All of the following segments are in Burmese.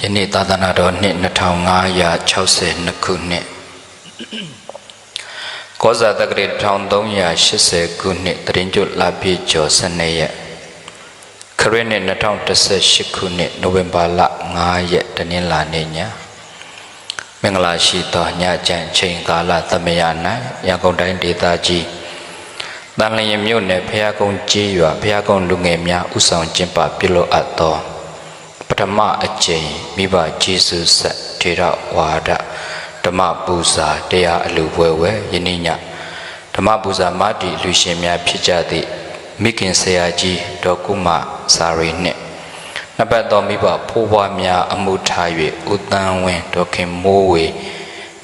ယနေ့သာသနာတော်နှစ်2562ခုနှစ်ကောဇာတက္ကရာ1380ခုနှစ်တရင်ကျွတ်လပြည့်ကျော်12ရက်ခရစ်နှစ်2018ခုနှစ်နိုဝင်ဘာလ5ရက်တနင်္လာနေ့ညမင်္ဂလာရှိသောညချမ်းချိန်ကာလသမယ၌ရန်ကုန်တိုင်းဒေသကြီးတန်လျင်မြို့နယ်ဖျားကုန်းကျေးရွာဖျားကုန်းလူငယ်များဥဆောင်ကျင်းပပြုလုပ်အပ်သောပထမအကြိမ်မိဘကျေးဇူးဆက်ထေရဝါဒဓမ္မပူဇာတရားအလှပွဲဝဲယနေ့ညဓမ္မပူဇာမတ္တိလူရှင်များဖြစ်ကြသည့်မိခင်ဆရာကြီးဒေါ်ကုမစာရီနှင့်နှစ်ပတ်သောမိဘဖိုးဖွားများအမှုထား၍ဦးတန်းဝင်းဒေါ်ခင်မိုးဝေ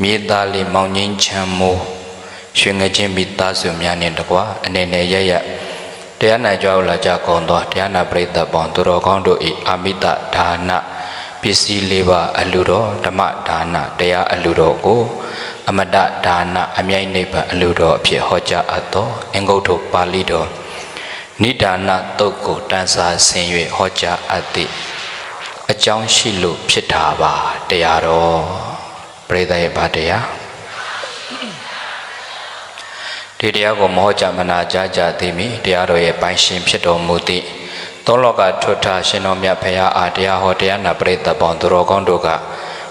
မြေသားလေးမောင်ငင်းချမ်းမိုးရွှေငချင်းမိသားစုများနှင့်တကွအနေနဲ့ရရတရားနာကြလာကြကုန်သောတရားနာပရိသတ်ပေါင်းသူတော်ကောင်းတို့၏အာမိတဒါနပစ္စည်းလေးပါအလှတော်ဓမ္မဒါနတရားအလှတော်ကိုအမတဒါနအမြိုက်နိဗ္ဗာန်အလှတော်အဖြစ်ဟောကြားအပ်သောအင်္ဂုတ္တပါဠိတော်နိဒါနတုတ်ကိုတန်စာဆင်၍ဟောကြားအပ်သည့်အကြောင်းရှိလို့ဖြစ်တာပါတရားတော်ပရိသတ်ရဲ့ဗာတရားဒီတရားကိုမဟောကြားမနာကြားကြသည်မိတရားတော်ရဲ့ပိုင်ရှင်ဖြစ်တော်မူသည့်သုံးလောကထွတ်ထရှင်တော်မြတ်ဖရာအားတရားဟောတရားနာပရိသတ်ပေါင်းသူတော်ကောင်းတို့က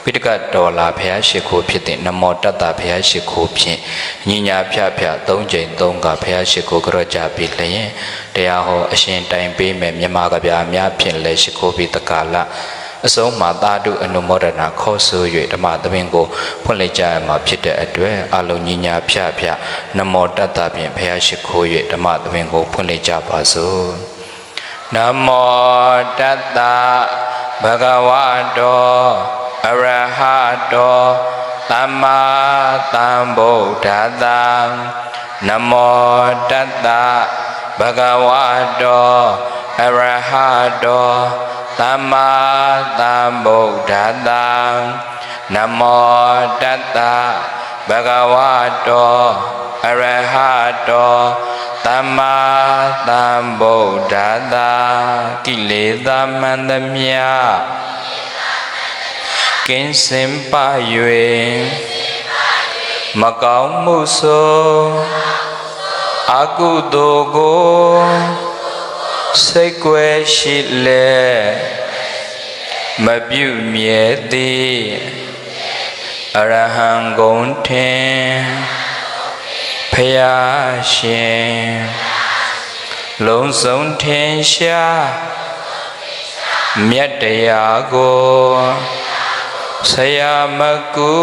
ပိဋကတော်လာဖရာရှိခိုးဖြစ်တဲ့နမောတတ္တဖရာရှိခိုးဖြင့်ညီညာဖြဖြ၃ကြိမ်၃ကဖရာရှိခိုးကြောကြပြီလျင်တရားဟောအရှင်တိုင်ပေးမယ်မြမကဗျာများဖြင့်လည်းရှိခိုးပြီးတက္ကလအဆုံးမှာသာဓုအနုမောဒနာခေါ်ဆို၍ဓမ္မသဘင်ကိုဖွင့်လှစ်ကြရမှာဖြစ်တဲ့အတွက်အလုံးညီညာဖြဖြနမောတတ္တဖြင့်ဖရာရှိခိုး၍ဓမ္မသဘင်ကိုဖွင့်လှစ်ကြပါစို့နမောတတ္တဘဂဝတောအရဟတောသမ္မာသမ္ဗုဒ္ဓတ္တနမောတတ္တဘဂဝတောအရဟတောသမ္မာသမ္ဗုဒ္ဓတ္တနမောတတ္တဘဂဝတောအရဟတောသမ္မာသမ္ဗုဒ္ဓတ္တကိလေသာမှန်သမျှကင်းစင်ပါ၍မကောင်းမှုဆိုအကုသိုလ်ကိုစိတ်ကွယ်ရှိလေမပြုမြဲသည်အရဟံဂုဏ်ထင်ဖယားရှင်လုံးစုံထင်ရှားမြတ်တရားကိုဆရာမကူ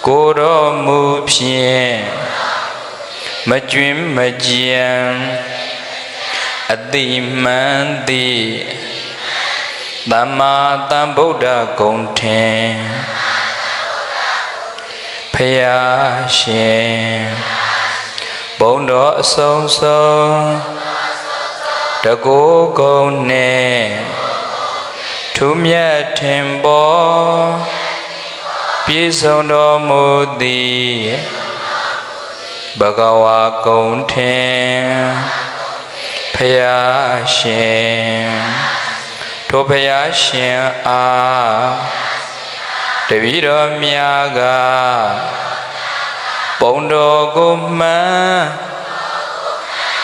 ကိုတော်မူဖြင့်မကျွင်းမကြံအတိမှန်သည်သမ္မာသမ္ဗုဒ္ဓဂုဏ်ထင်ဖယားရှင်ဘုံတော်အဆုံးဆုံးတကူကုံနှင့်ထူးမြတ်ထင်ပေါ်ပြည့်စုံတော်မူသည်ဘဂဝါဂုဏ်ထင်ဖယားရှင်ထိုဖယားရှင်အားတပည့်တော်များကပုံတော်ကိုမှန်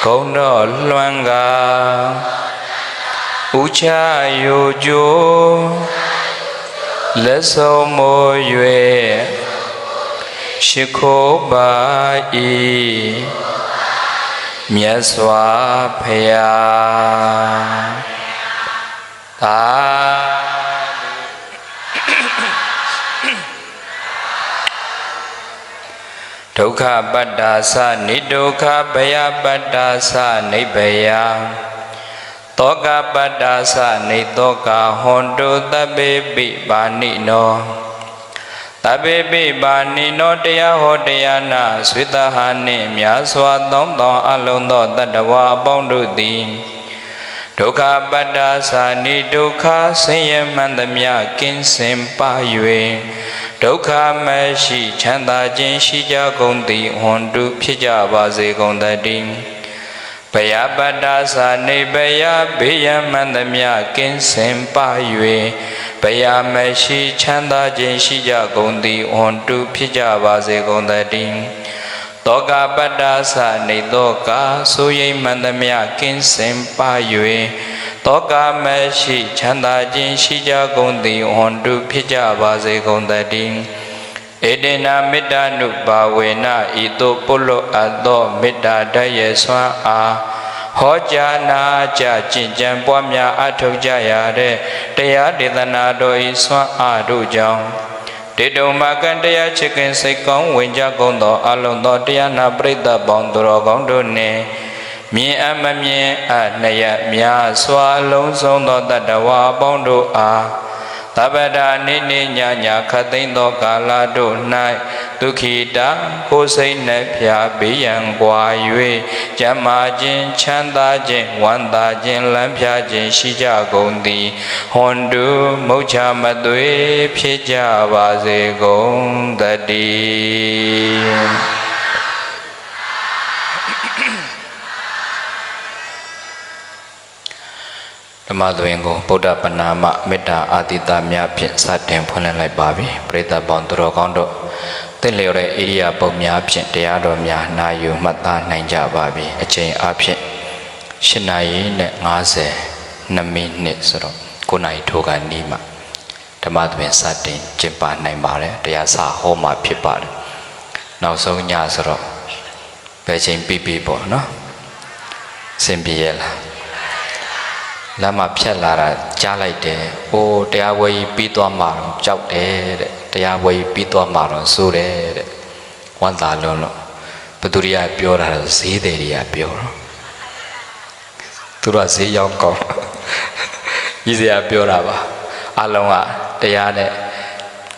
ဂုဏ်တော်လွှမ်းကဥချယိုကျိုးလက်ဆုံးမိုး၍ရှိခိုးပါ၏မြတ်စွာဘုရားသာဒုက္ခပတ္တာသနိဒုက္ခဘယပတ္တာသနိဗ္ဗယတောကပတ္တာသနိတောကဟွန်တုသဗ္ဗေပိပါဏိနောသဗ္ဗေပိပါဏိနောတရားဟောတရားနာဆွေတဟာနှင့်မြတ်စွာသောသောအလုံးသောတတ္တဝါအပေါင်းတို့သည်ဒုက္ခပတ္တာသနိဒုက္ခဆင်းရဲမှန်သမျှကင်းစင်ပါ၍ဒုက္ခမရှိချမ်းသာခြင်းရှိကြကုန်သည်ဟွန်တုဖြစ်ကြပါစေကုန်သတည်း ဘယပတ္တာသာနေဘယဘေးရန်မှန်သမျှကင်းစင်ပါ၍ဘယမရှိချမ်းသာခြင်းရှိကြကုန်သည်ဟွန်တုဖြစ်ကြပါစေကုန်သတည်းတောကပတ္တာသာနေတောကဆိုရင်မှန်သမျှကင်းစင်ပါ၍တောကမရှိချမ်းသာခြင်းရှိကြကုန်သည်ဟွန်တုဖြစ်ကြပါစေကုန်သတည်းဧတေနမေတ္တာနုပါဝေနဤသို့ပုလောအပ်သောမေတ္တာတည်းရဲ့စွမ်းအားဟောကြားနာကြကျင့်ကြံပွားများအထောက်ကြရတဲ့တရားဒေသနာတော်ဤစွမ်းအားတို့ကြောင့်တေတုံမကံတရားချစ်ခင်စိတ်ကောင်းဝင်ကြကုန်သောအလုံးသောတရားနာပရိသတ်ပေါင်းသူတော်ကောင်းတို့နှင့်မြင်အမမြင်အနှစ်ရများစွာလုံးစုံသောတတ္တဝါပေါင်းတို့အားသဗ္ဗတာနိနိညာညာခတ်သိမ်းသောကာလတို့၌ဒုက္ခိတာကိုယ်စိတ်နှဖျားဘေးရန်ကွာ၍ကျမ်းမာခြင်းချမ်းသာခြင်းဝမ်းသာခြင်းလမ်းဖြာခြင်းရှိကြကုန်သည်ဟွန်တုမုတ်ချမသွေဖြစ်ကြပါစေကုန်သတည်းဓမ္မသဘင်ကိုဗုဒ္ဓပနာမမေတ္တာအာတိတများဖြင့်စတင်ဖွင့်လှစ်လိုက်ပါပြီပရိသတ်ပေါင်းသူတော်ကောင်းတို့သင်လျော်တဲ့ဣရိယာပုတ်များဖြင့်တရားတော်များနာယူမှတ်သားနိုင်ကြပါပြီအချိန်အဖြစ်8နာရီနဲ့52မိနစ်ဆိုတော့9နာရီထိုးခါနီးမှဓမ္မသဘင်စတင်ကျင့်ပနိုင်ပါတယ်တရားစာဟောမှာဖြစ်ပါတယ်နောက်ဆုံးညဆိုတော့ဘယ်ချိန်ပြီးပေါ့နော်စင်ပြေရလားလမ်းမှာဖြတ်လာတာကြားလိုက်တယ်။အိုးတရားဝဲကြီးပြီးသွားမှာတော့ကြောက်တယ်တဲ့။တရားဝဲကြီးပြီးသွားမှာတော့စိုးတယ်တဲ့။ဝမ်းသာလွန်းလို့ဘသူတွေကပြောတာတော့ဈေးတယ်တွေကပြောတော့။သူတို့ကဈေးရောက်ကောင်း။ကြီးစရာပြောတာပါ။အလုံးကတရားနဲ့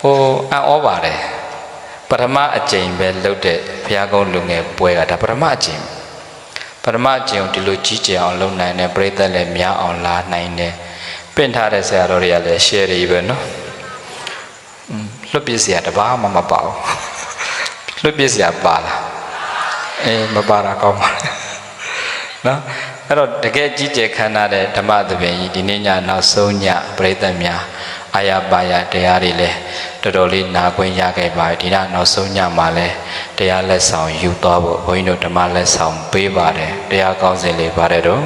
ဟိုအံ့ဩပါတယ်။ပထမအကြိမ်ပဲလှုပ်တဲ့ဘုရားကုန်းလူငယ်ပွဲကဒါပထမအကြိမ်ပထမအကျင့်ကိုဒီလိုကြီးကျယ်အောင်လုပ်နိုင်တယ်ပရိသတ်လည်းများအောင်လာနိုင်တယ်ပင့်ထားတဲ့ဆရာတော်တွေကလည်း share တွေပဲနော်လွတ်ပြစ်စရာတဘာမှမပါဘူးလွတ်ပြစ်စရာပါလားမပါတာကောင်းပါလေနော်အဲ့တော့တကယ်ကြီးကျယ်ခမ်းနားတဲ့ဓမ္မသဘင်ကြီးဒီနေ့ညနောက်ဆုံးညပရိသတ်များအာရပါရတရားတွေလည်းတော်တော်လေးနာခွင့်ရခဲ့ပါဒီနောက်ဆုံးညမှာလည်းတရားလက်ဆောင်ယူသွားဖို့ဘုန်းကြီးတို့ဓမ္မလက်ဆောင်ပေးပါတယ်တရားကောင်းစဉ်လေးပါတယ်တော့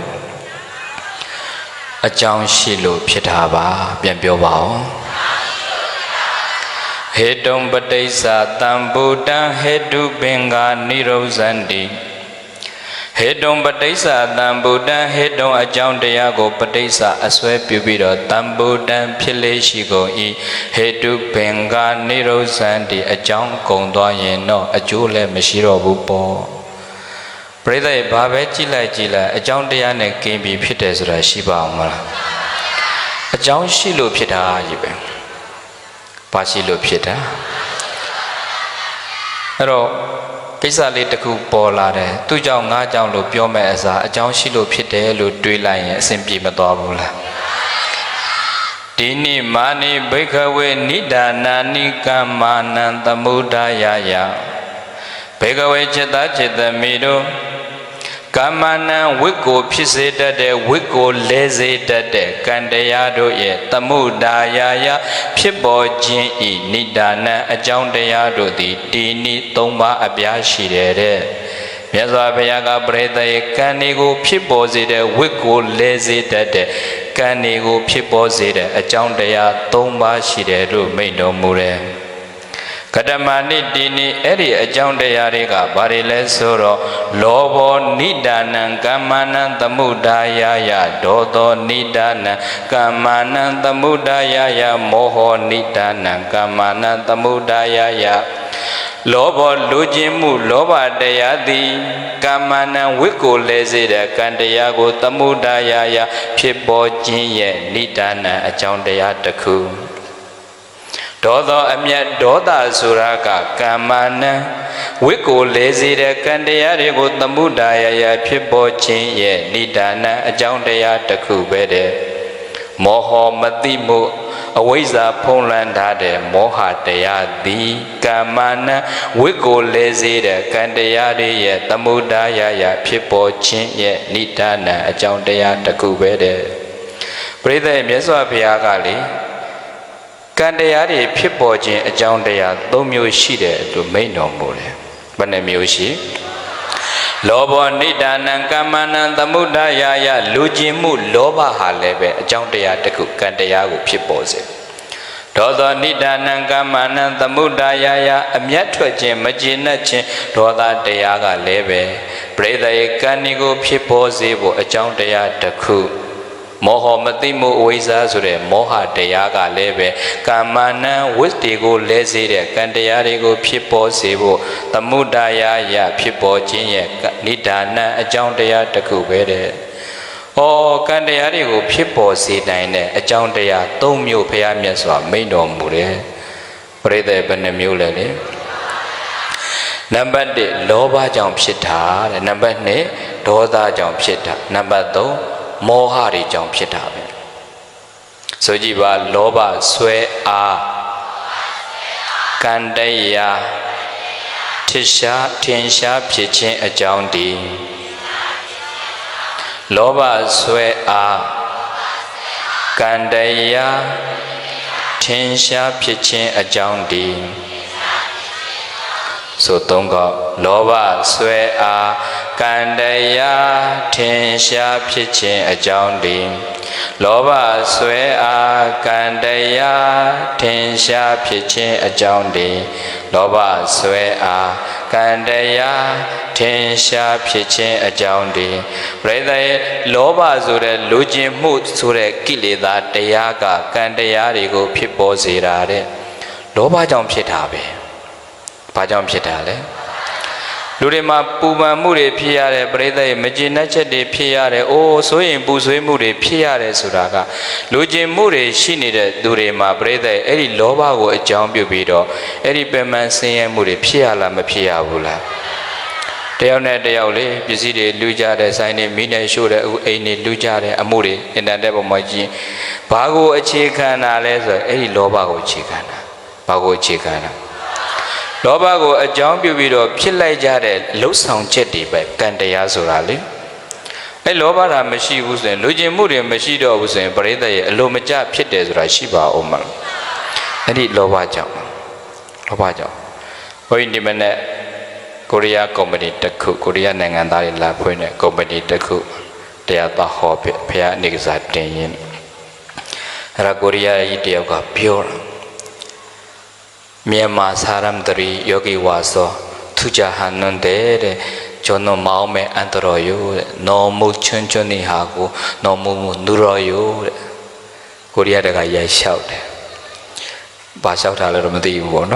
အကြောင်းရှိလို့ဖြစ်တာပါပြန်ပြောပါဦးဟေတုံပဋိစ္စတံဗုဒ္ဓံဟေတုပင်္ဂာနိရောဇန္တိဟေတုံပဋိစ္စတံဗုဒ္ဓံဟေတုံအကြောင်းတရားကိုပဋိစ္စအစွဲပြုပြီးတော့တံဗုဒ္ဓံဖြစ်လေရှိကုန်၏ဟေတုပင်္ဂာနိရောဇန္တိအကြောင်းကုန်သွားရင်တော့အကျိုးလည်းမရှိတော့ဘူးပေါ့ပရိသတ်ဘာပဲကြည့်လိုက်အကြောင်းတရားနဲ့ကင်းပြီးဖြစ်တယ်ဆိုတာရှိပါအောင်မလားအကြောင်းရှိလို့ဖြစ်တာကြီးပဲဘာရှိလို့ဖြစ်တာအဲ့တော့ကိစ္စလေးတစ်ခုပေါ်လာတယ်သူကြောင့်ငါကြောင့်လို့ပြောမဲ့အစားအကြောင်းရှိလို့ဖြစ်တယ်လို့တွေးလိုက်ရင်အဆင်ပြေမသွားဘူးလားဒီနိမာနိဘိခဝေနိဒါနာနိကမ္မာနံသမုဒ္ဒယာယဘိခဝေจิตจิตမိတို့ကမ္မနံဝိက္ကိုဖြစ်စေတတ်တဲ့ဝိက္ကိုလဲစေတတ်တဲ့ကံတရားတို့ရဲ့သမုဒ္ဒါယာယဖြစ်ပေါ်ခြင်းဤနိဒါနံအကြောင်းတရားတို့သည်ဒီနိ၃ပါးအပြားရှိတယ်တဲ့မြတ်စွာဘုရားကပရိသတ်ရဲ့ကံတွေကိုဖြစ်ပေါ်စေတဲ့ဝိက္ကိုလဲစေတတ်တဲ့ကံတွေကိုဖြစ်ပေါ်စေတဲ့အကြောင်းတရား၃ပါးရှိတယ်လို့မိန့်တော်မူတယ်ကတမနိတိနိအဲ့ဒီအကြောင်းတရားတွေကဘာတွေလဲဆိုတော့လောဘောနိဒါနံကမ္မနံသမုဒ္ဒါယာယဒေါသောနိဒါနံကမ္မနံသမုဒ္ဒါယာယမောဟောနိဒါနံကမ္မနံသမုဒ္ဒါယာယလောဘောလူခြင်းမှုလောဘတရားသည်ကမ္မနံဝိကိုလဲစေတဲ့ကံတရားကိုသမုဒ္ဒါယာယဖြစ်ပေါ်ခြင်းရဲ့နိဒါနံအကြောင်းတရားတစ်ခုဒေါသောအမျက်ဒေါသဆိုတာကကမ္မနံဝိကိုလဲစေတဲ့ကံတရားတွေကိုသမုဒ္ဒါယာယဖြစ်ပေါ်ခြင်းရဲ့နိဒါနံအကြောင်းတရားတစ်ခုပဲတဲ့ မောဟမတိမှုအဝိဇ္ဇာဖုံးလွှမ်းထားတဲ့မောဟတရားသည်ကာမနံဝိကိုလဲစေတဲ့ကံတရားတွေရဲ့သမုဒ္ဒရာယဖြစ်ပေါ်ခြင်းရဲ့နိဒာနံအကြောင်းတရားတစ်ခုပဲတဲ့ပရိသတ်မြတ်စွာဘုရားကလေကံတရားတွေဖြစ်ပေါ်ခြင်းအကြောင်းတရား၃မျိုးရှိတယ်လို့မိန့်တော်မူတယ်ဘယ်နှမျိုးရှိလောဘနိဒာနံကာမနံသမုဒ္ဒရာယလူကျင်မှုလောဘဟာလည်းပဲအကြောင်းတရားတစ်ခုကံတရားကိုဖြစ်ပေါ်စေဒေါသနိဒာနံကာမနံသမုဒ္ဒရာယအမျက်ထွက်ခြင်းမကျေနပ်ခြင်းဒေါသတရားကလည်းပဲပရိသေကံကိုဖြစ်ပေါ်စေဖို့အကြောင်းတရားတစ်ခုမောဟမသိမှုအဝိဇ္ဇာဆိုတဲ့မောဟတရားကလည်းပဲကာမနံဝိတ္တိကိုလဲစေတဲ့ကံတရားတွေကိုဖြစ်ပေါ်စေဖို့သမုဒ္ဒရာယဖြစ်ပေါ်ခြင်းရဲ့နိဒာနံအကြောင်းတရားတစ်ခုပဲတဲ့။ဩကံတရားတွေကိုဖြစ်ပေါ်စေနိုင်တဲ့အကြောင်းတရား၃မျိုးဘုရားမြတ်စွာမိန့်တော်မူတယ်။ပရိသေဘယ်နှမျိုးလဲလေ။နံပါတ်1လောဘကြောင့်ဖြစ်တာတဲ့။နံပါတ်2ဒေါသကြောင့်ဖြစ်တာ။နံပါတ်3မောဟတွေကြောင့်ဖြစ်တာပဲဆိုကြည့်ပါလောဘဆွဲအားကံတရားထင်ရှားဖြစ်ခြင်းအကြောင်းဒီလောဘဆွဲအားကံတရားထင်ရှားဖြစ်ခြင်းအကြောင်းဒီဆိုသုံးခေါက်လောဘဆွဲအားကံတရားထင်ရှားဖြစ်ခြင်းအကြောင်းဒီလောဘဆွဲအားကံတရားထင်ရှားဖြစ်ခြင်းအကြောင်းဒီလောဘဆွဲအားကံတရားထင်ရှားဖြစ်ခြင်းအကြောင်းဒီပရိသေလောဘဆိုတဲ့လူကျင်မှုဆိုတဲ့ကိလေသာတရားကကံတရားတွေကိုဖြစ်ပေါ်စေတာတဲ့လောဘကြောင့်ဖြစ်တာပဲဘာကြောင့်ဖြစ်တာလဲလူတွေမှာပူပန်မှုတွေဖြစ်ရတယ်ပရိသတ်ရဲ့မကျေနပ်ချက်တွေဖြစ်ရတယ်အိုးဆိုရင်ပူဆွေးမှုတွေဖြစ်ရတယ်ဆိုတာကလူကျင်မှုတွေရှိနေတဲ့သူတွေမှာပရိသတ်အဲ့ဒီလောဘကိုအကြောင်းပြုပြီးတော့အဲ့ဒီပင်ပန်းဆင်းရဲမှုတွေဖြစ်ရလားမဖြစ်ရဘူးလားတယောက်နဲ့တယောက်လေပစ္စည်းတွေလူကြတဲ့ဆိုင်တွေမိနဲ့ရှို့တဲ့အိမ်တွေလူကြတဲ့အမှုတွေအင်တာနက်ပေါ်မှာကြည့်ဘာကိုအခြေခံတာလဲဆိုအဲ့ဒီလောဘကိုအခြေခံတာဘာကိုအခြေခံတာလောဘကိုအကြောင်းပြုပြီးတော့ဖြစ်လိုက်ကြတဲ့လှုပ်ဆောင်ချက်တွေပဲကံတရားဆိုတာလေအဲလောဘဓာမရှိဘူးဆိုရင်လူကျင်မှုတွေမရှိတော့ဘူးဆိုရင်ပရိသတ်ရဲ့အလိုမကျဖြစ်တယ်ဆိုတာရှိပါဦးမလားအဲ့ဒီလောဘကြောင့်ဘုန်းကြီးဒီမနေ့ကိုရီးယားကုမ္ပဏီတစ်ခုကိုရီးယားနိုင်ငံသားတွေလာဖွင့်တဲ့ကုမ္ပဏီတစ်ခုတရားတော်ဟောဖျားအနေကစားတင်ရင်အဲ့ဒါကိုရီးယားကြီးတယောက်ကပြောတာမြန်မာ사람들이 여기 와서 투자하는데 저는 마음에 안 들어요. 너무 천천히 하고 너무 늘어요. 코리아가 야샤우대. 바샤우다를 못이고 너.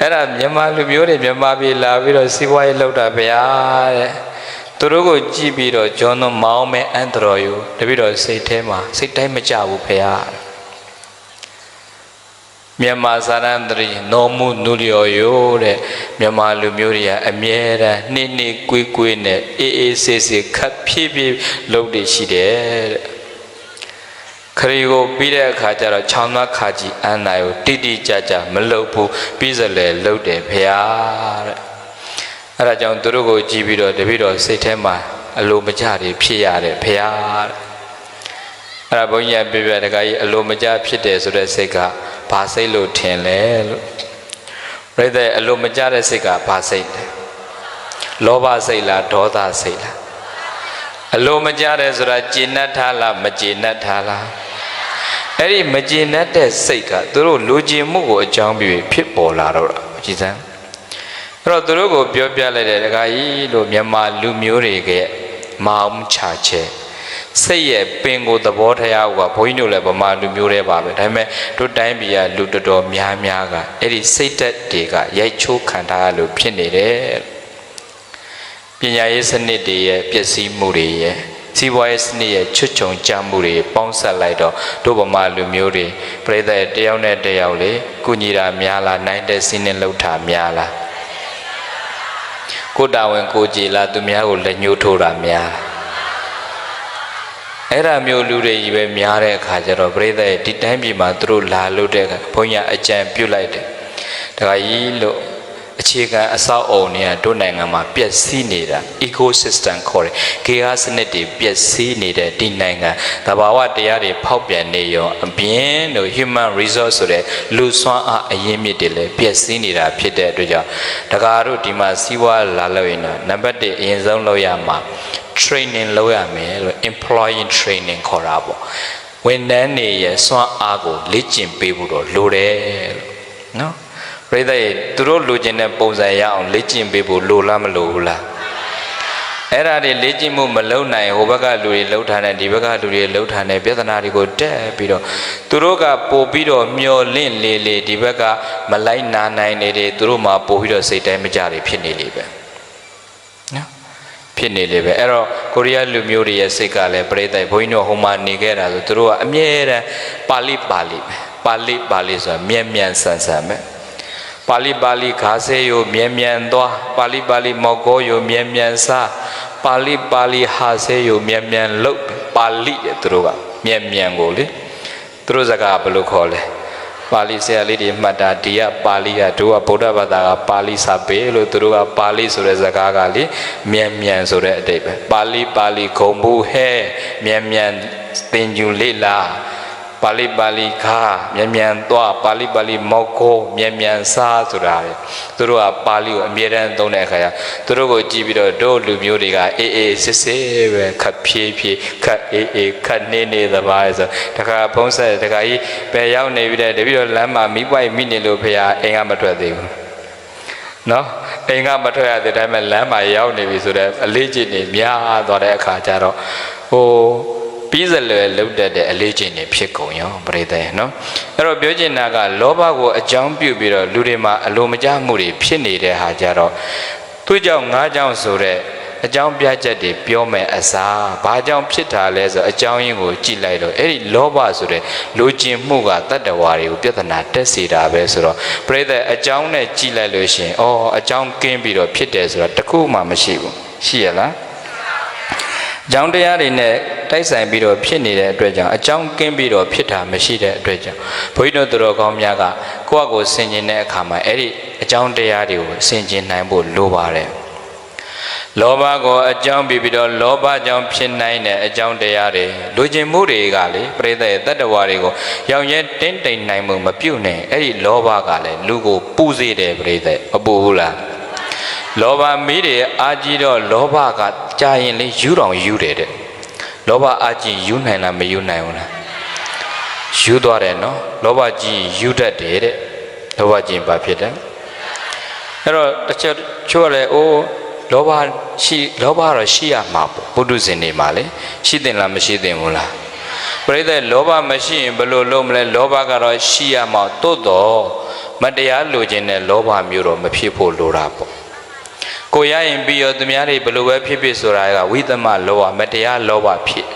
에라မြန်မာလူမျိုးတွေမြန်မာပြည်လာပြီးတော့စီးပွားရေးလုပ်တာဗျာတဲ့သူတို့ကိုကြည့်ပြီးတော့ကျွန်တော်မောင်းမဲ့အန်တရော်ယူတပြီးတော့စိတ်ထဲမှာစိတ်တိုင်းမကြဘူးဖေဟာမြန်မာစာရန်တရီနောမှုနုလျော်ရိုးတဲ့မြန်မာလူမျိုးတွေကအမြဲတမ်းနှိကွေးကွေးနဲ့အေးအေးဆေးဆေးခပ်ဖြည်းဖြည်းလုပ်နေရှိတယ်တဲ့ခရီးကိုပြီးတဲ့အခါကျတော့ချောင်းသားခါကြီးအန်းနိုင်ကိုတိတိကျကျမလုပ်ဘူးပြီးစလဲလုပ်တယ်ဖေဟာတဲ့အဲ့ဒါကြောင့်သူတို့ကိုကြည့်ပြီးတော့တပည့်တော်စိတ်ထဲမှာအလိုမကျတွေဖြစ်ရတယ်ဖေဟာတဲ့အဲ့ဒါဘုန်းကြီးကပြပြတခါကြီးအလိုမကျဖြစ်တယ်ဆိုတဲ့စိတ်ကဘာစိတ်လို့ထင်လဲလို့ပြိတ္တအလိုမကျတဲ့စိတ်ကဘာစိတ်လဲလောဘစိတ်လားဒေါသစိတ်လားအလိုမကျတဲ့ဆိုတာကျေနပ်ထားလားမကျေနပ်ထားလားအဲ့ဒီမကျေနပ်တဲ့စိတ်ကသူတို့လူကျင်မှုကိုအကြောင်းပြုဖြစ်ပေါ်လာတော့တာကြည်စမ်းအဲ့တော့သူတို့ကိုပြောပြလိုက်တဲ့တခါကြီးလို့မြန်မာလူမျိုးတွေကမောင်းချချက်စိတ်ရဲ့ပင်ကိုသဘောတရားကဘုန်းကြီးတို့လည်းဗမာလူမျိုးတွေပါပဲဒါပေမဲ့တို့တိုင်းပြည်ကလူတော်တော်များများကအဲ့ဒီစိတ်ဓာတ်တွေကရိုက်ချိုးခံထားလို့ဖြစ်နေတယ်ပညာရေးစနစ်တွေရဲ့ပျက်စီးမှုတွေရဲ့စီးပွားရေးစနစ်ရဲ့ချွတ်ချုံကြမ်းမှုတွေပေါင်းစပ်လိုက်တော့တို့ဗမာလူမျိုးတွေပြိတ္တတယောက်နဲ့တယောက်လေကုညီတာများလားနိုင်တဲ့စီးနှင်းလှုပ်တာများလားကိုတာဝန်ကိုကြည်လားသူများကိုလက်ညှိုးထိုးတာများ အဲ့ဒါမျိုးလူတွေကြီးပဲများတဲ့အခါကျတော့ပြိဿရဲ့ဒီတိုင်းပြည်မှာသူတို့လာလို့တဲ့ဘုန်းကြီးအကြံပြုလိုက်တယ်ဒါကကြီးလို့အခြေခံအဆောက်အုံတွေကတို့နိုင်ငံမှာပျက်စီးနေတာ ecosystem ခေါ်တယ်ဂေဟစနစ်တွေပျက်စီးနေတဲ့ဒီနိုင်ငံသဘာဝတရားတွေဖောက်ပြန်နေရောအပြင်တို့ human resource ဆိုတဲ့လူစွမ်းအားအရင်းမြစ်တွေလည်းပျက်စီးနေတာဖြစ်တဲ့အတွက်ကြောင့်တကားတို့ဒီမှာစီးပွားလာလို့ရင်တော့နံပါတ်1အရင်ဆုံးလုပ်ရမှာ training လုပ်ရမယ်လို့ employee training ခေါ်တာပေါ့ဝန်ထမ်းတွေရဲ့စွမ်းအားကိုလေ့ကျင့်ပေးဖို့တော့လိုတယ်လို့နော်ပြိဿရဲ့သူတို့လိုချင်တဲ့ပုံစံရအောင်လေ့ကျင့်ပေးဖို့လိုလားမလိုဘူးလားအဲ့ဒါတွေလေ့ကျင့်မှုမလုပ်နိုင်ဟိုဘက်ကလူတွေလှုပ်ထားတယ်ဒီဘက်ကလူတွေလှုပ်ထားတယ်ပြဿနာတွေကိုတက်ပြီးတော့သူတို့ကပို့ပြီးတော့မျောလင့်လေလေဒီဘက်ကမလိုက်နာနိုင်နေတယ်သူတို့မှပို့ပြီးတော့စိတ်တိုင်းမကြတွေဖြစ်နေလေပဲနော်ဖြစ်နေလေပဲအဲ့တော့ကိုရီးယားလူမျိုးတွေရဲ့စိတ်ကလည်းပြိဿဘုန်းကြီးတို့ဟိုမှာနေခဲ့တာဆိုသူတို့ကအမြဲတမ်းပါဠိပဲဆိုတာမြဲမြံဆန်ဆန်ပဲပါဠိခါစေယိုမြဲမြံသွားပါဠိမောက်ကောယိုမြဲမြံစားပါဠိဟာစေယိုမြဲမြံလုတ်ပါဠိတဲ့သူတို့ကမြဲမြံကိုလေသူတို့စကားဘယ်လိုခေါ်လဲပါဠိဆရာလေးတွေမှတ်တာဒီကပါဠိကတို့ကဗုဒ္ဓဘာသာကပါဠိစာပေလို့သူတို့ကပါဠိဆိုတဲ့စကားကလေမြဲမြံဆိုတဲ့အတိတ်ပဲပါဠိဂုံဘူးဟဲမြဲမြံသင်ယူလေ့လာပါဠိခါမြန်မြန်သွားပါဠိမောက်ကိုမြန်မြန်စားဆိုတာလေသူတို့ကပါဠိကိုအမြဲတမ်းသုံးတဲ့အခါကျသူတို့ကိုကြည့်ပြီးတော့တို့လူမျိုးတွေကအေးစစ်စစ်ပဲခတ်ဖြည်းဖြည်းခတ်အေးခတ်နေသဘာဆိုတခါဖုံးဆက်တခါကြီးပဲရောက်နေပြီးတဲ့တပည့်တော်လမ်းမှာမိပွိုက်မိနေလို့ဖေဟာအိမ်ကမထွက်သေးဘူးနော်အိမ်ကမထွက်ရတဲ့တိုင်းမှာလမ်းမှာရောက်နေပြီဆိုတော့အလေးကျင့်နေများသွားတဲ့အခါကျတော့ဟိုပြီးစလွယ်လုတ်တတ်တဲ့အလေးချိန်တွေဖြစ်ကုန်ရောပရိသတ်နော်အဲ့တော့ပြောချင်တာကလောဘကိုအကြောင်းပြုပြီးတော့လူတွေမှာအလိုမကျမှုတွေဖြစ်နေတဲ့ဟာကြတော့သူ့ကြောင့်ငါးကြောင့်ဆိုတဲ့အကြောင်းပြချက်တွေပြောမယ်အစားဘာကြောင့်ဖြစ်တာလဲဆိုအကြောင်းရင်းကိုကြည့်လိုက်တော့အဲ့ဒီလောဘဆိုတဲ့လိုချင်မှုကတတ္တဝါတွေကိုပြဿနာတက်စေတာပဲဆိုတော့ပရိသတ်အကြောင်းနဲ့ကြည့်လိုက်လို့ရှိရင်အော်အကြောင်းကင်းပြီးတော့ဖြစ်တယ်ဆိုတာတခုမှမရှိဘူးရှိရလားကြောင်းတရားတွေနဲ့တိုက်ဆိုင်ပြီးတော့ဖြစ်နေတဲ့အတွက်ကြောင့်အကြောင်းကင်းပြီးတော့ဖြစ်တာမရှိတဲ့အတွက်ကြောင့်ဘုန်းကြီးတို့သူတော်ကောင်းများကကိုယ့်အကိုဆင်ခြင်တဲ့အခါမှာအဲ့ဒီအကြောင်းတရားတွေကိုဆင်ခြင်နိုင်ဖို့လိုပါတယ်လောဘကိုအကြောင်းပြီးတော့လောဘကြောင့်ဖြစ်နိုင်တဲ့အကြောင်းတရားတွေလူကျင်မှုတွေကလေပရိသတ်ရဲ့တတ္တဝါတွေကိုရောင်ရဲတင်းတိမ်နိုင်မှုမပြုတ်နိုင်အဲ့ဒီလောဘကလည်းလူကိုပူစေတယ်ပရိသတ်မပူဘူးလားလောဘမီးတွေအာကြီးတော့လောဘကကြာရင်လေယူတော်ယူတယ်တဲ့လောဘအာကြီးယူနိုင်လားမယူနိုင်ဘူးလားယူသွားတယ်နော်လောဘကြီးယူတတ်တယ်တဲ့လောဘကြီးဘာဖြစ်တယ်အဲ့တော့တစ်ချက်ချိုးရတယ်အိုးလောဘတော့ရှိရမှာပေါ့ပုထုဇဉ်တွေမှာလေရှိတင်လားမရှိတင်ဘူးလားပရိသတ်လောဘမရှိရင်ဘယ်လိုလုပ်မလဲလောဘကတော့ရှိရမှာတိုးတော့မတရားလိုချင်တဲ့လောဘမျိုးတော့မဖြစ်ဖို့လိုတာပေါ့ကိုရရင်ပြီးတော့သူများတွေဘယ်လိုပဲဖြစ်ဖြစ်ဆိုတာကဝိသမလောဘမတရားလောဘဖြစ်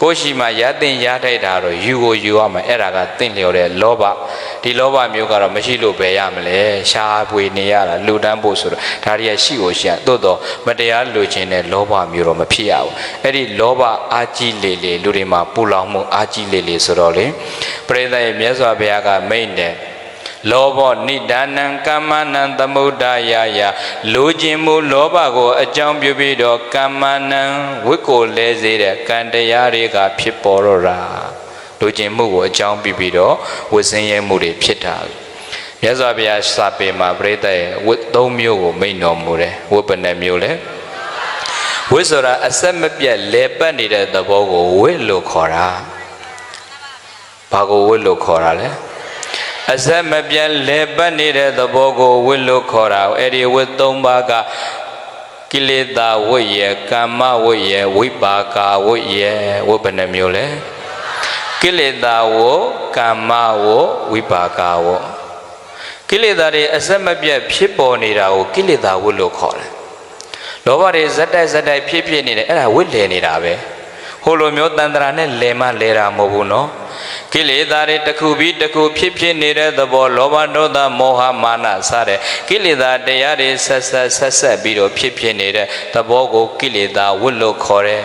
ကိုရှိမှရတဲ့ရထိုက်တာတော့ယူကိုယူရမယ်အဲ့ဒါကတင့်လျော်တဲ့လောဘဒီလောဘမျိုးကတော့မရှိလို့ပဲရမလဲရှားပွေနေရတာလူတန်းဖို့ဆိုတော့ဒါတွေကရှိကိုရှိရတိုးတော့မတရားလိုချင်တဲ့လောဘမျိုးတော့မဖြစ်ရဘူးအဲ့ဒီလောဘအာကြီးလေလေလူတွေမှာပူလောင်မှုအာကြီးလေလေဆိုတော့လေပရိသတ်ရဲ့မြတ်စွာဘုရားကမိန့်တယ်လောဘောနိဒါနံကမ္မနံသမုဒ္ဒယာယလိုချင်မှုလောဘကိုအကြောင်းပြုပြီးတော့ကမ္မနံဝိကိုလဲစေတဲ့ကံတရားတွေကဖြစ်ပေါ်တော့တာလိုချင်မှုကိုအကြောင်းပြုပြီးတော့ဝိစင်းရဲမှုတွေဖြစ်တာမြတ်စွာဘုရားစာပေမှာပရိသတ်ရဲ့ဝိ၃မျိုးကိုမိန့်တော်မူတယ်ဝိပနမျိုးလဲဝိဆိုတာအဆက်မပြတ်လဲပတ်နေတဲ့သဘောကိုဝိလို့ခေါ်တာဘာကိုဝိလို့ခေါ်တာလဲအစမပြတ်လဲပတ်နေတဲ့သဘောကိုဝိလို့ခေါ်တာအဲ့ဒီဝိ၃ပါးကကိလေသာဝိယကမ္မဝိယဝိပါကာဝိယဝိပနမျိုးလဲကိလေသာဝကမ္မဝဝိပါကာဝကိလေသာတွေအစမပြတ်ဖြစ်ပေါ်နေတာကိုကိလေသာဝိလို့ခေါ်တယ်လောဘတွေဇက်တိုက်ဖြစ်နေတယ်အဲ့ဒါဝိလဲနေတာပဲဟိုလိုမျိုးတန်တရာနဲ့လဲမလဲတာမဟုတ်ဘူးနော်ကိလေသာတွေတစ်ခုပြီးတစ်ခုဖြစ်နေတဲ့သဘောလောဘဒေါသမောဟမာနစတဲ့ကိလေသာတရားတွေဆက်ပြီးတော့ဖြစ်နေတဲ့သဘောကိုကိလေသာဝိလို့ခေါ်တယ်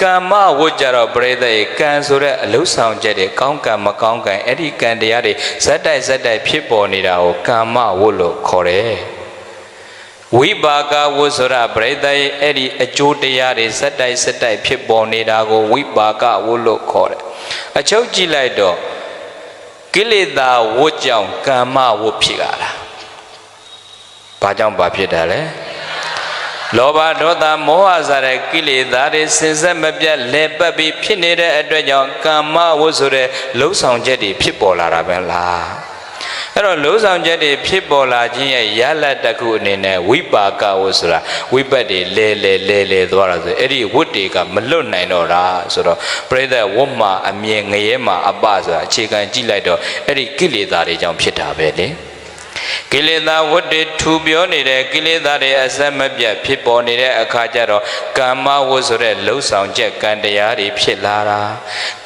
ကမ္မဝတ်ကြတော့ပရိသတ်ကံဆိုတဲ့အလုဆောင်ချက်တွေကောင်းကံမကောင်းကံအဲ့ဒီကံတရားတွေဇက်တိုက်ဖြစ်ပေါ်နေတာကိုကမ္မဝတ်လို့ခေါ်တယ်ဝိပါကဝတ်ဆိုတာပရိသတ်အဲ့ဒီအကျိုးတရားတွေဇက်တိုက်ဖြစ်ပေါ်နေတာကိုဝိပါကဝတ်လို့ခေါ်တယ်အချုပ်ကြည့်လိုက်တော့ကိလေသာဝတ်ကြောင့်ကမ္မဝတ်ဖြစ်လာတာဘာကြောင့်ဘာဖြစ်တာလဲလောဘဒေါသမောဟစတဲ့ကိလေသာတွေစင်ဆက်မပြတ်လဲပတ်ပြီးဖြစ်နေတဲ့အတွက်ကြောင့်ကမ္မဝတ်ဆိုတဲ့လှုပ်ဆောင်ချက်တွေဖြစ်ပေါ်လာတာပဲလားအဲ့တော့လှုပ်ဆောင်ချက်တွေဖြစ်ပေါ်လာခြင်းရဲ့ရလဒ်တစ်ခုအနေနဲ့ဝိပါကဝတ်ဆိုတာဝိပတ်တွေလဲသွားတာဆိုအဲ့ဒီဝတ်တွေကမလွတ်နိုင်တော့တာဆိုတော့ပရိသတ်ဝတ်မှာအမြင်ငရဲမှာအပဆိုတာအခြေခံကြည့်လိုက်တော့အဲ့ဒီကိလေသာတွေကြောင့်ဖြစ်တာပဲလေကိလေသာဝတ်တွေထူပြောနေတဲ့ကိလေသာတွေအစမပြတ်ဖြစ်ပေါ်နေတဲ့အခါကျတော့ကမ္မဝတ်ဆိုတဲ့လှုပ်ဆောင်ချက်ကံတရားတွေဖြစ်လာတာ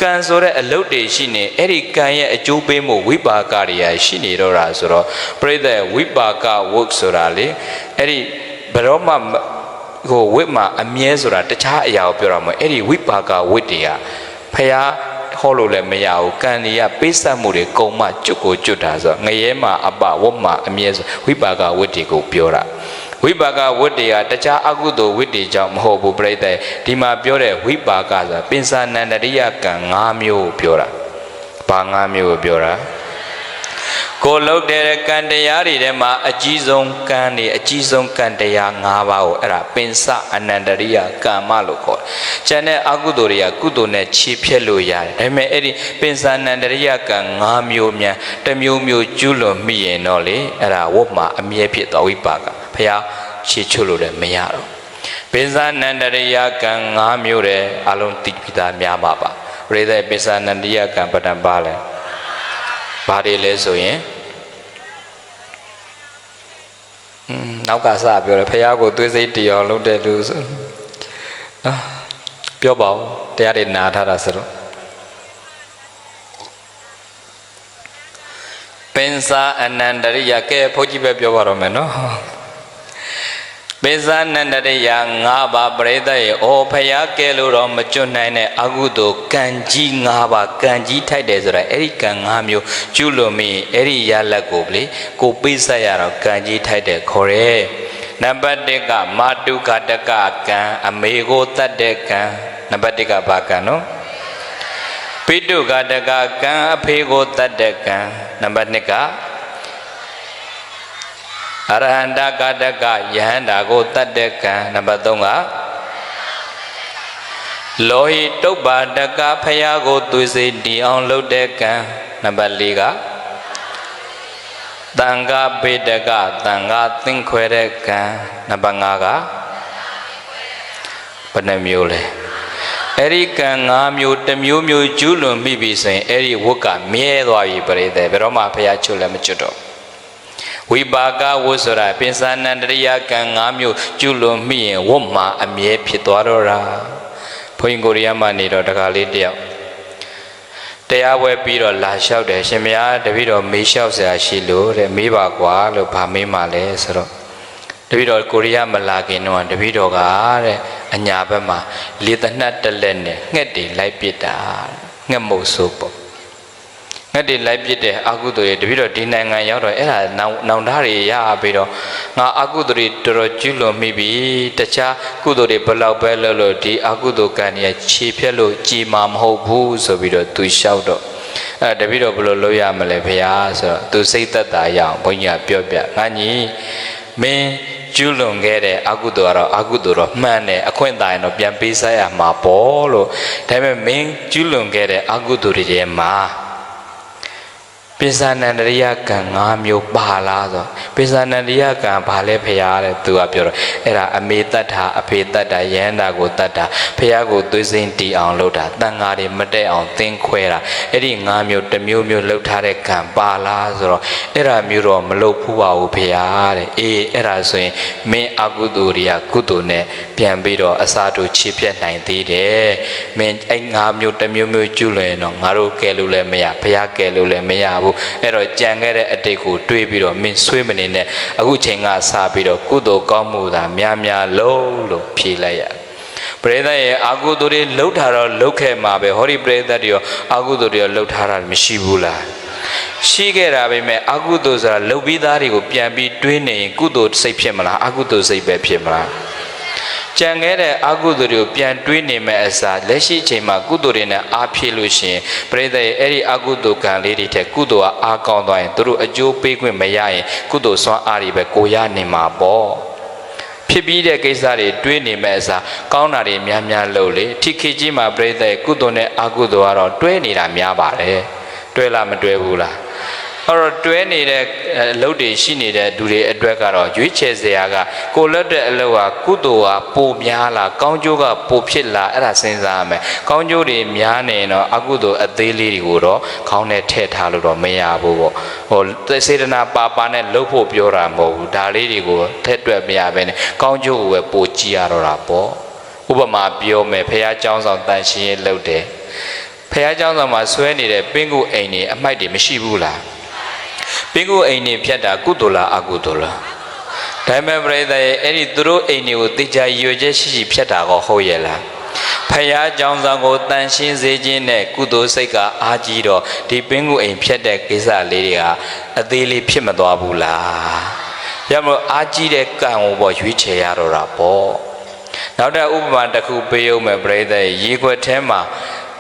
ကံဆိုတဲ့အလုပ်တွေရှိနေအဲ့ဒီကံရဲ့အကျိုးပေးမှုဝိပါကတွေရှိနေတော့တာဆိုတော့ပြိဿဝိပါကဝတ်ဆိုတာလေအဲ့ဒီဘယ်တော့မှဟိုဝတ်မှာအမြဲဆိုတာတခြားအရာကိုပြောတာမဟုတ်အဲ့ဒီဝိပါကဝတ်တွေကဖျားဟောလို့လည်းမရဘူးကံတွေကပေးဆက်မှုတွေကုံမှကျွတ်ကိုကျွတ်တာဆိုငရဲမှာအပဝတ်မှာအမြဲဆိုဝိပါကဝတ်တွေကိုပြောတာဝိပါကဝတ်တွေကတခြားအကုသိုလ်ဝတ်တွေကြောင့်မဟုတ်ဘူးပြိဿဒီမှာပြောတဲ့ဝိပါကဆိုတာပင်စာနန္ဒရိယကံ၅မျိုးကိုပြောတာဘာ၅မျိုးကိုပြောတာကိုလုပ်တဲ့ကံတရားတွေထဲမှာအကြီးဆုံးကံတွေအကြီးဆုံးကံတရား၅ပါးကိုအဲ့ဒါပင်စအနန္တရိယကမ္မလို့ခေါ်တယ်။ကျန်တဲ့အကုသိုလ်တွေကကုသိုလ်နဲ့ခြေဖြတ်လို့ရတယ်။ဒါပေမဲ့အဲ့ဒီပင်စအနန္တရိယကံ၅မျိုးများတစ်မျိုးမျိုးကျူးလွန်မိရင်တော့လေအဲ့ဒါဝတ်မှာအမြဲဖြစ်သွားဝိပါကဘုရားခြေချွတ်လို့လည်းမရတော့။ပင်စအနန္တရိယကံ၅မျိုးတဲ့အလုံးသိပြီးသားများပါပါ။ရေတဲ့ပင်စအနန္တရိယကံပဒံပါလဲ။ဘာတွေလဲဆိုရင်နောက်ကစပြောတယ်ဖះကိုသွေးစိတ်တည်အောင်လုပ်တဲ့လူဆိုနော်ပြောပါဦးတရားတွေနားထားတာဆိုတော့ပင်စာအနန္တရိယကဲဘုန်းကြီးပဲပြောပါတော့မယ်နော်ပင်စာအနန္တရိယ၅ပါးပရိသတ်ရဲ့ဩဖះကဲလို့တော့မကျွတ်နိုင်တဲ့အကုသိုလ်ကံကြီး၅ပါးကံကြီးထိုက်တယ်ဆိုတာအဲ့ဒီကံ၅မျိုးကျุလို့မင်းအဲ့ဒီရလက်ကိုလေကိုပေးဆက်ရတော့ကံကြီးထိုက်တယ်ခေါ်တယ်နံပါတ်၁ကမာတုခတကကံအမေကိုတတ်တဲ့ကံနံပါတ်၁ကဘာကံနော်ပိတုခတကကံအဖေကိုတတ်တဲ့ကံနံပါတ်2ကအရဟန္တကတကယဟန္တာကိုတတ်တဲ့ကံနံပါတ်3ကလောဟိတုပ္ပါတကဖယားကိုသွေးစိတ်တည်အောင်လုပ်တဲ့ကံနံပါတ်4ကတန်ခါပေတကတန်ခါသင်ခွဲတဲ့ကံနံပါတ်5ကဘယ်နှမျိုးလဲအဲ့ဒီကံ5မျိုးတစ်မျိုးမျိုးကျူးလွန်မိပြီဆိုရင်အဲ့ဒီဝတ်ကမြဲသွားပြီပြိတ္တဘယ်တော့မှဖယားချွတ်လည်းမချွတ်တော့ဝိပါကဝတ်ဆိုတာပင်စာနန္တရိယကံ၅မျိုးကျุလွန်မိရင်ဝတ်မှာအမြဲဖြစ်သွားတော့တာဘုန်းကြီးကိုရီးယားမှာနေတော့တခါလေးတယောက်တရားဝဲပြီးတော့လာလျှောက်တယ်ရှင်မယားတပည့်တော်မေးလျှောက်စရာရှိလို့တဲ့မေးပါကွာလို့ဗာမေးမှလဲဆိုတော့တပည့်တော်ကိုရီးယားမလာခင်တော့တပည့်တော်ကတဲ့အညာဘက်မှာလေသနတ်တလက်နဲ့ငှက်တွေလိုက်ပစ်တာငှက်မုတ်ဆိုးပေါ့ငှက်တွေလိုက်ပစ်တဲ့အကုသိုလ်တွေတပည့်တော်ဒီနိုင်ငံရောက်တော့အဲ့ဒါနောင်တတွေရပြီးတော့ငါအကုသိုလ်တွေတော်တော်ကျူးလွန်မိပြီတခြားကုသိုလ်တွေဘလောက်ပဲလုပ်လို့ဒီအကုသိုလ်ကံတွေခြေဖြတ်လို့ကြည်မှာမဟုတ်ဘူးဆိုပြီးတော့သူလျှောက်တော့အဲ့တပည့်တော်ဘယ်လိုလုပ်ရမလဲဖေဟာဆိုတော့သူစိတ်သက်သာရအောင်ဘုန်းကြီးကပြောပြငါညီမင်းကျူးလွန်ခဲ့တဲ့အကုသိုလ်ကတော့အကုသိုလ်တော့မှန်တယ်အခွင့်အရေးတော့ပြန်ပေးစားရမှာပေါ့လို့ဒါပေမဲ့မင်းကျူးလွန်ခဲ့တဲ့အကုသိုလ်တွေထဲမှာပိဿာနန္ဒရိယကံ၅မျိုးပါလားဆိုပိဿာနန္ဒရိယကံဘာလဲဖရာတဲ့သူကပြောတော့အဲ့ဒါအမေတ္တာအဖေတ္တာယန္တာကိုတတ်တာဖရာကိုသွေးစိမ်းတီအောင်လုပ်တာတန်ဃာတွေမတက်အောင်သင်ခွဲတာအဲ့ဒီ၅မျိုးတစ်မျိုးမျိုးလှုပ်ထားတဲ့ကံပါလားဆိုတော့အဲ့ဒါမျိုးတော့မလုပ်ဘူးပါဘူးဖရာတဲ့အေးအဲ့ဒါဆိုရင်မင်းအကုသိုလ်တွေကကုသိုလ်နဲ့ပြန်ပြီးတော့အစားထိုးချေပြတ်နိုင်သေးတယ်မင်းအဲ့၅မျိုးတစ်မျိုးမျိုးကျุလွယ်တော့ငါတို့ကဲလို့လည်းမရဖရာကဲလို့လည်းမရဘူးအဲ့တော့ကြံခဲ့တဲ့အတိတ်ကိုတွေးပြီးတော့မင်းဆွေးမနေနဲ့အခုချိန်ကစပြီးတော့ကုသိုလ်ကောင်းမှုသာများများလုံးလို့ဖြေလိုက်ရဘ ပရိသတ်ရဲ့အာဟုသူတွေလှုပ်ထားတော့လှုပ်ခဲ့မှာပဲဟောဒီပရိသတ်တွေရောအာဟုသူတွေရောလှုပ်ထားတာမရှိဘူးလားရှိခဲ့တာပဲမဲ့အာဟုသူဆိုတာလှုပ်ပြီးသားတွေကိုပြန်ပြီးတွေးနေရင်ကုသိုလ်စိတ်ဖြစ်မလားအာဟုသူစိတ်ပဲဖြစ်မလားကြံခဲ့တဲ့အာဟုသူတွေကိုပြန်တွေးနေမဲ့အစားလက်ရှိအချိန်မှာကုသိုလ်တွေနဲ့အားဖြည့်လို့ရှိရင်ပရိသတ်ရဲ့အဲ့ဒီအာဟုသူကံလေးတွေထက်ကုသိုလ်ကအားကောင်းသွားရင်တို့အကျိုးပေးခွင့်မရရင်ကုသိုလ်စွမ်းအားတွေပဲကိုရနေမှာပေါ့ဖြစ်ပြီးတဲ့ကိစ္စတွေတွေးနေမဲ့အစားကောင်းတာတွေများများလုပ်လေထိခိကြီးမှာပရိသတ်ကုသိုလ်နဲ့အာဟုသူကတော့တွဲနေတာများပါတယ်တွဲလားမတွဲဘူးလားအဲ့တော့တွဲနေတဲ့အလုပ်တွေရှိနေတဲ့သူတွေအတွက်ကတော့ရွေးချယ်စရာကကိုလွတ်တဲ့အလုပ်ဟာကုသိုလ်ဟာပိုများလားကောင်းကျိုးကပိုဖြစ်လားအဲ့ဒါစဉ်းစားရမယ်ကောင်းကျိုးတွေများနေတော့အကုသိုလ်အသေးလေးတွေကိုတော့ခေါင်းနဲ့ထည့်ထားလို့တော့မရဘူးပေါ့ဟိုစေတနာပါနဲ့လှုပ်ဖို့ပြောတာမဟုတ်ဘူးဒါလေးတွေကိုထည့်တွက်မရဘဲနဲ့ကောင်းကျိုးကိုပဲပိုကြည့်ရတော့တာပေါ့ဥပမာပြောမယ်ဖះเจ้าဆောင်တန်ရှင်းရေးလှုပ်တယ်ဖះเจ้าဆောင်မှာဆွဲနေတဲ့ပင်ကိုအိမ်တွေအမိုက်တွေမရှိဘူးလားပင်ကိုအိမ်နေဖြတ်တာကုသိုလ်လားအကုသိုလ်လားဒါပေမဲ့ပရိသတ်ရဲ့အဲ့ဒီသူတို့အိမ်တွေကိုသိကြရွေချက်ရှိဖြတ်တာကောဟုတ်ရဲ့လားဖယားကြောင့်ဆောင်ကိုတန်ရှင်းစေခြင်းနဲ့ကုသိုလ်စိတ်ကအားကြီးတော့ဒီပင်ကိုအိမ်ဖြတ်တဲ့ကိစ္စလေးတွေကအသေးလေးဖြစ်မသွားဘူးလားရမလို့အားကြီးတဲ့ကံကိုပေါ့ရွေးချယ်ရတော့တာပေါ့နောက်တဲ့ဥပမာတစ်ခုပေးဦးမယ်ပရိသတ်ရေခွက်ထဲမှာ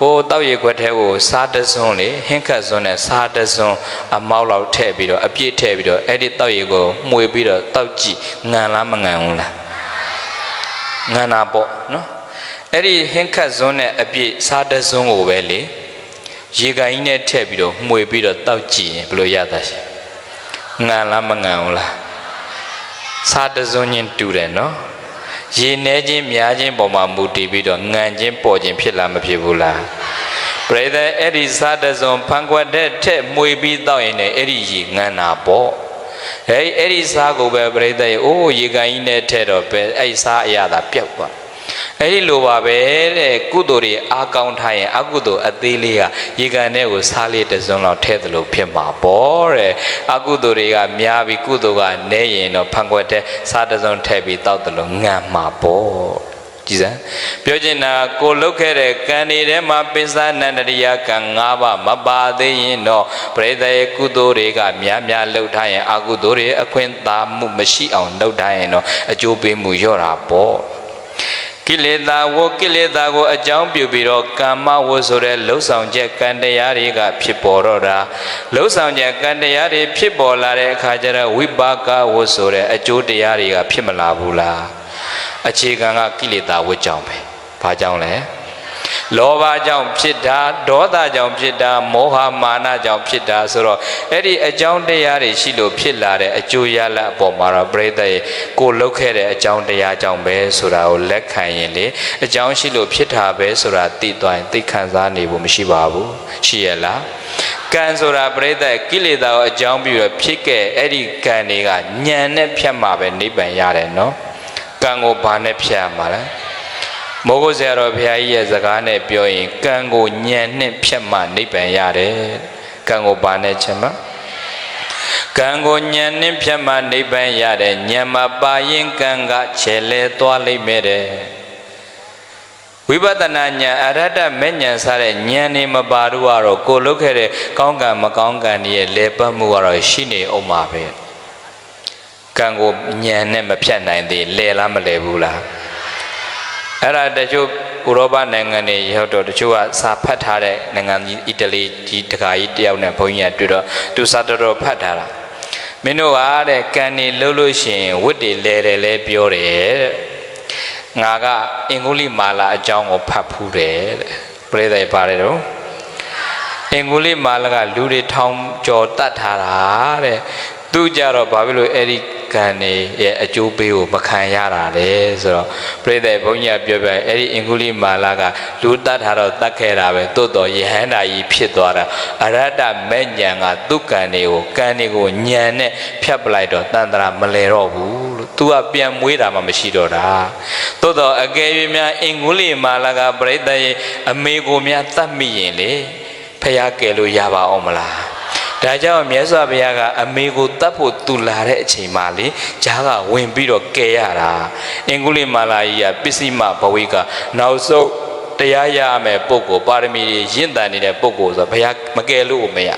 ဟိုတောက်ရေခွက်ထဲကိုစားတစွန်းလေဟင်းခတ်စွန်းနဲ့စားတစွန်းအမောက်လောက်ထည့်ပြီးတော့အပြည့်ထည့်ပြီးတော့အဲ့ဒီတောက်ရေကိုမှွေပြီးတော့တောက်ကြည့်ငံလားမငံဘူးလားငံတာပေါ့နော်အဲ့ဒီဟင်းခတ်စွန်းနဲ့အပြည့်စားတစွန်းကိုပဲလေရေကန်ကြီးနဲ့ထည့်ပြီးတော့မှွေပြီးတော့တောက်ကြည့်ရင်ဘယ်လိုရတာရှိငံလားမငံဘူးလားစားတစွန်းချင်းတူတယ်နော်ရေနေခြင်းများခြင်းပေါ်မှာမူတည်ပြီးတော့ငံခြင်းပေါ်ခြင်းဖြစ်လာမဖြစ်ဘူးလားပရိသတ်အဲ့ဒီစားတစုံဖန်ခွက်တဲ့ထက်မှွေပြီးတော့ရင်လည်းအဲ့ဒီရေငံတာပေါ့အဲ့ဒီစားကိုပဲပရိသတ်အိုးရေကန်ကြီးနဲ့ထက်တော့ပဲအဲ့စားအရသာပျောက်သွားအဲ့ဒီလိုပါပဲတဲ့ကုသိုလ်တွေအားကောင်းထားရင်အကုသိုလ်အသေးလေးကရေကန်ထဲကိုစားလေးတစ်စုံလောက်ထည့်သလိုဖြစ်မှာပေါ့တဲ့အကုသိုလ်တွေကများပြီးကုသိုလ်ကနည်းရင်တော့ဖန်ခွက်တဲ့စားတစ်စုံထည့်ပြီးတောက်သလိုငံမှာပေါ့ကြည်စမ်းပြောချင်တာကိုလုတ်ခဲ့တဲ့ကံတွေထဲမှာပိဿနန္တရိယကံ၅ပါးမပါသေးရင်တော့ပရိသတ်ရဲ့ကုသိုလ်တွေကများများလှုပ်ထားရင်အကုသိုလ်တွေအခွင့်သာမှုမရှိအောင်လှုပ်ထားရင်တော့အကျိုးပေးမှုလျော့တာပေါ့ကိလေသာဝကိလေသာကိုအကြောင်းပြုပြီးတော့ကာမဝဆိုတဲ့လှုပ်ဆောင်ချက်ကံတရားတွေကဖြစ်ပေါ်တော့တာလှုပ်ဆောင်ချက်ကံတရားတွေဖြစ်ပေါ်လာတဲ့အခါကျတော့ဝိပါကဝဆိုတဲ့အကျိုးတရားတွေကဖြစ်မလာဘူးလားအခြေခံကကိလေသာဝကြောင့်ပဲဘာကြောင့်လဲလောဘကြောင့်ဖြစ်တာဒေါသကြောင့်ဖြစ်တာမောဟမာနကြောင့်ဖြစ်တာဆိုတော့အဲ့ဒီအကြောင်းတရားတွေရှိလို့ဖြစ်လာတဲ့အကျိုးရလဒ်အပေါ်မှာတော့ပရိသတ်ရဲ့ကိုလှုပ်ခဲ့တဲ့အကြောင်းတရားကြောင့်ပဲဆိုတာကိုလက်ခံရင်လေအကြောင်းရှိလို့ဖြစ်တာပဲဆိုတာသိသွားရင်သိခံစားနေဖို့မရှိပါဘူးရှိရလားကံဆိုတာပရိသတ်ကိလေသာကိုအကြောင်းပြုရဖြစ်ခဲ့အဲ့ဒီကံတွေကညံနဲ့ဖြတ်မှာပဲနိဗ္ဗာန်ရတယ်နော်ကံကိုဘာနဲ့ဖြတ်ရမှာလဲမိုးကုတ်ဆရာတော်ဘုရားကြီးရဲ့စကားနဲ့ပြောရင်ကံကိုညံနဲ့ဖြတ်မှနိဗ္ဗာန်ရတယ်ကံကိုဘာနဲ့ချက်မှကံကိုညံနဲ့ဖြတ်မှနိဗ္ဗာန်ရတယ်ညံမှာပါရင်ကံကခြေလဲသွားလိမ့်မယ်တဲ့ဝိပဿနာဉာဏ်အရဟတမေဉာဏ်စားတဲ့ဉာဏ်နေမပါတော့ကတော့ကိုလုတ်ခဲ့တဲ့ကောင်းကံမကောင်းကံတွေရဲ့လဲပတ်မှုကတော့ရှိနေအောင်ပါပဲကံကိုဉာဏ်နဲ့မဖြတ်နိုင်သေးလဲလားမလဲဘူးလားအဲ့ဒါတချို့ဥရောပနိုင်ငံတွေရောက်တော့တချို့ကစာဖတ်ထားတဲ့နိုင်ငံကြီးအီတလီကြီးတခါကြီးတယောက်နဲ့ဘုန်းကြီးကတွေ့တော့သူစာတော်ဖတ်ထားတာမင်းတို့ကတဲ့ကံနေလှုပ်လို့ရှိရင်ဝတ်တွေလဲတယ်လဲပြောတယ်တဲ့ငါကအင်္ဂုလိမာလာအကြောင်းကိုဖတ်ဖူးတယ်တဲ့ပြိဿတွေပါတယ်တော့အင်္ဂုလိမာလာကလူတွေထောင်ကျော်တတ်ထားတာတဲ့သူကြတော့ဘာဖြစ်လို့အဲ့ဒီကံနေရဲ့အကျိုးပေးကိုမခံရတာလေဆိုတော့ပြိဿဘုန်းကြီးကပြောပြအဲ့ဒီအင်္ဂုလိမာလာကလူတတ်ထားတော့တတ်ခဲ့တာပဲတိုးတော်ယဟန္တာကြီးဖြစ်သွားတာအရဟတမေဉဏ်ကသူ့ကံတွေကိုဉာဏ်နဲ့ဖြတ်ပလိုက်တော့တန်တရာမလဲတော့ဘူးလို့သူကပြန်မွေးတာမှမရှိတော့တာတိုးတော်အကယ်၍များအင်္ဂုလိမာလာကပြိဿရဲ့အမေကိုများတတ်မိရင်လေဖះကယ်လို့ရပါအောင်မလား ဒါကြောင့်မြတ်စွာဘုရားကအမေကိုတတ်ဖို့တူလာတဲ့အချိန်မှလေဂျားကဝင်ပြီးတော့ကဲရတာအင်္ဂုလိမာလာကြီးကပစ္စည်းမဘဝိကနောက်ဆုံးတရားရမယ်ပုဂ္ဂိုလ်ပါရမီရင့်တန်နေတဲ့ပုဂ္ဂိုလ်ဆိုဘုရားမကယ်လို့မရ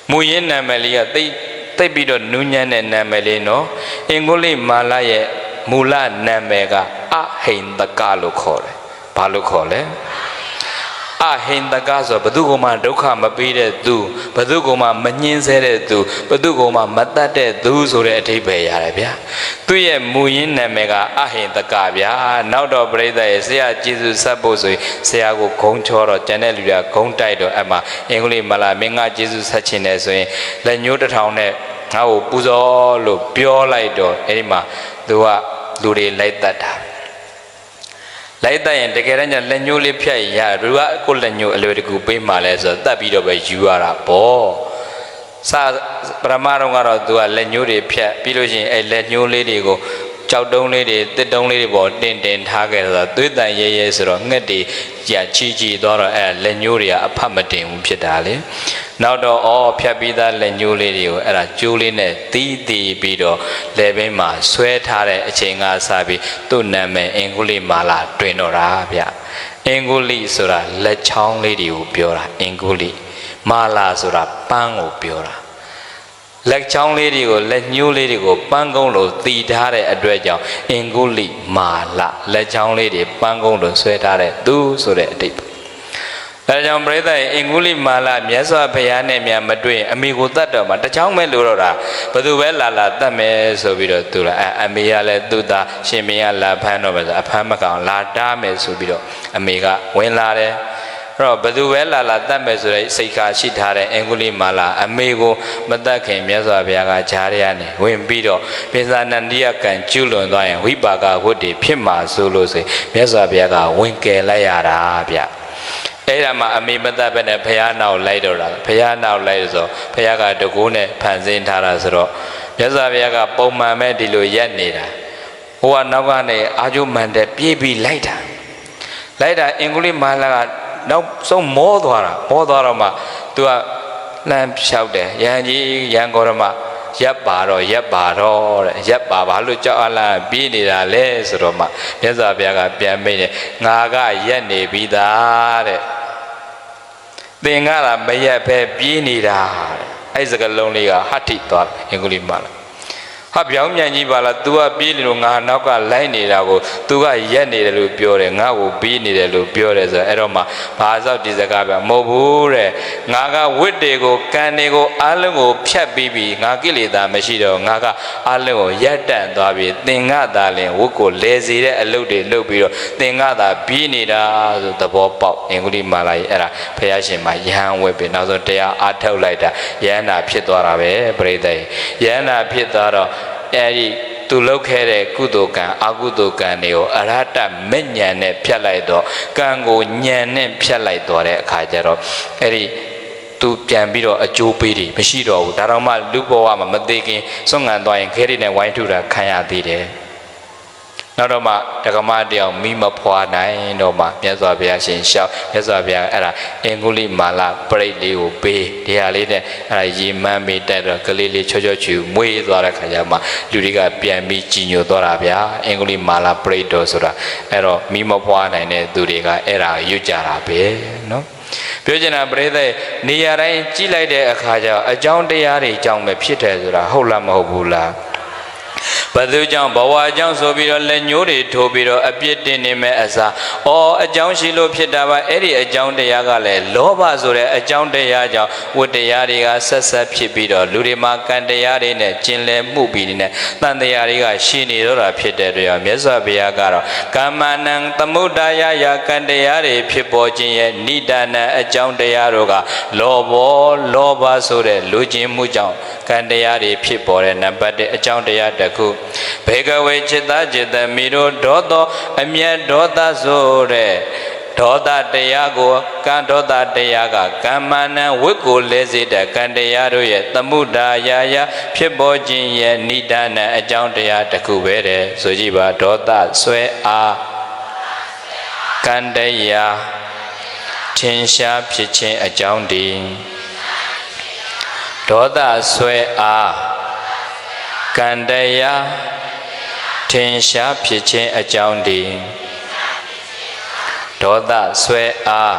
မူရင်းနာမည်လေးကသိပြီးတော့နူးညံ့တဲ့နာမည်လေးနော်အင်္ဂုလိမာလာရဲ့မူလနာမည်ကအဟိန္ဒကလို့ခေါ်တယ်ဘာလို့ခေါ်လဲအဟိန္ဒကဆိုဘသူကမှဒုက္ခမပေးတဲ့သူဘသူကမှမညှင်းဆဲတဲ့သူဘသူကမှမတတ်တဲ့သူဆိုတဲ့အဓိပ္ပာယ်ရတယ်ဗျာသူ့ရဲ့မူရင်းနာမည်ကအဟိန္ဒကဗျာနောက်တော့ပြိဿရဲ့ဆရာကျေးဇူးဆက်ဖို့ဆိုရင်ဆရာကိုဂုံချောတော့ကျန်တဲ့လူတွေကဂုံတိုက်တော့အမှအင်္ဂလိပ်မလားမင်းကကျေးဇူးဆက်ချင်တယ်ဆိုရင်လက်ညှိုးတစ်ထောင်နဲ့ငါ့ကိုပူဇော်လို့ပြောလိုက်တော့အဲ့ဒီမှာသူကလူတွေလိုက်တတ်တာလိုက်တတ်ရင်တကယ်တမ်းကျလက်ညှိုးလေးဖြတ်ရသူကကိုလက်ညှိုးအလွယ်တကူပေးမှလဲဆိုတော့တတ်ပြီးတော့ပဲယူရတာပေါ့စာပရမတော်ကတော့သူကလက်ညှိုးတွေဖြတ်ပြီးလို့ရှိရင်အဲ့လက်ညှိုးလေးတွေကိုကြောက်တုံးလေးတွေတစ်တုံးလေးတွေပေါ်တင်ထားခဲ့ဆိုတော့သွေးတန်ရဲရဲဆိုတော့ငှက်တွေကြာချီသွားတော့အဲ့လက်ညှိုးတွေကအဖတ်မတင်ဘူးဖြစ်တာလေနောက်တော့ဖြတ်ပြီးသားလက်ညှိုးလေးတွေကိုအဲ့ဒါကျိုးလေးနဲ့တီးပြီးတော့လေဘင်းမှာဆွဲထားတဲ့အချိန်ကစပြီးသူ့နာမည်အင်္ဂုလိမာလာတွင်တော့တာဗျအင်္ဂုလိဆိုတာလက်ချောင်းလေးတွေကိုပြောတာအင်္ဂုလိမာလာဆိုတာပန်းကိုပြောတာလက်ချောင်းလေးတွေကိုလက်ညှိုးလေးတွေကိုပန်းကုန်းလို့တီထားတဲ့အတွက်ကြောင့်အင်္ဂုလိမာလာလက်ချောင်းလေးတွေပန်းကုန်းလို့ဆွဲထားတဲ့သူဆိုတဲ့အဓိပ္ပာယ်ဒါကြောင့်ပြိဿရဲ့အင်္ဂုလိမာလာမြတ်စွာဘုရားနဲ့များမတွေ့အမေကိုတတ်တော့မှတချောင်းပဲလို့တော့တာဘယ်သူပဲလာတတ်မယ်ဆိုပြီးတော့သူလာအမေကလည်းသူ့သားရှင်မင်းကလာဖမ်းတော့မယ်ဆိုအဖမ်းမကောင်လာတားမယ်ဆိုပြီးတော့အမေကဝင်လာတယ်အဲ့တော့ဘယ်သူပဲလာတတ်မယ်ဆိုတဲ့စိတ်ကာရှိထားတဲ့အင်္ဂုလိမာလာအမေကိုမတတ်ခင်မြတ်စွာဘုရားကဂျားရရနေဝင်ပြီးတော့ပိဿာနန္ဒိယကံကျူးလွန်သွားရင်ဝိပါကဝတ္တိဖြစ်မှာဆိုလို့ဆိုမြတ်စွာဘုရားကဝင်ကယ်လိုက်ရတာဗျအဲ့ဒါမှအမေမတတ်ပဲနဲ့ဘုရားနောက်လိုက်တော့တာဘုရားနောက်လိုက်ဆိုဘုရားကတကူနဲ့ဖန်ဆင်းထားတာဆိုတော့မြတ်စွာဘုရားကပုံမှန်ပဲဒီလိုရက်နေတာဟိုကနောက်ကနေအာကျုမန္တပြေးပြီးလိုက်တာအင်္ဂုလိမာလာကနောက်ဆုံးမောသွားတော့မှသူကလှမ်းလျှောက်တယ်ယဟန်ကြီးယဟန်ဂေါရမရပ်ပါတော့တဲ့ရပ်ပါဘာလို့ကြောက်အလားပြေးနေတာလဲဆိုတော့မှမြတ်စွာဘုရားကပြန်မိတ်တယ်ငါကရက်နေပြီးသားတဲ့သင်ကလာမရက်ပဲပြေးနေတာတဲ့အဲ့စကလုံးလေးကဟတ္တိသွားအင်္ဂုလိမာလာဟာပြောင်းမြန်ကြီးပါလား तू ကပြေးနေလို့ငါနောက်ကလိုက်နေတာကို तू ကရက်နေတယ်လို့ပြောတယ်ငါ့ကိုပြေးနေတယ်လို့ပြောတယ်ဆိုတော့အဲ့တော့မှဘာသောဒီစကားပြမဟုတ်ဘူးတဲ့ငါကဝိတ္တေကိုကံတွေကိုအလုံးကိုဖြတ်ပြီးပြီငါကိလေသာမရှိတော့ငါကအလုံးကိုရက်တန့်သွားပြီသင်္ကသာလင်ဝတ်ကိုလဲစေတဲ့အလုပ်တွေလုပ်ပြီးတော့သင်္ကသာပြေးနေတာဆိုသဘောပေါက်အင်္ဂုလိမာလာကြီးအဲ့ဒါဘုရားရှင်မှာယဟန်ဝတ်ပြီနောက်ဆုံးတရားအားထုတ်လိုက်တာယဟန္တာဖြစ်သွားတာပဲပရိသတ်ယဟန္တာဖြစ်သွားတော့အဲဒီသူလုပ်ခဲ့တဲ့ကုသိုလ်ကံအကုသိုလ်ကံတွေကိုအရဟတမဉ္ဇဉ်နဲ့ဖြတ်လိုက်တော့ကံကိုဉာဏ်နဲ့ဖြတ်လိုက်သွားတဲ့အခါကျတော့အဲဒီသူပြန်ပြီးတော့အကျိုးပေးတယ်မရှိတော့ဘူးဒါတော့မှလူဘဝမှာမသေးခင်စွန့်ငံသွားရင်ခဲတွေနဲ့ဝိုင်းထုတာခံရသေးတယ်နောက်တော့မှတက္ကမတယောက်မိမဖွာနိုင်တော့မှမြတ်စွာဘုရားရှင်လျှောက်မြတ်စွာဘုရားအဲ့ဒါအင်္ဂုလိမာလာပရိတ်လေးကိုပေးဒီဟာလေးနဲ့အဲ့ဒါရေမန်းမိတက်တော့ကလေးလေးချောချူမွေးသွားတဲ့ခါကျမှလူတွေကပြန်ပြီးကြည်ညိုသွားတာဗျာအင်္ဂုလိမာလာပရိတ်တော်ဆိုတာအဲ့တော့မိမဖွာနိုင်တဲ့သူတွေကအဲ့ဒါရွတ်ကြတာပဲနော်ပြောချင်တာပရိသတ်နေရာတိုင်းကြည့်လိုက်တဲ့အခါကျအကြောင်းတရားတွေအကြောင်းပဲဖြစ်တယ်ဆိုတာဟုတ်လားမဟုတ်ဘူးလားဘသူကြောင့်ဘဝအကြောင်းဆိုပြီးတော့လက်ညှိုးတွေထိုးပြီးတော့အပြစ်တင်နေမဲ့အစားအကြောင်းရှိလို့ဖြစ်တာပါအဲ့ဒီအကြောင်းတရားကလည်းလောဘဆိုတဲ့အကြောင်းတရားကြောင့်ဝတ္တရားတွေကဆက်ဖြစ်ပြီးတော့လူတွေမှာကံတရားတွေနဲ့ကျင်လည်မှုပြီးနေတန်တရားတွေကရှိနေတော့တာဖြစ်တဲ့အတွက်မြတ်စွာဘုရားကတော့ကာမနံသမုဒ္ဒယယကံတရားတွေဖြစ်ပေါ်ခြင်းရဲ့နိဒာနံအကြောင်းတရားတို့ကလောဘဆိုတဲ့လူကျင်မှုကြောင့်ကံတရားတွေဖြစ်ပေါ်တဲ့နံပါတ်1အကြောင်းတရားတစ်ခုဘေကဝေจิตจิตမိတို့ဒေါသောအမျက်ဒေါသဆိုတဲ့ဒေါသတရားကိုကံဒေါသတရားကကမ္မနံဝိကိုလဲစေတဲ့ကံတရားတို့ရဲ့သမုဒ္ဒါယယဖြစ်ပေါ်ခြင်းရဲ့နိဒာနံအကြောင်းတရားတစ်ခုပဲတဲ့ဆိုကြည့်ပါဒေါသဆွဲအားကံတရားထင်ရှားဖြစ်ခြင်းအကြောင်းဒီ ဒေါသဆွဲအားကံတရားထင်ရှားဖြစ်ခြင်းအကြောင်းဒီဒေါသဆွဲအား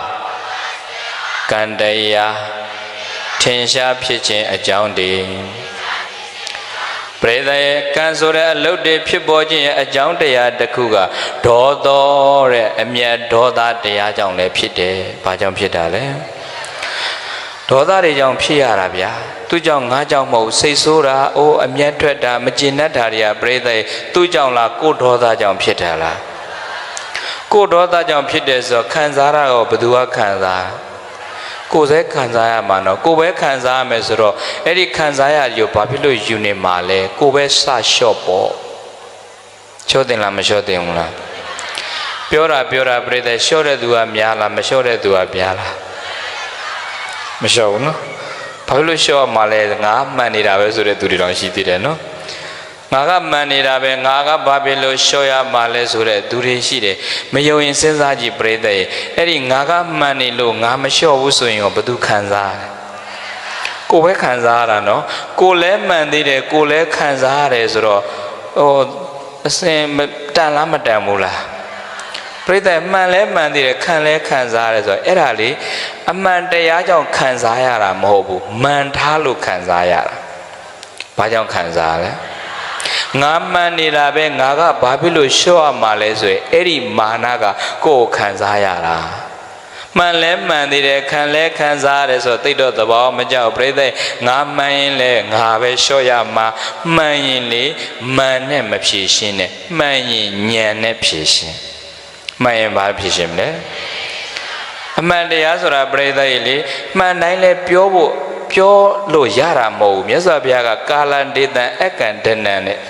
ကံတရားထင်ရှားဖြစ်ခြင်းအကြောင်းဒီပရိသတ်ရဲ့ကံဆိုတဲ့အလုပ်တွေဖြစ်ပေါ်ခြင်းရဲ့အကြောင်းတရားတစ်ခုကဒေါသောတဲ့အမျက်ဒေါသတရားကြောင့်လည်းဖြစ်တယ်။ဘာကြောင့်ဖြစ်တာလဲ။ဒေါသတွေကြောင့်ဖြစ်ရတာဗျာ။သူကြောင့်ငါကြောင့်မဟုတ်စိတ်ဆိုးတာအိုးအမျက်ထွက်တာမကျေနပ်တာတွေကပရိသတ်သူကြောင့်လားကိုယ်ဒေါသကြောင့်ဖြစ်တာလား။ကိုယ်ဒေါသကြောင့်ဖြစ်တယ်ဆိုတော့ခံစားရတော့ဘယ်သူကခံစားကိုယ်စဲခံစားရမှာနော်ကိုယ်ပဲခံစားရမယ်ဆိုတော့အဲ့ဒီခံစားရရုပ်ဘာဖြစ်လို့ယူနေမှာလဲကိုယ်ပဲစလျှော့ပေါ့ချောတင်လားမလျှော့တင်ဘူးလားပြောတာပြိတ္တလျှော့တဲ့သူကများလားမလျှော့တဲ့သူကများလားမလျှော့ဘူးနော်ဘာဖြစ်လို့လျှော့မှာလဲငါမှန်နေတာပဲဆိုတဲ့သူတွေတော့ရှိသေးတယ်နော်ငါကမှန်နေတာပဲငါကဘာဖြစ်လို့လျှော့ရမှာလဲဆိုတဲ့သူတွေရှိတယ်မယုံရင်စဉ်းစားကြည့်ပြိတ္တရဲ့အဲ့ဒီငါကမှန်နေလို့ငါမလျှော့ဘူးဆိုရင်ရောဘယ်သူခံစားရလဲကိုယ်ပဲခံစားရတာနော်ကိုယ်လည်းမှန်သေးတယ်ကိုယ်လည်းခံစားရတယ်ဆိုတော့အစင်တန်လားမတန်ဘူးလားပြိတ္တမှန်လဲမှန်သေးတယ်ခံလဲခံစားရတယ်ဆိုတော့အဲ့ဒါလေအမှန်တရားကြောင့်ခံစားရတာမဟုတ်ဘူးမှန်ထားလို့ခံစားရတာဘာကြောင့်ခံစားရလဲငါမှန်နေတာပဲငါကဘာဖြစ်လို့လျှော့ရမှာလဲဆိုရင်အဲ့ဒီမာနကကိုယ်ခံစားရတာမှန်လဲမှန်သေးတယ်ခံလဲခံစားရတယ်ဆိုတော့သိတော့သဘောမကျဘူးပြိဿငါမှန်ရင်လဲငါပဲလျှော့ရမှာမှန်ရင်လေမှန်နဲ့မဖြေရှင်းနဲ့မှန်ရင်ဉာဏ်နဲ့ဖြေရှင်းမှန်ရင်ဘာဖြေရှင်းမလဲအမှန်တရားဆိုတာပြိဿကြီးလေမှန်တိုင်းလဲပြောလို့ရတာမဟုတ်ဘူးမြတ်စွာဘုရားကကာလန္တေတံအကံဒနံနဲ့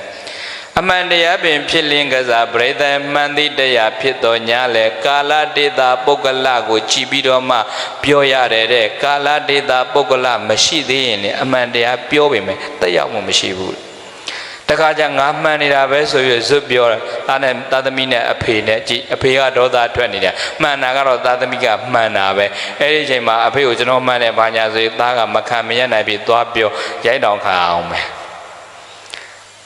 အမှန်တရားပင်ဖြစ်လင်းကစားပရိသတ်မှန်သည့်တရားဖြစ်တော်ညာလေကာလတေတာပုဂ္ဂလကိုကြည်ပြီးတော့မှပြောရတယ်တဲ့ကာလတေတာပုဂ္ဂလမရှိသေးရင်လည်းအမှန်တရားပြောပေမဲ့တက်ရောက်မှုမရှိဘူးတခါကျငါမှန်နေတာပဲဆိုပြီးဇွတ်ပြောတာသားနဲ့သားသမီးနဲ့အဖေနဲ့ကြည်အဖေကဒေါသထွက်နေတယ်မှန်တာကတော့သားသမီးကမှန်တာပဲအဲ့ဒီအချိန်မှာအဖေကိုကျွန်တော်မှန်တယ်ဘာညာဆိုသားကမခံမရနိုင်ပြီးသွားပြောရိုက်တောင်ခံအောင်မယ်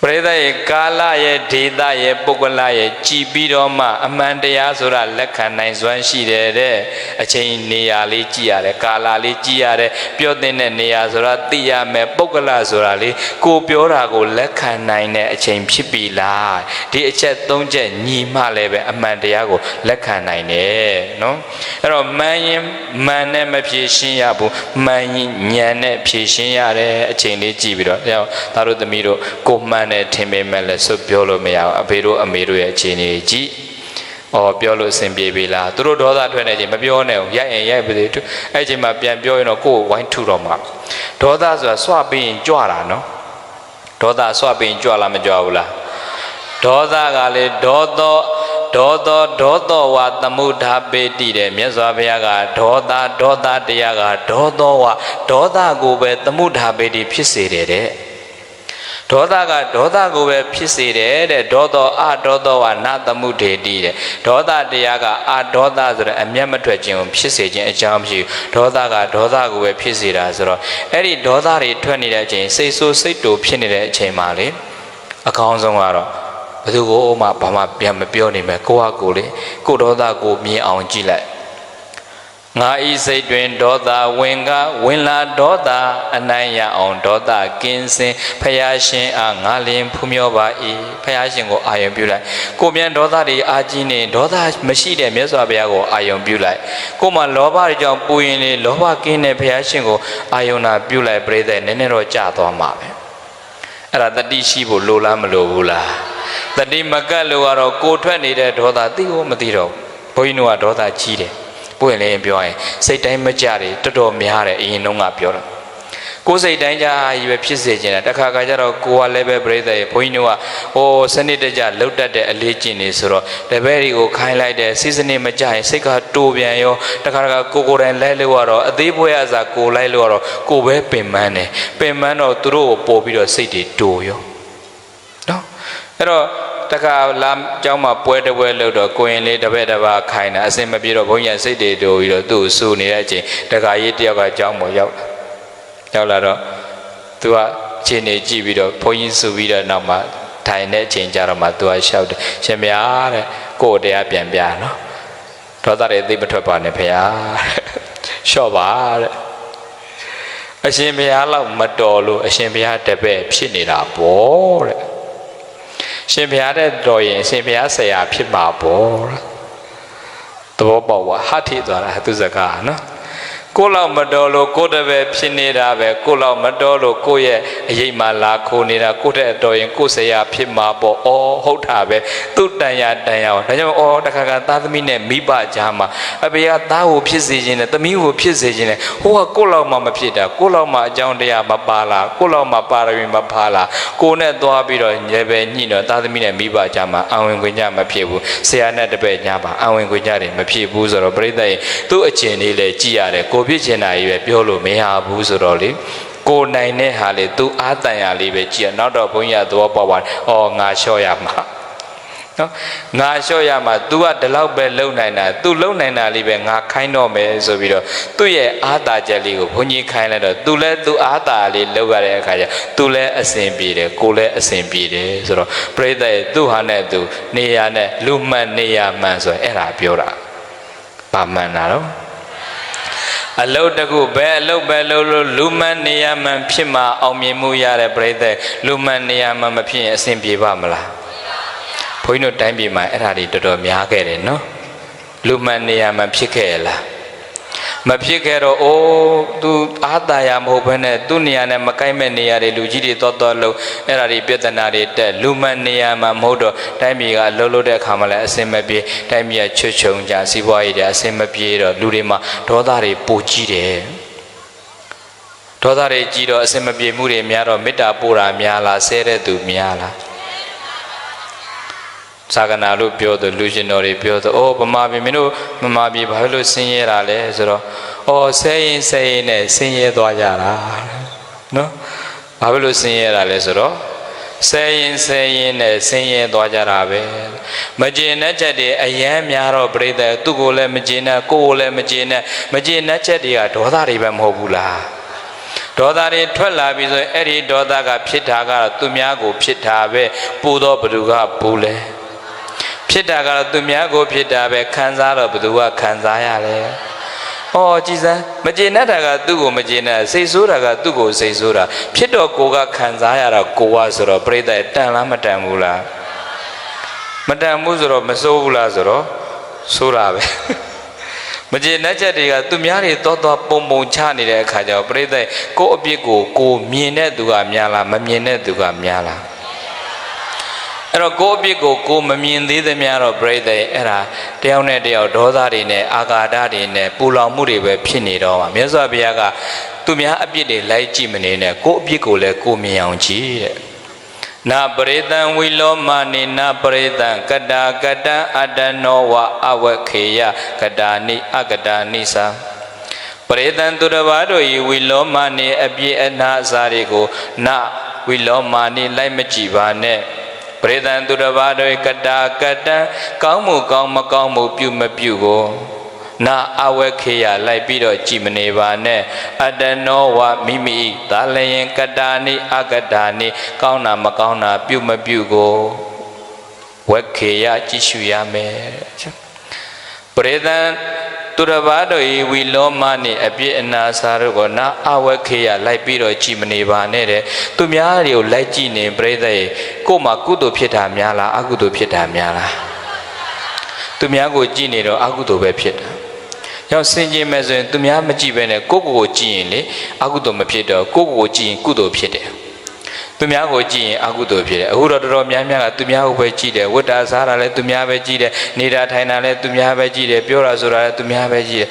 ပရိသတ်ရဲ့ကာလရဲ့ဒေသရဲ့ပုဂ္ဂလရဲ့ကြည်ပြီးတော့မှအမှန်တရားဆိုတာလက်ခံနိုင်စွမ်းရှိတယ်တဲ့အချိန်နေရာလေးကြည်ရတယ်ကာလလေးကြည်ရတယ်ပြောတဲ့နေရာဆိုတာသိရမယ်ပုဂ္ဂလဆိုတာလေကိုပြောတာကိုလက်ခံနိုင်တဲ့အချိန်ဖြစ်ပြီလားဒီအချက်၃ချက်ညီမှလည်းပဲအမှန်တရားကိုလက်ခံနိုင်တယ်နော်အဲ့တော့မှန်ရင်မှန်နဲ့မဖြေရှင်းရဘူးမှန်ရင်ဉာဏ်နဲ့ဖြေရှင်းရတဲ့အချိန်လေးကြည်ပြီးတော့ဒါတို့သမီးတို့ကိုမှန်နဲ့ထင်ပေမဲ့လည်းစွတ်ပြောလို့မရဘူးအဖေတို့အမေတို့ရဲ့အခြေအနေကြီးပြောလို့အဆင်ပြေပြီလားသူတို့ဒေါသထွက်နေချိန်မပြောနဲ့ရိုက်ရင်ရိုက်ပါသေးတယ်အဲ့ချိန်မှာပြန်ပြောရင်တော့ကိုယ်ဝိုင်းထုတော့မှာဒေါသဆိုတာစွပြီးရင်ကြွတာနော်ဒေါသစွပြီးရင်ကြွလားမကြွဘူးလားဒေါသကလေဒေါသောဝါသမုဒ္ဓပေတိတဲ့မြတ်စွာဘုရားကဒေါသတရားကဒေါသောဝါဒေါသကိုပဲသမုဒ္ဓပေတိဖြစ်စေတယ်တဲ့ဒေါသကဒေါသကိုပဲဖြစ်စေတယ်တဲ့ဒေါသောအဒေါသောဝနာသမုဒေတိတဲ့ဒေါသတရားကအဒေါသဆိုတဲ့အမျက်မထွက်ခြင်းကိုဖြစ်စေခြင်းအကြောင်းမရှိဘူးဒေါသကဒေါသကိုပဲဖြစ်စေတာဆိုတော့အဲ့ဒီဒေါသတွေထွက်နေတဲ့အချိန်စိတ်ဆိုးစိတ်တူဖြစ်နေတဲ့အချိန်မှာလေအကောင်းဆုံးကတော့ဘယ်သူကိုမှဘာမှပြန်မပြောနိုင်မဲ့ကိုယ့်ဟာကိုယ်လေကိုယ်ဒေါသကိုမြင်အောင်ကြည့်လိုက်ငါဤစိတ်တွင်ဒေါသဝင်လာဒေါသအနိုင်ရအောင်ဒေါသကင်းစင်ဖယားရှင်အားငါလင်ဖူးမြောပါ၏ဖယားရှင်ကိုအာယုံပြုလိုက်ကိုမြန်ဒေါသတွေအာကြီးနေဒေါသမရှိတဲ့မြတ်စွာဘုရားကိုအာယုံပြုလိုက်ကိုမှလောဘတွေကြောင့်ပူရင်လေလောဘကင်းတဲ့ဖယားရှင်ကိုအာယုံနာပြုလိုက်ပြိတဲ့နည်းနည်းတော့ကြာသွားမှာပဲအဲ့ဒါတတိရှိဖို့လိုလားမလိုဘူးလားတတိမကတ်လို့ကတော့ကိုထွက်နေတဲ့ဒေါသသိကိုမသိတော့ဘုန်းကြီးတို့ကဒေါသကြီးတယ်ပွင့်လင်းပြောရင်စိတ်တိုင်းမကြတယ်တော်တော်များတယ်အရင်တုန်းကပြောတော့ကိုယ်စိတ်တိုင်းကြကြီးပဲဖြစ်စေချင်တယ်တခါခါကျတော့ကိုကလည်းပဲပြိဿရေဘုန်းကြီးတို့ကစနစ်တကျလှုပ်တတ်တဲ့အလေးကျင့်နေဆိုတော့တပည့်တွေကိုခိုင်းလိုက်တယ်စိစနစ်မကြရင်စိတ်ကတိုးပြန်ရောတခါကိုယ်တိုင်လိုက်လို့ကတော့အသေးပွဲအစားကိုလိုက်လို့ကတော့ကိုပဲပင်ပန်းတယ်ပင်ပန်းတော့သူတို့ကိုပို့ပြီးတော့စိတ်တွေတိုးရောနော်အဲ့တော့တခါလာကျောင်းမှာပွဲတပွဲလို့တော့ကိုရင်လေးတပည့်တစ်ပါးခိုင်းတာအစင်မပြေတော့ဘုန်းကြီးစိတ်တွေတိုးပြီးတော့သူ့ကိုစူနေတဲ့အချိန်တခါကြီးတယောက်ကကျောင်းပေါ်ရောက်လာတော့ သူကခြေနေကြည့်ပြီးတော့ဘုန်းကြီးစုပြီးတော့နောက်မှထိုင်တဲ့အချိန်ကြတော့မှသူကလျှောက်တယ်ရှင်ဘုရားတဲ့ကိုယ်တရားပြန်ပြနော်ဒေါသတွေသိမထွက်ပါနဲ့ဘုရားလျှော့ပါတဲ့အရှင်ဘုရားလောက်မတော်လို့အရှင်ဘုရားတပည့်ဖြစ်နေတာပေါ့တဲ့ရှင်ဘုရားတဲ့တော်ရင်ရှင်ဘုရားဆရာဖြစ်မှာပေါ့သဘောပေါက်ပါဟတ်ထိသွားတာသူစကားနော်ကိုလောက်မတော်လို့ကိုတပည့်ဖြစ်နေတာပဲကိုလောက်မတော်လို့ကိုရဲ့အရေးမှလာခိုးနေတာကိုတဲ့တော်ရင်ကိုဆရာဖြစ်မှာပေါ့ဩဟုတ်တာပဲသူ့တန်ရအောင်ဒါကြောင့်တခါကသားသမီးနဲ့မိဘကြားမှာအဖေကသားကိုဖြစ်စေခြင်းနဲ့သမီးကိုဖြစ်စေခြင်းနဲ့ဟိုကကိုလောက်မှမဖြစ်တာကိုလောက်မှအကြောင်းတရားမပါလားကိုလောက်မှပါရမီမဖားလားကိုနဲ့သွားပြီးတော့ညပဲညှိတော့သားသမီးနဲ့မိဘကြားမှာအဝင်ခွင့်ကြမဖြစ်ဘူးဆရာနဲ့တပည့်ကြားမှာအဝင်ခွင့်ကြတယ်မဖြစ်ဘူးဆိုတော့ပြိဿရဲ့သူ့အကျင့်လေးလည်းကြည်ရတယ်ကိုဖြစ်ချင်တာကြီးပဲပြောလို့မရဘူးဆိုတော့လေကိုနိုင်တဲ့ဟာလေသူအားတန်ရလေးပဲကြည်ရနောက်တော့ဘုန်းကြီးကသဘောပေါက်ပါငါလျှော့ရမှာနော်ငါလျှော့ရမှာ तू ကဒီလောက်ပဲလုံနိုင်တာ तू လုံနိုင်တာလေးပဲငါခိုင်းတော့မယ်ဆိုပြီးတော့သူ့ရဲ့အားတာချက်လေးကိုဘုန်းကြီးခိုင်းလိုက်တော့ तू လည်း तू အားတာလေးလုံရတဲ့အခါကျ तू လည်းအစဉ်ပြေတယ်ကိုလည်းအစဉ်ပြေတယ်ဆိုတော့ပြိဿရဲ့သူ့ဟာနဲ့ तू နေရနဲ့လူမှန်နေရမှန်ဆိုရင်အဲ့ဒါပြောတာဘာမှန်တာတော့အလုတ်တကူဘယ်အလုတ်ပဲလို့လူမှန်နေရမှန်ဖြစ်မှာအောင်မြင်မှုရတဲ့ပြိဿလူမှန်နေရမှန်မဖြစ်ရင်အစဉ်ပြေပါမလားဘုန်းကြီးတို့တိုင်းပြည်မှာအဲ့ဒါတွေတော်တော်များခဲ့တယ်နော်လူမှန်နေရမှန်ဖြစ်ခဲ့လားမဖြစ်ခဲ့တော့သူအားတာရမဟုတ်ဘဲနဲ့သူ့နေရာနဲ့မကိုက်မဲ့နေရာတွေလူကြီးတွေတော်လို့အဲ့ဒါတွေပြဿနာတွေတက်လူမှန်နေရမှမဟုတ်တော့တိုင်းပြည်ကလှုပ်တဲ့အခါမှာလည်းအစင်မပြေတိုင်းပြည်ကချွတ်ချုံကြစီးပွားရေးတွေအစင်မပြေတော့လူတွေမှာဒေါသတွေပိုကြီးတယ်ဒေါသတွေကြီးတော့အစင်မပြေမှုတွေများတော့မေတ္တာပို့တာများလားဆဲတဲ့သူများလားသာကနာလို့ပြောတယ်လူရှင်တော်တွေပြောတယ်ဗမာပြည်မင်းတို့ဗမာပြည်ဘာလို့ဆင်းရဲတာလဲဆိုတော့ဆဲရင်နဲ့ဆင်းရဲသွားကြတာနော်ဘာလို့ဆင်းရဲတာလဲဆိုတော့ဆဲရင်နဲ့ဆင်းရဲသွားကြတာပဲမကျေနပ်ချက်တွေအယမ်းများတော့ပြိတ္တသူ့ကိုလည်းမကျေနပ်ကိုယ်ကိုလည်းမကျေနပ်ချက်တွေကဒေါသတွေပဲမဟုတ်ဘူးလားဒေါသတွေထွက်လာပြီဆိုရင်အဲ့ဒီဒေါသကဖြစ်တာကတော့သူများကိုဖြစ်တာပဲပူတော့ဘယ်သူကပူလဲဖြစ်တာကတော့သူများကိုဖြစ်တာပဲခံစားတော့ဘယ်သူကခံစားရလဲကြည်စမ်းမကျေနပ်တာကသူ့ကိုမကျေနပ်စိတ်ဆိုးတာကသူ့ကိုစိတ်ဆိုးတာဖြစ်တော့ကိုကခံစားရတာကိုကဆိုတော့ပြိတ္တတန်လားမတန်ဘူးလားမတန်ဘူးဆိုတော့မစိုးဘူးလားဆိုတော့ဆိုးတာပဲမကျေနပ်ချက်တွေကသူများတွေတော့ပုံချနေတဲ့အခါကျတော့ပြိတ္တကိုအပြစ်ကိုမြင်တဲ့သူကများလားမမြင်တဲ့သူကများလားအဲ့တော့ကိုအပြစ်ကိုမမြင်သေးသမျှတော့ပြိတ္တအဲ့ဒါတယောက်နဲ့တယောက်ဒေါသတွေနဲ့အာဃာတတွေနဲ့ပူလောင်မှုတွေပဲဖြစ်နေတော့မှာမြတ်စွာဘုရားကသူများအပြစ်တွေလိုက်ကြည့်မနေနဲ့ကိုအပြစ်ကိုလည်းကိုမြင်အောင်ကြည့်တဲ့နာပရိသံဝိလောမနိနာပရိသံကတာကတံအတ္တနောဝအဝခေယကတာနိအကတာနိသာပရိသံသူတစ်ပါးတို့ဤဝိလောမနိအပြစ်အနာအစာတွေကိုနဝိလောမနိလိုက်မကြည့်ပါနဲ့ပရိသံသူတစ်ပါးတို့ကတာကတံကောင်းမှုကောင်းမကောင်းမှုပြုမပြုကိုနာအဝခေယလိုက်ပြီးတော့ကြည်မနေပါနဲ့အတ္တနောဝမိမိသာလျင်ကတာနိအကတာနိကောင်းတာမကောင်းတာပြုမပြုကိုဝခေယကြည့်ရှုရမယ်ပရိသံသူတစ်ပါးတို့ဤဝီလောမနိအပြစ်အနာစာတို့ကိုနာအဝခေယလိုက်ပြီးတော့ကြည်မနေပါနဲ့တဲ့သူများတွေကိုလိုက်ကြည့်နေပရိသတ်ရေကို့မှာကုသိုလ်ဖြစ်တာများလားအကုသိုလ်ဖြစ်တာများလားသူများကိုကြည့်နေတော့အကုသိုလ်ပဲဖြစ်တာရောက်စင်ကြင်မဲ့ဆိုရင်သူများမကြည့်ပဲနဲ့ကိုယ့်ကိုယ်ကြည့်ရင်လေအကုသိုလ်မဖြစ်တော့ကိုယ့်ကိုယ်ကြည့်ရင်ကုသိုလ်ဖြစ်တယ်သူများကိုကြည့်ရင်အကုသိုလ်ဖြစ်တယ်အခုတော့တော်တော်များများကသူများကိုပဲကြည့်တယ်ဝတ္တာစားတာလည်းသူများပဲကြည့်တယ်နေတာထိုင်တာလည်းသူများပဲကြည့်တယ်ပြောတာဆိုတာလည်းသူများပဲကြည့်တယ်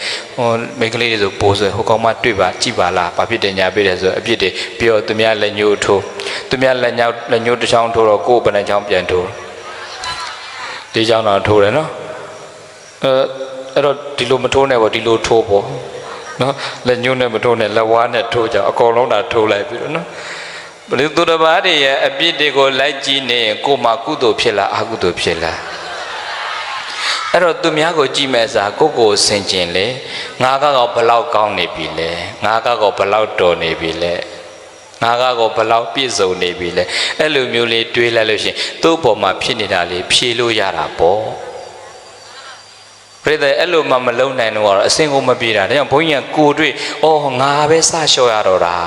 မိန်းကလေးတွေဆိုပိုးဆိုဟိုကောင်မတွေ့ပါကြည့်ပါလားဘာဖြစ်တယ်ညာပေးတယ်ဆိုအပြစ်တွေပြောသူများလက်ညှိုးထိုးသူများလက်ညှိုးတစ်ချောင်းထိုးတော့ကိုယ်ဘယ်နှချောင်းပြန်ထိုးဒီချောင်းတော့ထိုးတယ်နော်အဲ့တော့ဒီလိုမထိုးနဲ့ပေါ့ဒီလိုထိုးပေါ့နော်လက်ညှိုးနဲ့မထိုးနဲ့လက်ဝါးနဲ့ထိုးကြအကုန်လုံးတာထိုးလိုက်ပြီနော်ဘယ်သူတစ်ပါးတွေရဲ့အပြစ်တွေကိုလိုက်ကြည့်နေရင်ကိုယ်မှာကုသိုလ်ဖြစ်လားအကုသိုလ်ဖြစ်လားအဲ့တော့သူများကိုကြည့်မဲ့စားကိုယ်ဆင်ကျင်လေငါကတော့ဘလောက်ကောင်းနေပြီလဲငါကတော့ဘလောက်တော်နေပြီလဲ ငါကတော့ဘလောက်ပြည့်စုံနေပြီလဲအဲ့လိုမျိုးလေးတွေးလိုက်လို့ရှိရင်သူ့ပေါ်မှာဖြစ်နေတာလေးဖြေလို့ရတာပေါ့ပြိတ္တအဲ့လိုမှမလုံနိုင်တော့အစင်ကိုမပြေတာဒါကြောင့်ဘုန်းကြီးကကိုတွေ့အော်ငါပဲစလျှော့ရတော့တာ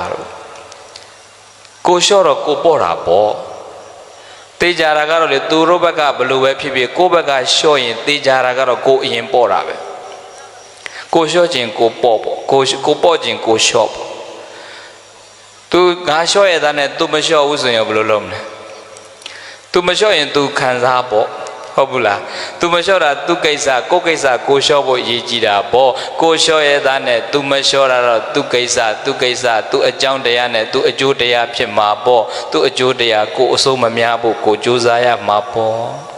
ကိုလျှော့တော့ကိုပေါ့တာပေါ့တေးကြတာကတော့လေသူတို့ဘက်ကဘလို့ပဲဖြစ်ဖြစ်ကိုယ့်ဘက်ကလျှော့ရင်တေးကြတာကတော့ကိုအရင်ပေါ့တာပဲကိုလျှော့ခြင်းကိုပေါ့ပေါ့ကိုပေါ့ခြင်းကိုလျှော့ပေါ့သူငါလျှော့ရတဲ့နဲ့သူမလျှော့ဘူးဆိုရင်ဘယ်လိုလုပ်မလဲသူမလျှော့ရင်သူခံစားပေါ့ဟုတ်ဘူးလားသူမလျှော့တာသူကိစ္စကိုကိစ္စကိုလျှော့ဖို့ရည်ကြည်တာပေါ့ကိုလျှော့ရတဲ့နဲ့သူမလျှော့တာတော့သူကိစ္စသူအကြောင်းတရားနဲ့သူအကျိုးတရားဖြစ်မှာပေါ့သူအကျိုးတရားကိုအစိုးမများဖို့ကိုကြိုးစားရမှာပေါ့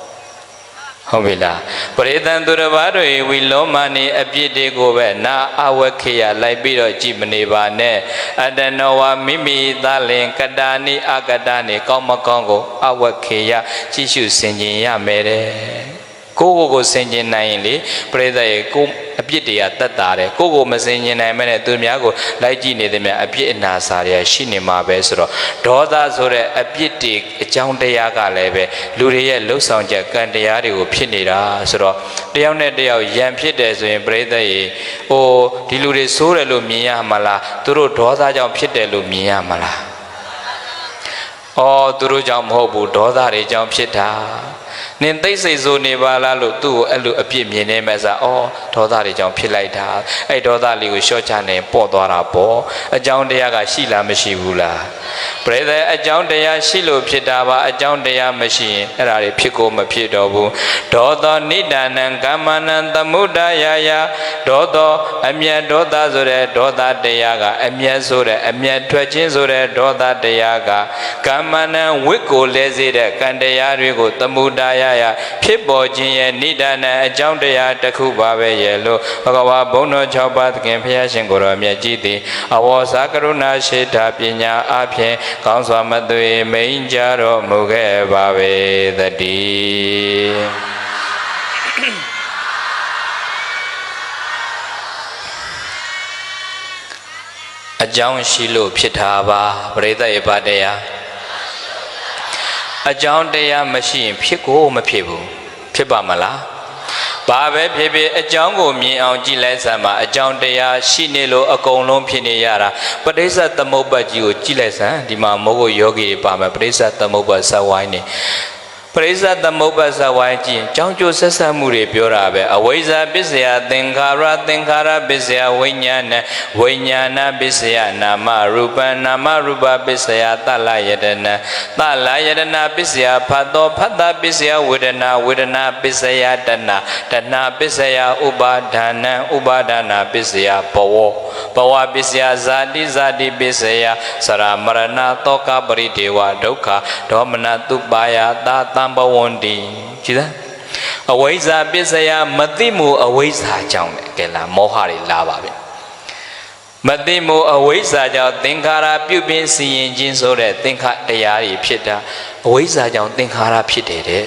ဟုတ်ပြီလားပရိသန်သူတစ်ပါးတို့ဝီလောမနေအပြစ်တွေကိုပဲနာအဝက်ခေယလိုက်ပြီးတော့ကြည်မနေပါနဲ့အတနောဝမိမိသားလင်ကတာနိအကတာနိကောင်းမကောင်းကိုအဝက်ခေယကြည့်ရှုဆင်ခြင်ရမယ်တဲ့ကိုဆင်ခြင်နိုင်ရင်လေပရိသတ်ရဲ့ကိုအပြစ်တွေကတတ်တာတယ်ကိုမဆင်ခြင်နိုင်မဲ့နဲ့သူများကိုလိုက်ကြည့်နေသည်များအပြစ်အနာစာတွေရှိနေမှာပဲဆိုတော့ဒေါသဆိုတဲ့အပြစ်တွေအကြောင်းတရားကလည်းပဲလူတွေရဲ့လှုပ်ဆောင်ချက်ကံတရားတွေကိုဖြစ်နေတာဆိုတော့တယောက်နဲ့တယောက်ရန်ဖြစ်တယ်ဆိုရင်ပရိသတ်ရေဒီလူတွေဆိုးတယ်လို့မြင်ရမှာလားသူတို့ဒေါသကြောင့်ဖြစ်တယ်လို့မြင်ရမှာလားသူတို့ကြောင့်မဟုတ်ဘူးဒေါသတွေကြောင့်ဖြစ်တာနင်သိစိတ်ဆိုနေပါလားလို့သူ့ကိုအဲ့လိုအပြစ်မြင်နေမဲ့စားဒေါသတွေကြောင့်ဖြစ်လိုက်တာအဲ့ဒေါသလေးကိုလျှော့ချနေပေါ့သွားတာပေါ့အကြောင်းတရားကရှိလားမရှိဘူးလားပရိသေအကြောင်းတရားရှိလို့ဖြစ်တာပါအကြောင်းတရားမရှိရင်အဲ့ဒါတွေဖြစ်ကိုမဖြစ်တော့ဘူးဒေါသောနိဒာနံကမ္မနံသမုဒ္ဒယာယဒေါသောအမျက်ဒေါသဆိုတဲ့ဒေါသတရားကအမျက်ဆိုတဲ့အမျက်ထွက်ခြင်းဆိုတဲ့ဒေါသတရားကကမ္မနံဝိကိုလဲစေတဲ့ကံတရားတွေကိုသမုဒ္ဒယာယဖြစ်ပေါ်ခြင်းရဲ့နိဒာနံအကြောင်းတရားတစ်ခုပါပဲရဲ့လို့ဘဂဝါဘုန်းတော်6ပါးသခင်ဘုရားရှင်ကိုယ်တော်မြတ်ကြီးသည်အဝေါစာကရုဏာရှိတာပညာအဖြင့်ကောင်းစွာမသွေမိန်ကြတော်မူခဲ့ပါပေသတည်းအကြောင်းရှိလို့ဖြစ်တာပါပရိသတ်ရဲ့ဗတရားအကြောင်းတရားမရှိရင်ဖြစ်ကိုမဖြစ်ဘူးဖြစ်ပါမလားဘာပဲဖြစ်ဖြစ်အကြောင်းကိုမြင်အောင်ကြည့်လိုက်စမ်းပါအကြောင်းတရားရှိနေလို့အကုန်လုံးဖြစ်နေရတာပဋိစ္စသမုပ္ပါဒ်ကြီးကိုကြည့်လိုက်စမ်းဒီမှာမိုးကိုယောဂီတွေပါမယ်ပဋိစ္စသမုပ္ပါဒ်ဇဝိုင်းနေပရိစ္ဆသမုပ္ပါဇဝိုင်းကြည့်ကြောင်းကျိုးဆက်ဆက်မှုတွေပြောတာပဲအဝိဇ္ဇာပစ္စယသင်္ခါရပစ္စယဝိညာဏပစ္စယနာမရူပနာမရူပပစ္စယသလယတနာပစ္စယဖတ်တပစ္စယဝေဒနာပစ္စယတဏပစ္စယဥပါဒနာပစ္စယဘဝပစ္စယဇာတိပစ္စယစရမရဏတောကပရိဒေဝဒုက္ခဒေါမနတုပါယသံဘဝန္တိကြည်လားအဝိဇ္ဇာပစ္စယမသိမှုအဝိဇ္ဇာကြောင့်ကဲလားမောဟတွေလာပါပြီမသိမှုအဝိဇ္ဇာကြောင့်သင်္ခါရပြုပြင်စီရင်ခြင်းဆိုတဲ့သင်္ခါတရားတွေဖြစ်တာအဝိဇ္ဇာကြောင့်သင်္ခါရဖြစ်တယ်တဲ့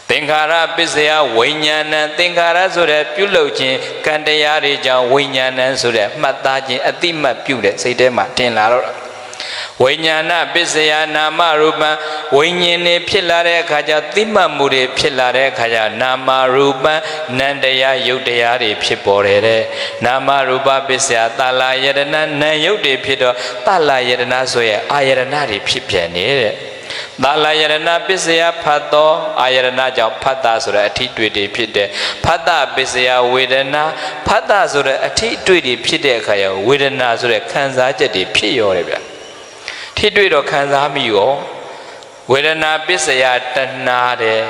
သင်္ခါရပစ္စယဝိညာဏသင်္ခါရဆိုတဲ့ပြုလုပ်ခြင်းကံတရားတွေကြောင့်ဝိညာဏဆိုတဲ့မှတ်သားခြင်းအတိမတ်ပြုတဲ့စိတ်ထဲမှာတင်လာတော့ဝိညာဏပစ္စယနာမရူပံဝိညာဉ်တွေဖြစ်လာတဲ့အခါကျသိမှတ်မှုတွေဖြစ်လာတဲ့အခါကျနာမရူပံနံတရားယုတ်တရားတွေဖြစ်ပေါ်တယ်တဲ့နာမရူပပစ္စယသလယတနာနံယုတ်တွေဖြစ်တော့သလယတနာဆိုရဲ့အာယတနာတွေဖြစ်ပြန်နေတဲ့သလယတနာပစ္စယဖတ်သောအာယတနာကြောင့်ဖတ်တာဆိုတဲ့အထီးတွေ့တွေဖြစ်တဲ့ဖတ်တာပစ္စယဝေဒနာဖတ်တာဆိုတဲ့အထီးတွေ့တွေဖြစ်တဲ့အခါကျဝေဒနာဆိုတဲ့ခံစားချက်တွေဖြစ်ရောတယ်ဗျထိတွေ့တော့ခံစားမိရောဝေဒနာပစ္စယတဏှာတဲ့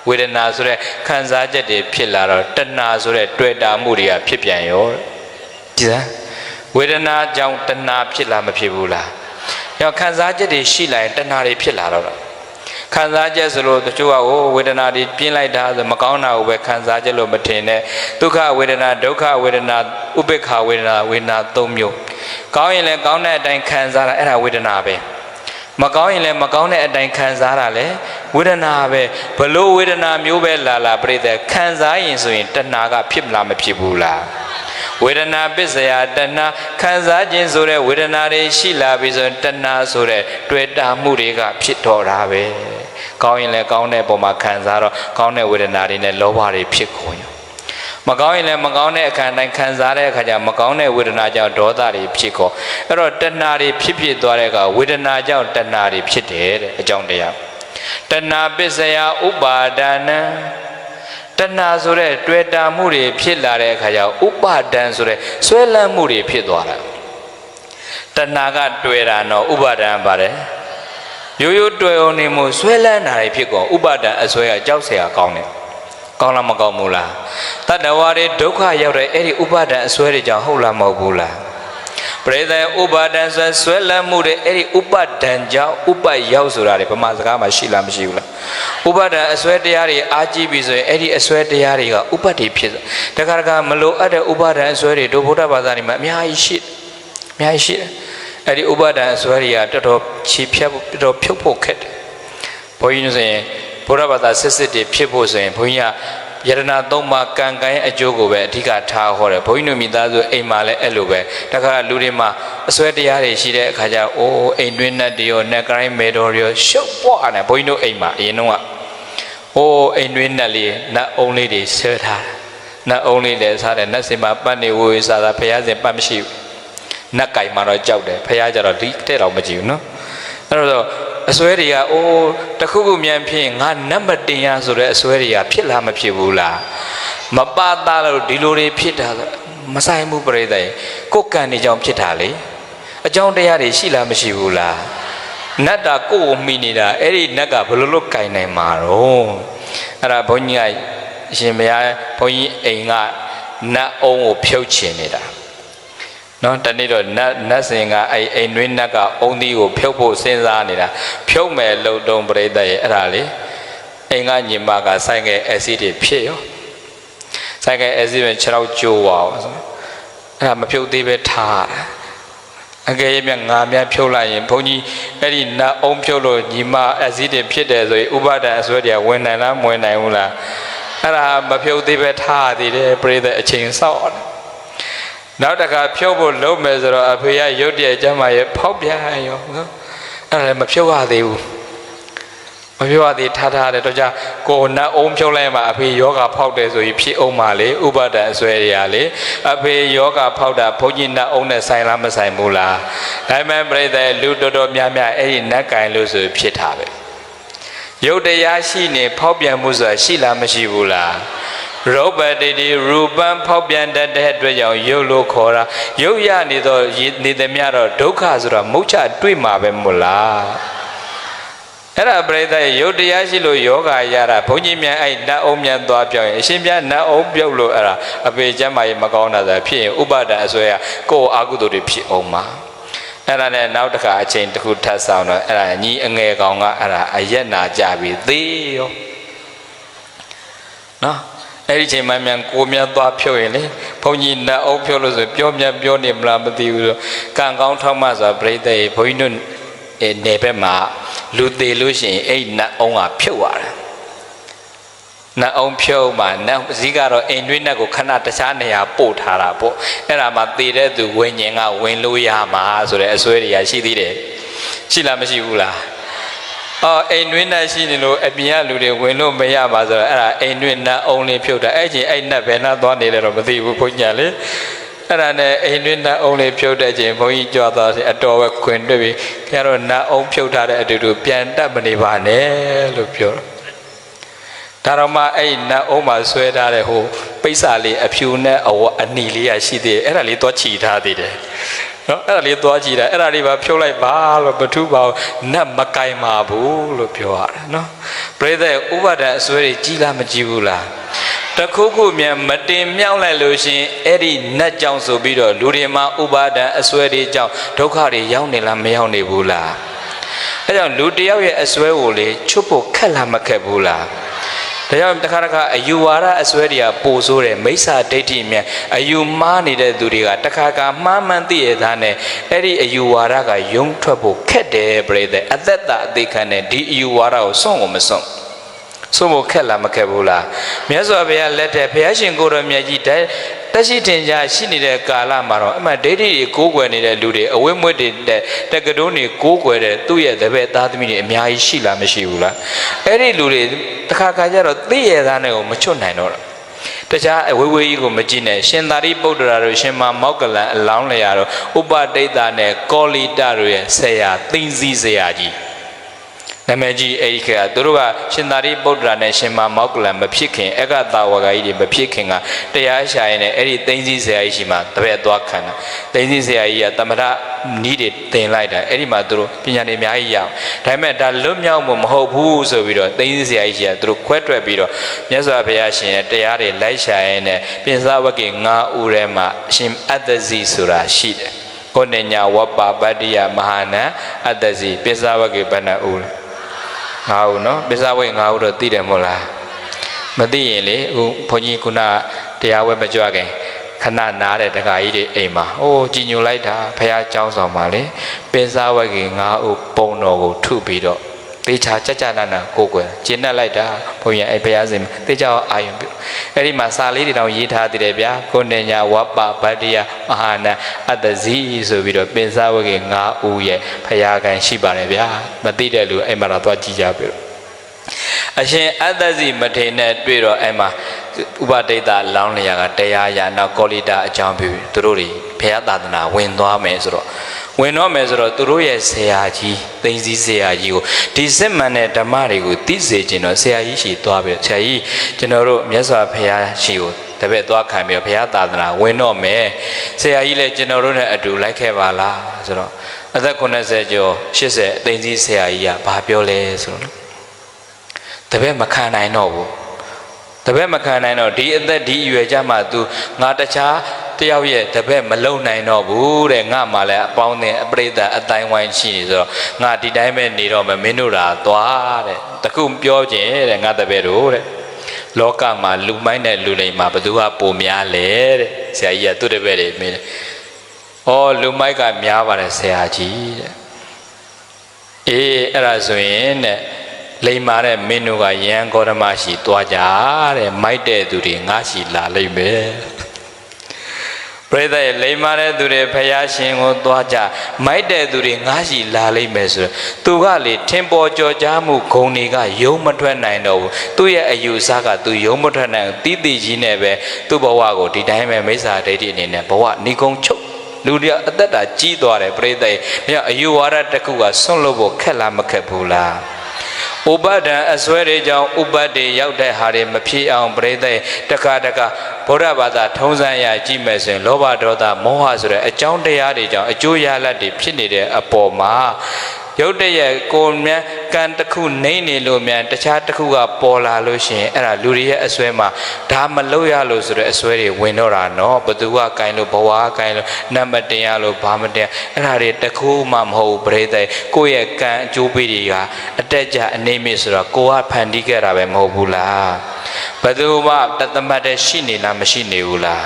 ဝေဒနာဆိုတဲ့ခံစားချက်တွေဖြစ်လာတော့တဏှာဆိုတဲ့တွေ့တာမှုတွေကဖြစ်ပြန်ရောကြည်စမ်းဝေဒနာကြောင့်တဏှာဖြစ်လာမဖြစ်ဘူးလားရောခံစားချက်တွေရှိလာရင်တဏှာတွေဖြစ်လာတော့ခံစားချက်ဆိုလို့တချို့ကဝေဒနာတွေပြင်းလိုက်တာဆိုမကောင်းတာကိုပဲခံစားချက်လို့မထင်နဲ့ဒုက္ခဝေဒနာဒုက္ခဝေဒနာဥပေက္ခဝေဒနာ၃မျိုးကောင်းရင်လည်းကောင်းတဲ့အတိုင်းခံစားတာအဲ့ဒါဝေဒနာပဲမကောင်းရင်လည်းမကောင်းတဲ့အတိုင်းခံစားတာလေဝေဒနာပဲဘလို့ဝေဒနာမျိုးပဲလာပြိတ္တခံစားရင်ဆိုရင်တဏှာကဖြစ်မလားမဖြစ်ဘူးလားဝ ဝေဒနာပစ္စယတဏှာခံစားခြင်းဆိုတဲ့ဝေဒနာတွေရှိလာပြီဆိုရင်တဏှာဆိုတဲ့တွေ့တာမှုတွေကဖြစ်တော့တာပဲကောင်းရင်လည်းကောင်းတဲ့ပုံမှာခံစားတော့ကောင်းတဲ့ဝေဒနာတွေနဲ့လောဘတွေဖြစ်ကုန်ရောမကောင်းရင်လည်းမကောင်းတဲ့အခါတိုင်းခံစားတဲ့အခါကျမကောင်းတဲ့ဝေဒနာကြောင့်ဒေါသတွေဖြစ်ကုန်အဲ့တော့တဏှာတွေဖြစ်သွားတဲ့အခါဝေဒနာကြောင့်တဏှာတွေဖြစ်တယ်တဲ့အကြောင်းတရားတဏှာပစ္စယဥပါဒနံတဏှာဆိုတဲ့တွေ့တာမှုတွေဖြစ်လာတဲ့အခါကျဥပါဒံဆိုတဲ့ဆွဲလန်းမှုတွေဖြစ်သွားတာတဏှာကတွေ့တာတော့ဥပါဒံပါတယ်ရိုးရိုးတွေ့အောင်နေမှုဆွဲလန်းတာတွေဖြစ်ကုန်ဥပါဒံအစွဲကကြောက်เสียကောင်းတယ်ကောင်းလားမကောင်းဘူးလားတတ္တဝါတွေဒုက္ခရောက်တဲ့အဲ့ဒီဥပါဒံအစွဲတွေကြောင့်ဟုတ်လားမဟုတ်ဘူးလားပရိသေဥပါဒံဆွဲလန်းမှုတွေအဲ့ဒီဥပါဒံကြောင့်ဥပရောက်ဆိုတာတွေဗမာစကားမှာရှိလားမရှိဘူးလားဥပါဒံအစွဲတရားတွေအာကြည့်ပြီဆိုရင်အဲ့ဒီအစွဲတရားတွေကဥပတ္တိဖြစ်တခါတခါမလိုအပ်တဲ့ဥပါဒံအစွဲတွေတို့ဗုဒ္ဓဘာသာတွေမှာအများကြီးရှိတယ်အဲ့ဒီဥပါဒံအစွဲတွေကတော်တော်ခြေဖြတ်ဖို့တော်တော်ဖြုတ်ဖို့ခက်တယ်ဘုန်းကြီးတို့ဆိုရင်ဘုရားဘာသာစစ်တွေဖြစ်ဖို့ဆိုရင်ဘုန်းကြီးကယရဏသုံးပါးကံကံရဲ့အကျိုးကိုပဲအဓိကထားဟောတယ်ဘုန်းကြီးတို့မိသားစုအိမ်မှာလည်းအဲ့လိုပဲတခါလူတွေမှာအစွဲတရားတွေရှိတဲ့အခါကျအိုးအိမ်တွင်းနဲ့တရောနဲ့ကိုင်းမေတော်ရောရှုပ်ပွားနေဘုန်းကြီးတို့အိမ်မှာအရင်တော့အိုးအိမ်တွင်းနဲ့လေးနတ်အုံးလေးတွေဆွဲထားတယ်နတ်အုံးလေးလည်းစားတယ်နတ်စင်မှာပတ်နေဝေးစားတာဖျားစင်ပတ်မရှိဘူးနတ်ကြိုင်မှာတော့ကြောက်တယ်ဖျားကြတော့ဒီတဲ့တော့မကြည့်ဘူးနော်အဲ့တော့အစွဲတွေကအိုးတခုခုမြန်ဖြစ်ငါနတ်မတင်ရဆိုတဲ့အစွဲတွေကဖြစ်လားမဖြစ်ဘူးလားမပသားလို့ဒီလိုတွေဖြစ်တာမဆိုင်ဘူးပြိဿရဲ့ကိုယ်ကံနေကြောင်ဖြစ်တာလေအကြောင်းတရားတွေရှိလားမရှိဘူးလားနတ်တာကိုယ်ကိုမိနေတာအဲ့ဒီနတ်ကဘယ်လိုလုပ်ကင်နိုင်မှာတော့အဲ့ဒါဘုန်းကြီးကအရှင်ဘုရားဘုန်းကြီးအိမ်ကနတ်အုံးကိုဖြုတ်ချင်နေတာနော်တနေ့တော့နတ်စင်ကအဲ့အိမ်တွင်းနတ်ကအုံးသီးကိုဖြုတ်ဖို့စဉ်းစားနေတာဖြုတ်မယ်လို့တုံးပြိဿရဲ့အဲ့ဒါလေအိမ်ကညီမကဆိုင်ကဲအက်ဆီတွေဖြစ်ရောဆိုင်ကဲအက်ဆီပဲ6ရောက်ကျိုးသွားအောင်အဲ့ဒါမဖြုတ်သေးပဲထားအကယ်၍ငါများဖြုတ်လိုက်ရင်ဘုန်းကြီးအဲ့ဒီနတ်အုံးဖြုတ်လို့ညီမအက်ဆီတွေဖြစ်တယ်ဆိုရင်ဥပါဒံအစွဲတွေကဝင်နိုင်လားမဝင်နိုင်ဘူးလားအဲ့ဒါမဖြုတ်သေးပဲထားသေးတယ်ပြိဿအချိန်ဆောက်နောက်တခါဖြုတ်ဖို့လုံးမယ်ဆိုတော့အဖေကရုတ်တရက်ကျမရဲ့ဖောက်ပြန်ရောနော်အဲ့ဒါမဖြုတ်ရသေးဘူးမဖြုတ်ရသေးထားတယ်တော့ကြကိုနတ်အုံးဖြုတ်လိုက်မှအဖေယောဂဖောက်တယ်ဆိုရင်ဖြစ်အောင်ပါလေဥပါဒံအစွဲရလေအဖေယောဂဖောက်တာဘုန်းကြီးနတ်အုံးနဲ့ဆိုင်လားမဆိုင်ဘူးလားဒါမှမဟုတ်ပြိဿလူတော်တော်များများအဲ့ဒီနတ်ကင်လို့ဆိုဖြစ်တာပဲရုပ်တရားရှိနေဖောက်ပြန်မှုဆိုတာရှိလားမရှိဘူးလားရုပ်ပတ္တိရူပံဖောက်ပြန်တတ်တဲ့အတွက်ကြောင့်ရုပ်လို့ခေါ်တာရုပ်ရနေတော့နေသည်များတော့ဒုက္ခဆိုတာမုတ်ချတွေ့မှာပဲမို့လားအဲ့ဒါပြိဿရဲ့ရုပ်တရားရှိလို့ယောဂရတာဘုန်းကြီးများအဲ့နတ်အုံးမြန်သွားပြောင်းရင်အရှင်ပြနတ်အုံးပြုတ်လို့အဲ့ဒါအပေကျမ်းမာရေးမကောင်းတာဆိုဖြစ်ရင်ဥပါဒံအစွဲကကိုယ်အာဟုတုတွေဖြစ်အောင်မှာအဲ့ဒါနဲ့နောက်တစ်ခါအချိန်တစ်ခုထပ်ဆောင်တော့အဲ့ဒါညီအငယ်ကောင်ကအဲ့ဒါအရက်နာကြပြီသေးရောနော်အဲ့ဒီချိန်မှမြန်ကိုမြတ်သွားဖြုတ်ရင်လေဘုန်းကြီးနတ်အုပ်ဖြုတ်လို့ဆိုပြောမြတ်ပြောနေမလားမသိဘူးဆိုကံကောင်းထောက်မှဆိုတာပြိဿရေဘုန်းကြီးတို့နေဘက်မှာလူသေးလို့ရှိရင်အဲ့နတ်အုံးကဖြုတ်ရတယ်နတ်အုံးဖြုတ်မှနတ်စည်းကတော့အိမ်တွင်းနတ်ကိုခဏတခြားနေရာပို့ထားတာပေါ့အဲ့ဒါမှသေတဲ့သူဝိညာဉ်ကဝင်လို့ရမှာဆိုတဲ့အစွဲတွေရှိသေးတယ်ရှိလားမရှိဘူးလားအိမ်တွင်းနတ်ရှိနေလို့အပြင်ကလူတွေဝင်လို့မရပါဆိုတော့အဲ့ဒါအိမ်တွင်းနတ်အုံးလေးဖြုတ်တာအဲ့ချင်းအဲ့နတ်ဘယ်နှသွားနေလဲတော့မသိဘူးဘုန်းကြီးလေအဲ့ဒါနဲ့အိမ်တွင်းနတ်အုံးလေးဖြုတ်တဲ့ချင်းဘုန်းကြီးကြွသွားစီအတော်ပဲခွင်တွေ့ပြီခင်ဗျားတို့နတ်အုံးဖြုတ်ထားတဲ့အတူတူပြန်တတ်မနေပါနဲ့လို့ပြောဒါတော့မှအဲ့နတ်အုံးမှာဆွဲထားတဲ့ဟိုပိဿာလေးအဖြူနဲ့အနီလေးရရှိသေးတယ်အဲ့ဒါလေးသွားချီထားသေးတယ်နော်အဲ့ဒါလေးသွားကြည့်တာအဲ့ဒါလေးပါဖြုတ်လိုက်ပါလို့မထူပါဘူးနတ်မကင်ပါဘူးလို့ပြောရတယ်နော်ပြိဿရဲ့ဥပါဒံအစွဲတွေကြီးလားမကြီးဘူးလားတခုခုမြန်မတင်မြောက်လိုက်လို့ရှင်အဲ့ဒီနတ်ကြောင့်ဆိုပြီးတော့လူတွေမှာဥပါဒံအစွဲတွေကြောင့်ဒုက္ခတွေရောက်နေလားမရောက်နေဘူးလားအဲ့ကြောင့်လူတယောက်ရဲ့အစွဲကိုလေချွတ်ဖို့ခက်လားမခက်ဘူးလားဒါကြောင့်တစ်ခါတစ်ခါအယူဝါဒအစွဲတွေကပိုဆိုးတယ်မိစ္ဆာဒိဋ္ဌိမြန်အယူမှားနေတဲ့သူတွေကတစ်ခါကမှားမှန်သိရသားနဲ့အဲ့ဒီအယူဝါဒကယုံထွက်ဖို့ခက်တယ်ပြိဿအသက်တာအသေးခံတဲ့ဒီအယူဝါဒကိုစွန့်ကိုမစွန့်ဖို့ခက်လားမခက်ဘူးလားမြတ်စွာဘုရားလက်ထက်ဘုရားရှင်ကိုယ်တော်မြတ်ကြီး တက်ရှိတင်ကြရှိနေတဲ့ကာလမှာတော့အမှဒိဋ္ဌိတွေကိုးကွယ်နေတဲ့လူတွေအဝိမွတ်တွေတက္ကသိုလ်တွေကိုးကွယ်တဲ့သူ့ရဲ့တပည့်သားသမီးတွေအများကြီးရှိလားမရှိဘူးလားအဲ့ဒီလူတွေတစ်ခါခါကျတော့သိရသားနဲ့ကိုမချွတ်နိုင်တော့တခြားအဝေးဝေးကြီးကိုမကြည့်နဲ့ရှင်သာရိပုတ္တရာတို့ရှင်မမောက္ကလန်အလောင်းလျာတို့ဥပဒိတနဲ့ကောလိတတို့ရဲ့ဆရာသိသိဆရာကြီးနာမည်ကြီးအဲ့ဒီကသူတို့ကရှင်သာရိပုတ္တရာနဲ့ရှင်မမောက္ကလန်မဖြစ်ခင်အကတာဝကကြီးတွေမဖြစ်ခင်ကတရားရှာရင်လည်းအဲ့ဒီသိသိဆရာကြီးရှိမှတပည့်သွားခံတာသိသိဆရာကြီးကသမထနီးတွေတင်လိုက်တာအဲ့ဒီမှာသူတို့ပညာတွေအများကြီးရအောင်ဒါပေမဲ့ဒါလွတ်မြောက်မှုမဟုတ်ဘူးဆိုပြီးတော့သိသိဆရာကြီးကသူတို့ခွဲထွက်ပြီးတော့မြတ်စွာဘုရားရှင်ရဲ့တရားတွေလိုက်ရှာရင်လည်းပိဿဝဂေ9ဦးထဲမှာရှင်အတ္တဇိဆိုတာရှိတယ်ကိုဏညာဝပ္ပပတ္တိယမဟာနံအတ္တဇိပိဿဝဂေဘဏ္ဍဦးငါ့ဦးနော်ပိဿဝဂေ9ဦးတော့သိတယ်မဟုတ်လားမသိရင်လေအခုဘုန်းကြီးခုနတရားဝဲမကြွခင်ခဏနားတဲ့တခါကြီးတွေအိမ်မှာအိုးကြည်ညိုလိုက်တာဘုရားကျောင်းဆောင်ပါလေပိဿဝဂေ9ဦးပုံတော်ကိုထုပြီးတော့သေချာကြကြနာနာကိုယ်ကွယ်ကျင့်တတ်လိုက်တာဘုန်းကြီးအဲ့ဘုရားရှင်သေချာအာယုံပြုအဲ့ဒီမှာစာလေးတွေတောင်ရေးထားသေးတယ်ဗျာကိုဏညာဝပ္ပဗတ္တိယမဟာနံအတ္တဇိဆိုပြီးတော့ပိဿဝဂေ9ဦးရဲ့ဘုရားကန်ရှိပါတယ်ဗျာမသိတဲ့လူအဲ့မှာတော့သွားကြည့်ကြပြီအရှင်အတ္တဇိမထေရနဲ့တွေ့တော့အဲ့မှာဥပဒိတလောင်းလျာကတရားရနောက်ကောလိတအကြောင်းပြုသူတို့တွေဘုရားသာသနာဝင်သွားမယ်ဆိုတော့ဝင်တော့မယ်ဆိုတော့သူတို့ရဲ့ဆရာကြီးသိသိဆရာကြီးကိုဒီစစ်မှန်တဲ့ဓမ္မတွေကိုသိစေခြင်းတော့ဆရာကြီးရှိသွားပြီဆရာကြီးကျွန်တော်တို့မြတ်စွာဘုရားရှိကိုတပည့်သွားခံပြီးတော့ဘုရားသာသနာဝင်တော့မယ်ဆရာကြီးလည်းကျွန်တော်တို့နဲ့အတူလိုက်ခဲ့ပါလားဆိုတော့အသက်90ကျော်80အသိသိဆရာကြီးကဘာပြောလဲဆိုတော့တပည့်မခံနိုင်တော့ဘူးတပည့်မခံနိုင်တော့ဒီအသက်ဒီအရွယ်ကြမှာ तू ငါတခြားတယောက်ရဲ့တပည့်မလုံနိုင်တော့ဘူးတဲ့ငါမှလည်းအပေါင်းအသင်းအပရိသတ်အတိုင်းဝိုင်းရှိနေဆိုတော့ငါဒီတိုင်းပဲနေတော့မမင်းတို့ရာသွားတဲ့တခုပြောခြင်းတဲ့ငါတပည့်တို့တဲ့လောကမှာလူမိုင်းတဲ့လူလိမ်မှာဘသူကပိုများလဲတဲ့ဆရာကြီးကသူ့တပည့်တွေမင်းဩလူမိုက်ကများပါတယ်ဆရာကြီးတဲ့အေးအဲ့ဒါဆိုရင်တဲ့လိမ္မာတဲ့မင်းတို့ကယံဂေါတမရှိသွားကြတဲ့မိုက်တဲ့သူတွေငါရှိလာလိမ့်မယ်ပရိသတ်လိမ္မာတဲ့သူတွေဖယားရှင်ကိုသွားကြမိုက်တဲ့သူတွေငါရှိလာလိမ့်မယ်ဆိုသူကလေထင်ပေါ်ကြော်ကြားမှုဂုဏ်တွေကယုံမထွက်နိုင်တော့ဘူးသူ့ရဲ့အယူဆကသူယုံမထွက်နိုင်တီးတီကြီးနဲ့ပဲသူ့ဘဝကိုဒီတိုင်းပဲမိစ္ဆာဒိဋ္ဌိအနေနဲ့ဘဝဏီကုံချုပ်လူတွေအသက်တာကြီးသွားတယ်ပရိသတ်အယူဝါဒတစ်ခုကဆွန့်လို့ဖို့ခက်လားမခက်ဘူးလားဥပါဒံအစွဲတွေကြောင့်ဥပတ်တွေရောက်တဲ့ဟာတွေမဖြစ်အောင်ပြိဿတက္ကဗုဒ္ဓဘာသာထုံးစံရကြည့်မယ်ဆိုရင်လောဘဒေါသမောဟဆိုတဲ့အကြောင်းတရားတွေကြောင့်အကျိုးရလဒ်တွေဖြစ်နေတဲ့အပေါ်မှာရုပ်တရက်ကိုမြန်ကံတစ်ခုနှိမ့်နေလို့မြန်တခြားတစ်ခုကပေါ်လာလို့ရှိရင်အဲ့ဒါလူတွေရဲ့အစွဲမှာဒါမလို့ရလို့ဆိုတဲ့အစွဲတွေဝင်တော့တာနော်ဘသူကကင်လို့ဘဝကကင်လို့နံပါတ်တင်ရလို့ဘာမတင်အဲ့ဒါတွေတခုမှမဟုတ်ဘူးပရိသတ်ကိုယ့်ရဲ့ကံအကျိုးပေးတွေကအတက်ကြအနေမြင့်ဆိုတော့ကိုကဖန်တီးခဲ့တာပဲမဟုတ်ဘူးလားဘသူမှတသမတ်တရှိနေလားမရှိနေဘူးလား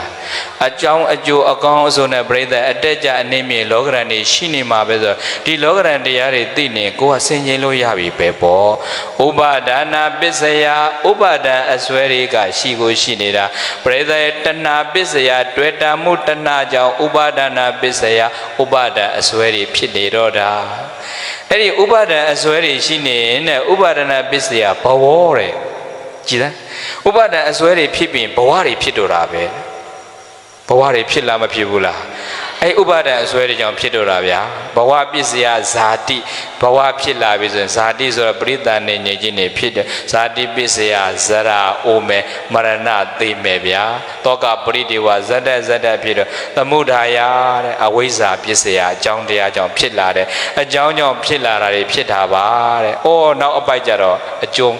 အကြောင်းအကျိုးအကောင်းအဆိုးနဲ့ပြိဿအတက်ကြအနေမြင့်လောကရန်တွေရှိနေမှာပဲဆိုဒီလောကရန်တရားတွေသိနေကိုကဆင်ခြင်လို့ရပြီပဲပေါ့ဥပါဒါနာပစ္စယဥပါဒံအစွဲတွေကရှိကိုရှိနေတာပြိဿရဲ့တဏှာပစ္စယတွေ့တာမှုတဏှာကြောင့်ဥပါဒနာပစ္စယဥပါဒံအစွဲတွေဖြစ်နေတော့တာအဲ့ဒီဥပါဒံအစွဲတွေရှိနေနဲ့ဥပါဒနာပစ္စယဘဝတဲ့ကြည်လားဥပါဒံအစွဲတွေဖြစ်ပြီးဘဝတွေဖြစ်တော့တာပဲဘဝတွေဖြစ်လားမဖြစ်ဘူးလားအဲ့ဥပါဒံအစွဲတွေကြောင့်ဖြစ်တော့တာဗျာဘဝပစ္စယဇာတိဘဝဖြစ်လာပြီဆိုရင်ဇာတိဆိုတော့ပရိသတ်နေငြိခြင်းတွေဖြစ်တယ်ဇာတိပစ္စယဇရာအိုမယ်မရဏသိမယ်ဗျာတောကပရိဒေဝဇတ္တဖြစ်တော့သမုဒာယတဲ့အဝိဇ္ဇာပစ္စယအကြောင်းတရားကြောင့်ဖြစ်လာတယ်အကြောင်းကြောင့်ဖြစ်လာတာတွေဖြစ်တာပါတဲ့အိုးနောက်အပိုက်ကြတော့အကျုံး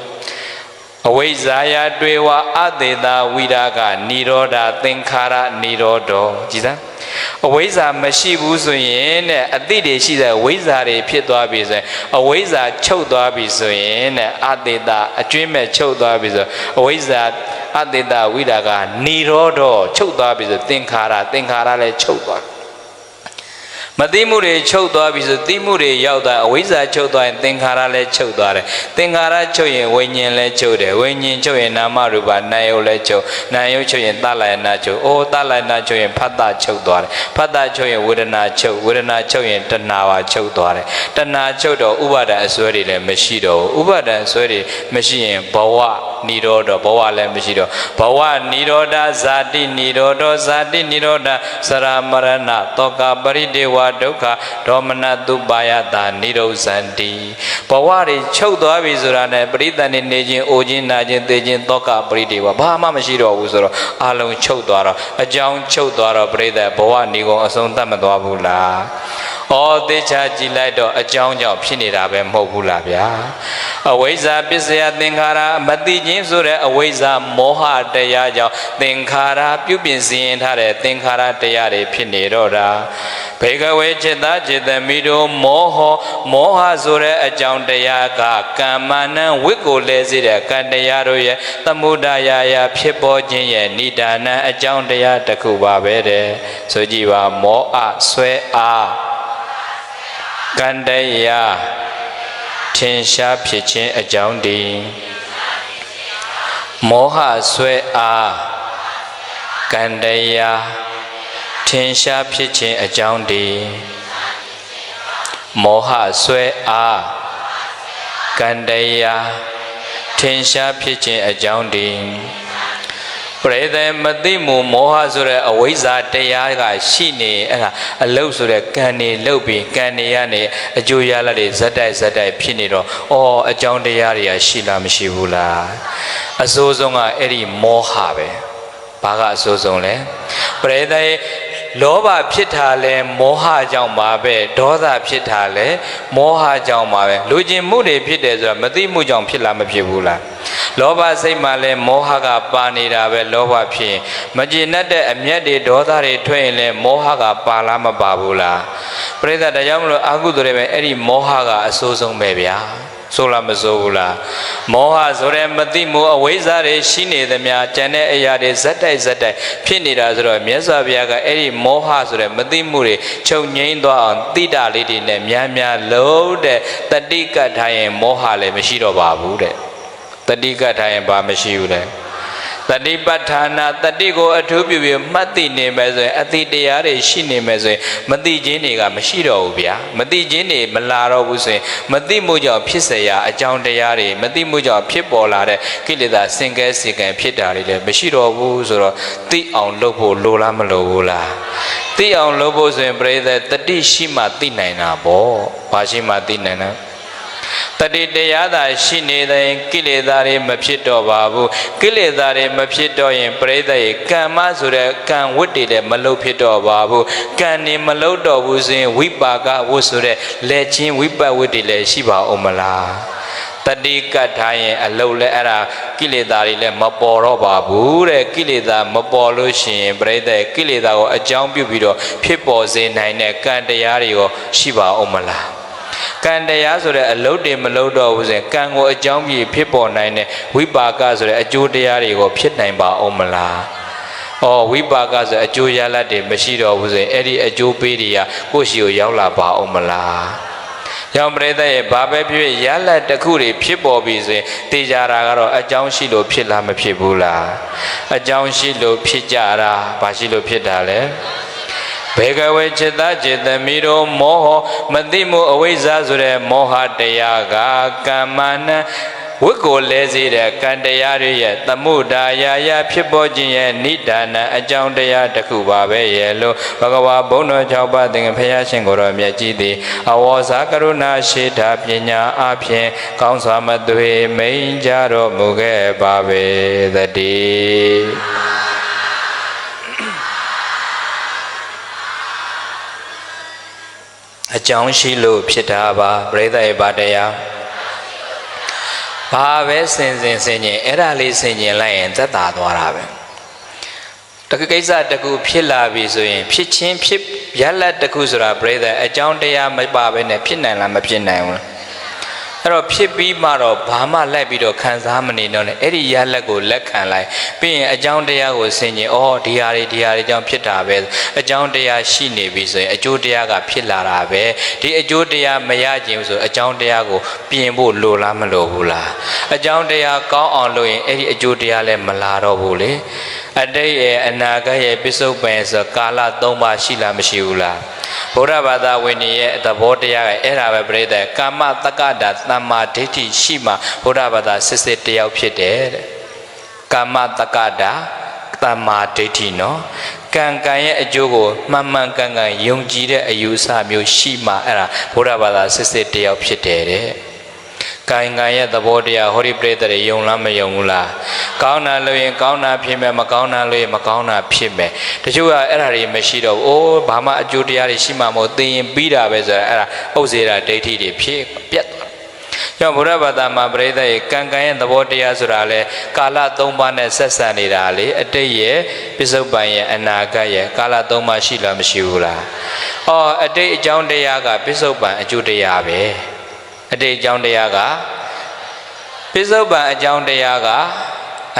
အဝိဇ္ဇာယတွေ့ဝအသေတာဝိရာကနိရောဓသင်္ခါရနိရောဓကြည်စမ်းအဝိဇ္ဇာမရှိဘူးဆိုရင်တဲ့အတိတွေရှိတဲ့ဝိဇ္ဇာတွေဖြစ်သွားပြီဆိုရင်အဝိဇ္ဇာချုပ်သွားပြီဆိုရင်တဲ့အသေတာအကျွင်းမဲ့ချုပ်သွားပြီဆိုအဝိဇ္ဇာအသေတာဝိရာကနိရောဓချုပ်သွားပြီဆိုသင်္ခါရလည်းချုပ်သွား မသိမှုတွေချုပ်သွားပြီဆိုသိမှုတွေရောက်သွားအဝိဇ္ဇာချုပ်သွားရင်သင်္ခါရလည်းချုပ်သွားတယ်သင်္ခါရချုပ်ရင်ဝိညာဉ်လည်းချုပ်တယ်ဝိညာဉ်ချုပ်ရင်နာမရူပနာယုတ်လည်းချုပ်နာယုတ်ချုပ်ရင်သလယနာချုပ်အိုးသလယနာချုပ်ရင်ဖတ်တာချုပ်သွားတယ်ဖတ်တာချုပ်ရင်ဝေဒနာချုပ်ဝေဒနာချုပ်ရင်တဏှာပါချုပ်သွားတယ်တဏှာချုပ်တော့ဥပါဒံအစွဲတွေလည်းမရှိတော့ဘူးဥပါဒံအစွဲတွေမရှိရင်ဘဝနိရောဓဘဝလည်းမရှိတော့ဘဝနိရောဓဇာတိနိရောဓဇာတိနိရောဓစရမရဏတောကပရိဒေဝဒုက္ခဒေါမနတုပါယတာနိရောဇန္တိဘဝတွေချုပ်သွားပြီဆိုတာနဲ့ပရိသတ်နေခြင်းအိုခြင်းနာခြင်းသိခြင်းတောကပရိဒေဝဘာမှမရှိတော့ဘူးဆိုတော့အလုံးချုပ်သွားတော့အကြောင်းချုပ်သွားတော့ပရိသတ်ဘဝနေကုန်အဆုံးသတ်မသွားဘူးလားဩသေချာကြည့်လိုက်တော့အကြောင်းကြောင့်ဖြစ်နေတာပဲမဟုတ်ဘူးလားဗျာအဝိဇ္ဇာပစ္စယသင်္ခါရမသိခြင်းဆိုတဲ့အဝိဇ္ဇာမောဟတရားကြောင့်သင်္ခါရပြုပြင်စင်ထားတဲ့သင်္ခါရတရားတွေဖြစ်နေတော့တာဘေကဝေจิตသားจิตသမီးတို့မောဟဆိုတဲ့အကြောင်းတရားကကမ္မနံဝိကိုလဲစေတဲ့ကံတရားတို့ရဲ့သမုဒယယဖြစ်ပေါ်ခြင်းရဲ့ဏိဒါနံအကြောင်းတရားတစ်ခုပါပဲတဲ့ဆိုကြည့်ပါမောဆွဲအားကံတရားထင်ရှားဖြစ်ခြင်းအကြောင်းတည်းမောဟဆွဲအားကံတရားထင်ရှားဖြစ်ခြင်းအကြောင်းတည်းမောဟဆွဲအားကံတရားထင်ရှားဖြစ်ခြင်းအကြောင်းတည်းပရိသေမသိမှုမောဟဆိုတဲ့အဝိဇ္ဇာတရားကရှိနေအဲ့ဒါအလုတ်ဆိုတဲ့ကံနေလုတ်ပြီးကံနေရနေအကျိုးရလတွေဇက်တိုက်ဖြစ်နေတော့အကြောင်းတရားတွေကရှိလားမရှိဘူးလားအစိုးဆုံးကအဲ့ဒီမောဟပဲဘာကအစိုးဆုံးလဲပရိသေလောဘဖြစ်တာလဲမောဟကြောင့်ပါပဲဒေါသဖြစ်တာလဲမောဟကြောင့်ပါပဲလူကျင်မှုတွေဖြစ်တယ်ဆိုတာမသိမှုကြောင့်ဖြစ်လားမဖြစ်ဘူးလားလောဘစိတ်မှာလဲမောဟကပါနေတာပဲလောဘဖြစ်ရင်မကျေနပ်တဲ့အမျက်တွေဒေါသတွေထွက်ရင်လဲမောဟကပါလားမပါဘူးလားပရိသတ်တရားမလို့အာဟုသူတွေပဲအဲ့ဒီမောဟကအဆိုးဆုံးပဲဗျာဆိုလားမဆိုဘူးလားမောဟဆိုတဲ့မသိမှုအဝိဇ္ဇာတွေရှိနေသမျှကျန်တဲ့အရာတွေဇက်တိုက်ဖြစ်နေတာဆိုတော့မြတ်စွာဘုရားကအဲ့ဒီမောဟဆိုတဲ့မသိမှုတွေချုပ်ငြိမ်းသွားအောင်တိတာလေးတွေနဲ့များလုံးတဲ့တတိကတ်ထားရင်မောဟလည်းမရှိတော့ပါဘူးတဲ့တတိကတ်ထားရင်ဘာမရှိဘူးလဲတတိပဋ္ဌာနာတတိကိုအထူးပြုပြီးမှတ်သိနေမယ်ဆိုရင်အတိတရားတွေရှိနေမယ်ဆိုရင်မသိခြင်းတွေကမရှိတော့ဘူးဗျာမသိခြင်းတွေမလာတော့ဘူးဆိုရင်မသိမှုကြောင့်ဖြစ်เสียရအကြောင်းတရားတွေမသိမှုကြောင့်ဖြစ်ပေါ်လာတဲ့ကိလေသာစင်ကဲစေကံဖြစ်တာတွေလည်းမရှိတော့ဘူးဆိုတော့သိအောင်လုပ်ဖို့လိုလားမလိုဘူးလားသိအောင်လုပ်ဖို့ဆိုရင်ပရိသတ်တတိရှိမှသိနိုင်တာပေါ့ဘာရှိမှသိနိုင်တာတတိတရားသာရှိနေတဲ့ကိလေသာတွေမဖြစ်တော့ပါဘူးကိလေသာတွေမဖြစ်တော့ရင်ပရိသတ်ရဲ့ကမ္မဆိုတဲ့ကံဝတ်တွေလည်းမလုပ်ဖြစ်တော့ပါဘူးကံနေမလုပ်တော့ဘူးဆိုရင်ဝိပါကဝတ်ဆိုတဲ့လက်ချင်းဝိပတ်ဝတ်တွေလည်းရှိပါဦးမလားတတိကတ်ထားရင်အလုတ်လဲအဲ့ဒါကိလေသာတွေလည်းမပေါ်တော့ပါဘူးတဲ့ကိလေသာမပေါ်လို့ရှိရင်ပရိသတ်ကိလေသာကိုအကြောင်းပြုပြီးတော့ဖြစ်ပေါ်စေနိုင်တဲ့ကံတရားတွေရောရှိပါဦးမလားကံတရားဆိုတဲ့အလုတ်တွေမလုတ်တော့ဘူးဆိုရင်ကံကိုအကြောင်းပြဖြစ်ပေါ်နိုင်တဲ့ဝိပါကဆိုတဲ့အကျိုးတရားတွေကိုဖြစ်နိုင်ပါအောင်မလားဝိပါကဆိုအကျိုးရလဒ်တွေမရှိတော့ဘူးဆိုရင်အဲ့ဒီအကျိုးပေးတွေကကိုယ့်ရှိကိုရောက်လာပါအောင်မလားရောင်ပရိသတ်ရဲ့ဘာပဲဖြစ်ရလဒ်တစ်ခုတွေဖြစ်ပေါ်ပြီဆိုရင်တေချာတာကတော့အကြောင်းရှိလို့ဖြစ်လားမဖြစ်ဘူးလားအကြောင်းရှိလို့ဖြစ်ကြတာဘာရှိလို့ဖြစ်တာလဲဘေကဝေจิตသားจิตသမီးတို့မောဟမသိမှုအဝိဇ္ဇာဆိုတဲ့မောဟတရားကကမ္မနံဝိကိုလဲစေတဲ့ကံတရားတွေရဲ့သမုဒယယဖြစ်ပေါ်ခြင်းရဲ့ဏိဒါနံအကြောင်းတရားတစ်ခုပါပဲရဲ့လို့ဘဂဝါဘုန်းတော်၆ပါးသင်္ကဘုရားရှင်ကိုယ်တော်မြတ်ကြီးသည်အဝေါစာကရုဏာရှိတာပညာအဖြင့်ကောင်းစွာမသွေမိန်ကြတော်မူခဲ့ပါပေသတည်းအကြောင်းရှိလို့ဖြစ်တာပါပရိသတ်ရဲ့ဗတရားဘာပဲစင်ကျင်အဲ့ဒါလေးစင်ကျင်လိုက်ရင်သက်သာသွားတာပဲတက္ကကိစ္စတခုဖြစ်လာပြီဆိုရင်ဖြစ်ချင်းဖြစ်ရလတ်တခုဆိုတာပရိသတ်အကြောင်းတရားမပါဘဲနဲ့ဖြစ်နိုင်လားမဖြစ်နိုင်ဘူး အဲ့တော့ဖြစ်ပြီးမှတော့ဘာမှလိုက်ပြီးတော့ခံစားမနေတော့နဲ့အဲ့ဒီရလက်ကိုလက်ခံလိုက်ပြီးရင်အကြောင်းတရားကိုဆင်ခြင်ဩဒီဟာတွေကြောင့်ဖြစ်တာပဲအကြောင်းတရားရှိနေပြီဆိုရင်အကျိုးတရားကဖြစ်လာတာပဲဒီအကျိုးတရားမရခြင်းဆိုအကြောင်းတရားကိုပြင်ဖို့လိုလားမလိုဘူးလားအကြောင်းတရားကောင်းအောင်လုပ်ရင်အဲ့ဒီအကျိုးတရားလည်းမလာတော့ဘူးလေအတိတ်ရဲ့အနာဂတ်ရဲ့ပစ္စုပန်ဆိုကာလ၃ပါးရှိလားမရှိဘူးလားဘုရားဘာသာဝင်ရဲ့သဘောတရားကအဲ့ဒါပဲပြိတ္တကာမတက္ကတာသမ္မာဒိဋ္ဌိရှိမှဘုရားဘာသာစစ်စစ်တယောက်ဖြစ်တယ်တဲ့ကာမတက္ကတာသမ္မာဒိဋ္ဌိနော်ကံရဲ့အကျိုးကိုမှန်မှန်ကန်ကန်ယုံကြည်တဲ့အယူအဆမျိုးရှိမှအဲ့ဒါဘုရားဘာသာစစ်စစ်တယောက်ဖြစ်တယ်တဲ့ကံရဲ့သဘောတရားဟောဒီပြိတ္တတွေယုံလားမယုံဘူးလားကောင်းတာလို့ရင်ကောင်းတာဖြစ်မယ်မကောင်းတာလို့ရင်မကောင်းတာဖြစ်မယ်တချို့ကအဲ့ဒါတွေမရှိတော့ဘူးအိုးဘာမှအကျိုးတရားတွေရှိမှမဟုတ်သိရင်ပြီးတာပဲဆိုတာအဲ့ဒါဥစ္စေတာဒိဋ္ဌိတွေဖြစ်ပြတ်သွားကြောင့်ဘုရားဘာသာမှာပြိတ္တရဲ့ကံရဲ့သဘောတရားဆိုတာလေကာလ၃ပါးနဲ့ဆက်ဆံနေတာလေအတိတ်ရဲ့ပစ္စုပန်ရဲ့အနာဂတ်ရဲ့ကာလ၃ပါးရှိလားမရှိဘူးလားအော်အတိတ်အကြောင်းတရားကပစ္စုပန်အကျိုးတရားပဲအတိတ်အကြောင်းတရားကပစ္စုပန်အကြောင်းတရားက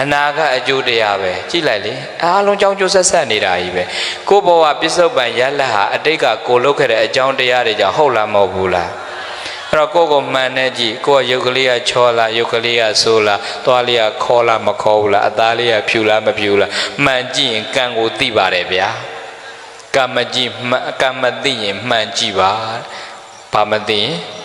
အနာဂတ်အကျိုးတရားပဲကြည့်လိုက်လေအားလုံးကြောင်းကျိုးဆက်ဆက်နေတာကြီးပဲကိုယ်ဘဝပစ္စုပန်ရလတ်ဟာအတိတ်ကကိုလုပ်ခဲ့တဲ့အကြောင်းတရားတွေကြောင့်ဟုတ်လားမဟုတ်ဘူးလားအဲ့တော့ကိုယ်ကိုမှန်နေကြည့်ကိုယ်ရုပ်ကလေးကချောလားရုပ်ကလေးကဆိုးလားသွားလေးကခေါ်လားမခေါ်ဘူးလားအသားလေးကဖြူလားမဖြူလားမှန်ကြည့်ရင်ကံကိုသိပါတယ်ဗျာကံမကြည့်ကံမသိရင်မှန်ကြည့်ပါဘာမသိရင်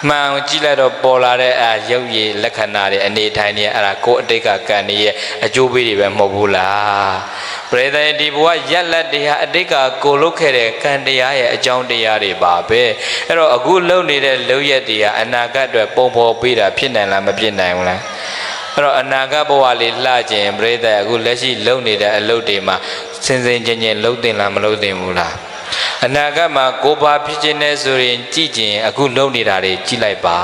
မှန်ကြည့်လိုက်တော့ပေါ်လာတဲ့ရုပ်ရည်လက္ခဏာတွေအနေထိုင်နေအဲ့ဒါကိုယ်အတိတ်ကကံတွေရဲ့အကျိုးပေးတွေပဲမဟုတ်ဘူးလားပရိသေဒီဘဝရက်လက်တွေဟာအတိတ်ကကိုလုပ်ခဲ့တဲ့ကံတရားရဲ့အကြောင်းတရားတွေပါပဲအဲ့တော့အခုလုပ်နေတဲ့လုပ်ရက်တွေဟာအနာဂတ်အတွက်ပုံဖော်ပေးတာဖြစ်နိုင်လားမဖြစ်နိုင်ဘူးလားအဲ့တော့အနာဂတ်ဘဝလေးလှခြင်းပရိသေအခုလက်ရှိလုပ်နေတဲ့အလုပ်တွေမှာစင်စင်ချင်းချင်းလုပ်တင်လားမလုပ်တင်ဘူးလားအနာဂတ်မှာကိုဘာဖြစ်ခြင်းနဲ့ဆိုရင်ကြည့်ခြင်းအခုလုပ်နေတာတွေကြည့်လိုက်ပါ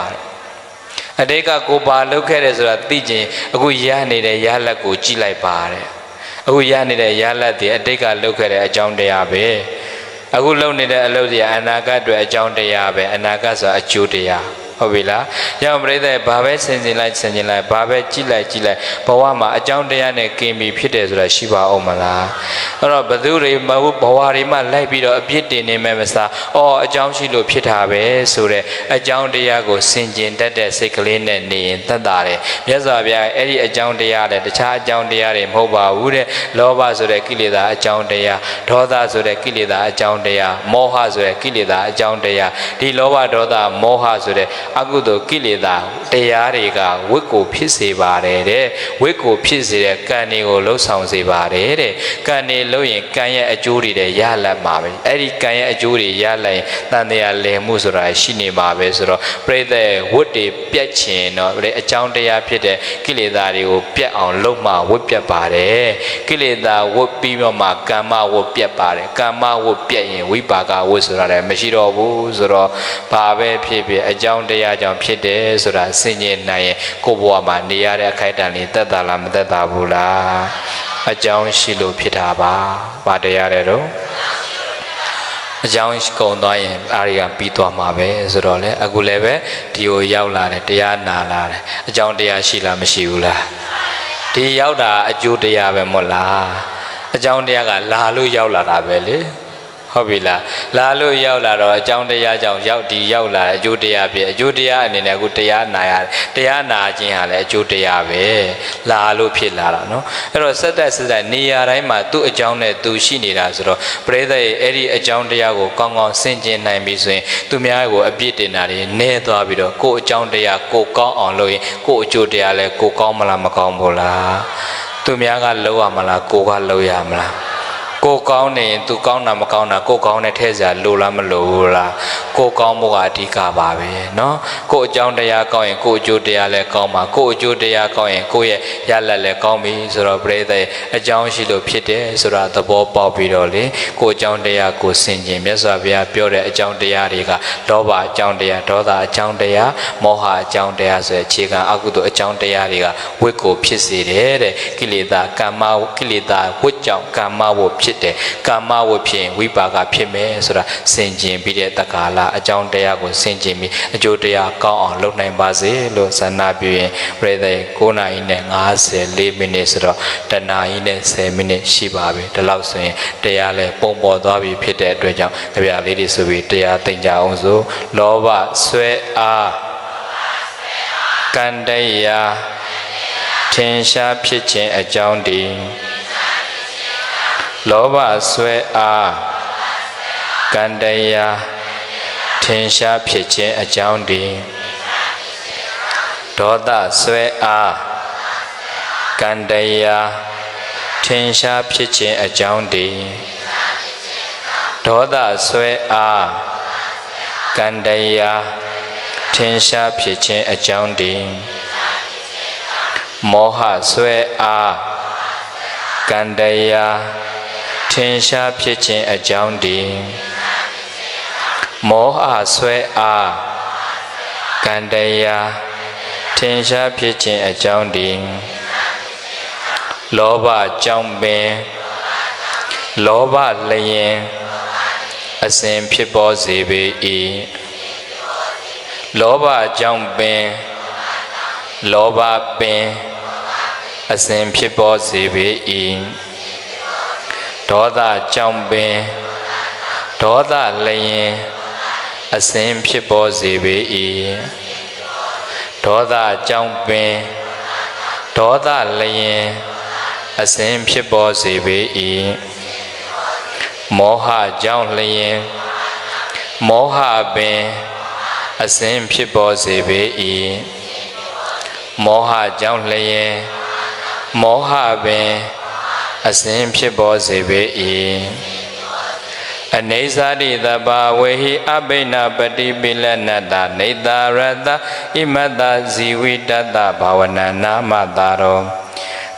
အတိတ်ကကိုဘာလုပ်ခဲ့တယ်ဆိုတာသိခြင်းအခုရနေတဲ့ရလက်ကိုကြည့်လိုက်ပါတဲ့အခုရနေတဲ့ရလက်တွေအတိတ်ကလုပ်ခဲ့တဲ့အကြောင်းတရားပဲအခုလုပ်နေတဲ့အလုပ်တွေအနာဂတ်အတွက်အကြောင်းတရားပဲအနာဂတ်ဆိုတာအကျိုးတရားဟုတ်ပြီလား။ရောင်ပရိသတ်ဘာပဲဆင်ခြင်လိုက်ဘာပဲကြည့်လိုက်ဘဝမှာအကြောင်းတရားနဲ့ကင်းပြီးဖြစ်တယ်ဆိုတာရှိပါအောင်မလား။အဲ့တော့ဘသူတွေမဟုတ်ဘဝတွေမှာလိုက်ပြီးတော့အပြစ်တင်နေမဲ့မစား။အော်အကြောင်းရှိလို့ဖြစ်တာပဲဆိုတဲ့အကြောင်းတရားကိုဆင်ခြင်တတ်တဲ့စိတ်ကလေးနဲ့နေရင်သက်သာတယ်။မြတ်စွာဘုရားအဲ့ဒီအကြောင်းတရားတဲ့တခြားအကြောင်းတရားတွေမဟုတ်ပါဘူးတဲ့။လောဘဆိုတဲ့ကိလေသာအကြောင်းတရား၊ဒေါသဆိုတဲ့ကိလေသာအကြောင်းတရား၊မောဟဆိုတဲ့ကိလေသာအကြောင်းတရားဒီလောဘဒေါသမောဟဆိုတဲ့အကုသိုလ်ကိလေသာတရားတွေကဝိတ်ကိုဖြစ်စေပါတယ်တဲ့ဝိတ်ကိုဖြစ်စေတဲ့ကံတွေကိုလှုပ်ဆောင်စေပါတယ်တဲ့ကံတွေလှုပ်ရင်ကံရဲ့အကျိုးတွေရလတ်မှာပဲအဲ့ဒီကံရဲ့အကျိုးတွေရလိုက်ရင်တန်တရားလည်မှုဆိုတာရှိနေမှာပဲဆိုတော့ပြိတ္တဝိတ်တွေပြတ်ခြင်းတော့အကြောင်းတရားဖြစ်တဲ့ကိလေသာတွေကိုပြတ်အောင်လုပ်မှဝိတ်ပြတ်ပါတယ်ကိလေသာဝိတ်ပြီးတော့မှကမ္မဝိတ်ပြတ်ပါတယ်ကမ္မဝိတ်ပြတ်ရင်ဝိပါကဝိတ်ဆိုတာလည်းမရှိတော့ဘူးဆိုတော့ဘာပဲဖြစ်ဖြစ်အကြောင်းတရားကြောင့်ဖြစ်တယ်ဆိုတာဆင်ញင်နိုင်ရင်ကိုယ့်ဘဝမှာနေရတဲ့အခိုက်အတန့်လေးသက်သာလားမသက်သာဘူးလားအကြောင်းရှိလို့ဖြစ်တာပါဗာတရားတယ်တော့အကြောင်းကုန်သွားရင်အားရပြီးသွားမှာပဲဆိုတော့လေအခုလည်းပဲဒီကိုရောက်လာတယ်တရားနာလာတယ်အကြောင်းတရားရှိလားမရှိဘူးလားဒီရောက်တာအကျိုးတရားပဲမဟုတ်လားအကြောင်းတရားကလာလို့ရောက်လာတာပဲလေဟုတ်ပြီလားလာလို့ရောက်လာတော့အကြောင်းတရားကြောင့်ရောက်လာအကျိုးတရားဖြစ်အကျိုးတရားအနေနဲ့အခုတရားနာရတယ်တရားနာခြင်းဟာလည်းအကျိုးတရားပဲလာလို့ဖြစ်လာတာနော်အဲ့တော့စက်တက်နေရာတိုင်းမှာသူ့အကြောင်းနဲ့သူရှိနေတာဆိုတော့ပရိသတ်ရဲ့အဲ့ဒီအကြောင်းတရားကိုကောင်းကောင်းဆင်ခြင်နိုင်ပြီဆိုရင်သူများကိုအပြစ်တင်တာတွေနည်းသွားပြီးတော့ကိုယ့်အကြောင်းတရားကိုကောင်းအောင်လုပ်ရင်ကိုယ့်အကျိုးတရားလည်းကိုကောင်းမလားမကောင်းဘူးလားသူများကလုပ်ရမလားကိုကလုပ်ရမလားကိုကောင်းနေရင်သူကောင်းတာမကောင်းတာကိုကောင်းတဲ့ထဲစရာလိုလားမလိုဘူးလားကိုကောင်းဖို့ကအဓိကပါပဲเนาะကိုအကြောင်းတရားကောင်းရင်ကိုအကျိုးတရားလည်းကောင်းပါကိုအကျိုးတရားကောင်းရင်ကိုရဲ့ရလတ်လည်းကောင်းပြီဆိုတော့ပြိတ္တအကြောင်းရှိလို့ဖြစ်တယ်ဆိုတာသဘောပေါက်ပြီးတော့လေကိုအကြောင်းတရားကိုဆင်ခြင်မြတ်စွာဘုရားပြောတဲ့အကြောင်းတရားတွေကလောဘအကြောင်းတရားဒေါသအကြောင်းတရားမောဟအကြောင်းတရားဆိုတဲ့အခြေခံအကုသိုလ်အကြောင်းတရားတွေကဝိတ်ကိုဖြစ်စေတယ်တဲ့ကိလေသာကမ္မကိလေသာဝိတ်ကြောင့်ကမ္မဝဖြစ်တယ်ကာမဝဖြစ်ရင်ဝိပါကဖြစ်မယ်ဆိုတာဆင်ခြင်ပြီးတဲ့တက္ကာလ လားအကြောင်းတရားကိုဆင်ခြင်ပြီးအကျိုးတရားကောင်းအောင်လုပ်နိုင်ပါစေလို့ဆန္ဒပြုရင်ပြည့်တဲ့9နာရီနဲ့54မိနစ်ဆိုတော့တနာရီနဲ့10မိနစ်ရှိပါပြီဒီလောက်ဆိုရင်တရားလည်းပုံပေါ်သွားပြီဖြစ်တဲ့အတွက်ကြောင့်ကြပြလေးတွေဆိုပြီးတရားသိကြအောင်ဆိုလောဘဆွဲအားကံတရားထင်ရှားဖြစ်ခြင်းအကြောင်းတည်းလောဘဆွဲအားကံတရားထင်ရှားဖြစ်ခြင်းအကြောင်းတည်းဒေါသဆွဲအားကံတရားထင်ရှားဖြစ်ခြင်းအကြောင်းတည်းဒေါသဆွဲအားကံတရားထင်ရှားဖြစ်ခြင်းအကြောင်းတည်းမောဟဆွဲအားကံတရားထင်ရှားဖြစ်ခြင်းအကြောင်းတည်းမောဟဆွဲအားကံတရားထင်ရှားဖြစ်ခြင်းအကြောင်းတည်းလောဘကြောင့်ပင်လောဘလျင်အစဉ်ဖြစ်ပေါ်စေပေ၏လောဘကြောင့်ပင်လောဘပင်အစဉ်ဖြစ်ပေါ်စေပေ၏ဒေါသကြောင့်ပင်ဒေါသလျင်အစဉ်ဖြစ်ပေါ်စေပေ၏ဒေါသကြောင့်ပင်ဒေါသလျင်အစဉ်ဖြစ်ပေါ်စေပေ၏မောဟကြောင့်လျင်မောဟပင်အစဉ်ဖြစ်ပေါ်စေပေ၏မောဟကြောင့်လျင်မောဟပင်အစဉ်ဖြစ်ပေါ်စေပေ၏အနေစာတိတဘာဝေဟိအဘိနပတိပိလနတနေတာရတဣမတဇီဝိတတဘာဝနာနာမတာရော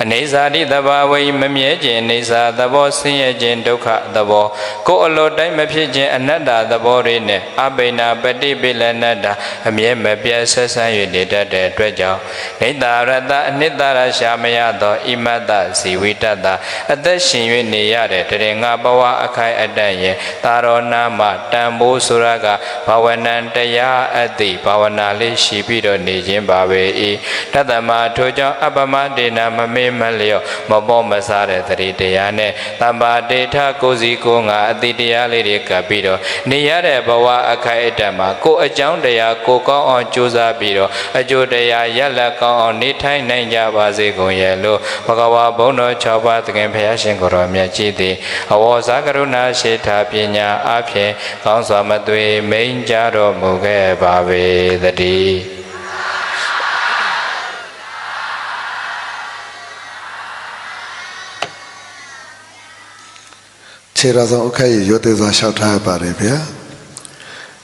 အနေစာတိတဘာဝေမမြဲခြင်းအနေစာသဘောဆင်းရဲခြင်းဒုက္ခသဘောကိုယ်အလိုတိုင်းမဖြစ်ခြင်းအနတ္တသဘောတွေနဲ့အဘိနာပတိပိလနတအမြဲမပြတ်ဆက်ဆံ၍နေတတ်တဲ့အတွက်ကြောင့်နေတာရတအနှစ်သာရရှာမရသောဣမတဇီဝိတတအသက်ရှင်၍နေရတဲ့တရင်ငါဘဝအခိုင်အတန့်ရဲ့သာရောနာမတန်ဖိုးဆိုရကဘာဝနံတရားအတိဘာဝနာလေးရှိပြီးတော့နေခြင်းပါပဲ၏တတမထိုကြောင့်အပမဒေနာမမေမလျော့မပေါ်မစားတဲ့သတိတရားနဲ့တမ္ပါဒေထကိုစီကိုငါအတိတရားလေးတွေကပ်ပြီးတော့နေရတဲ့ဘဝအခိုက်အတန့်မှာကိုယ်အကြောင်းတရားကိုကောင်းအောင်ကြိုးစားပြီးတော့အကျိုးတရားရလကောင်းအောင်နေထိုင်နိုင်ကြပါစေကုန်ရဲ့လို့ဘဂဝါဘုန်းတော်6ပါးသခင်ဘုရားရှင်ကိုယ်တော်မြတ်ကြီးသည်အဝေါ်စားကရုဏာရှိထာပညာအဖြင့်ကောင်းစွာမသွေမိန်ကြတော်မူခဲ့ပါပေသတည်းခြေတော်ဆုံးအခက်ရရွတ်သေးစွာလျှောက်ထားပါတယ်ဗျာ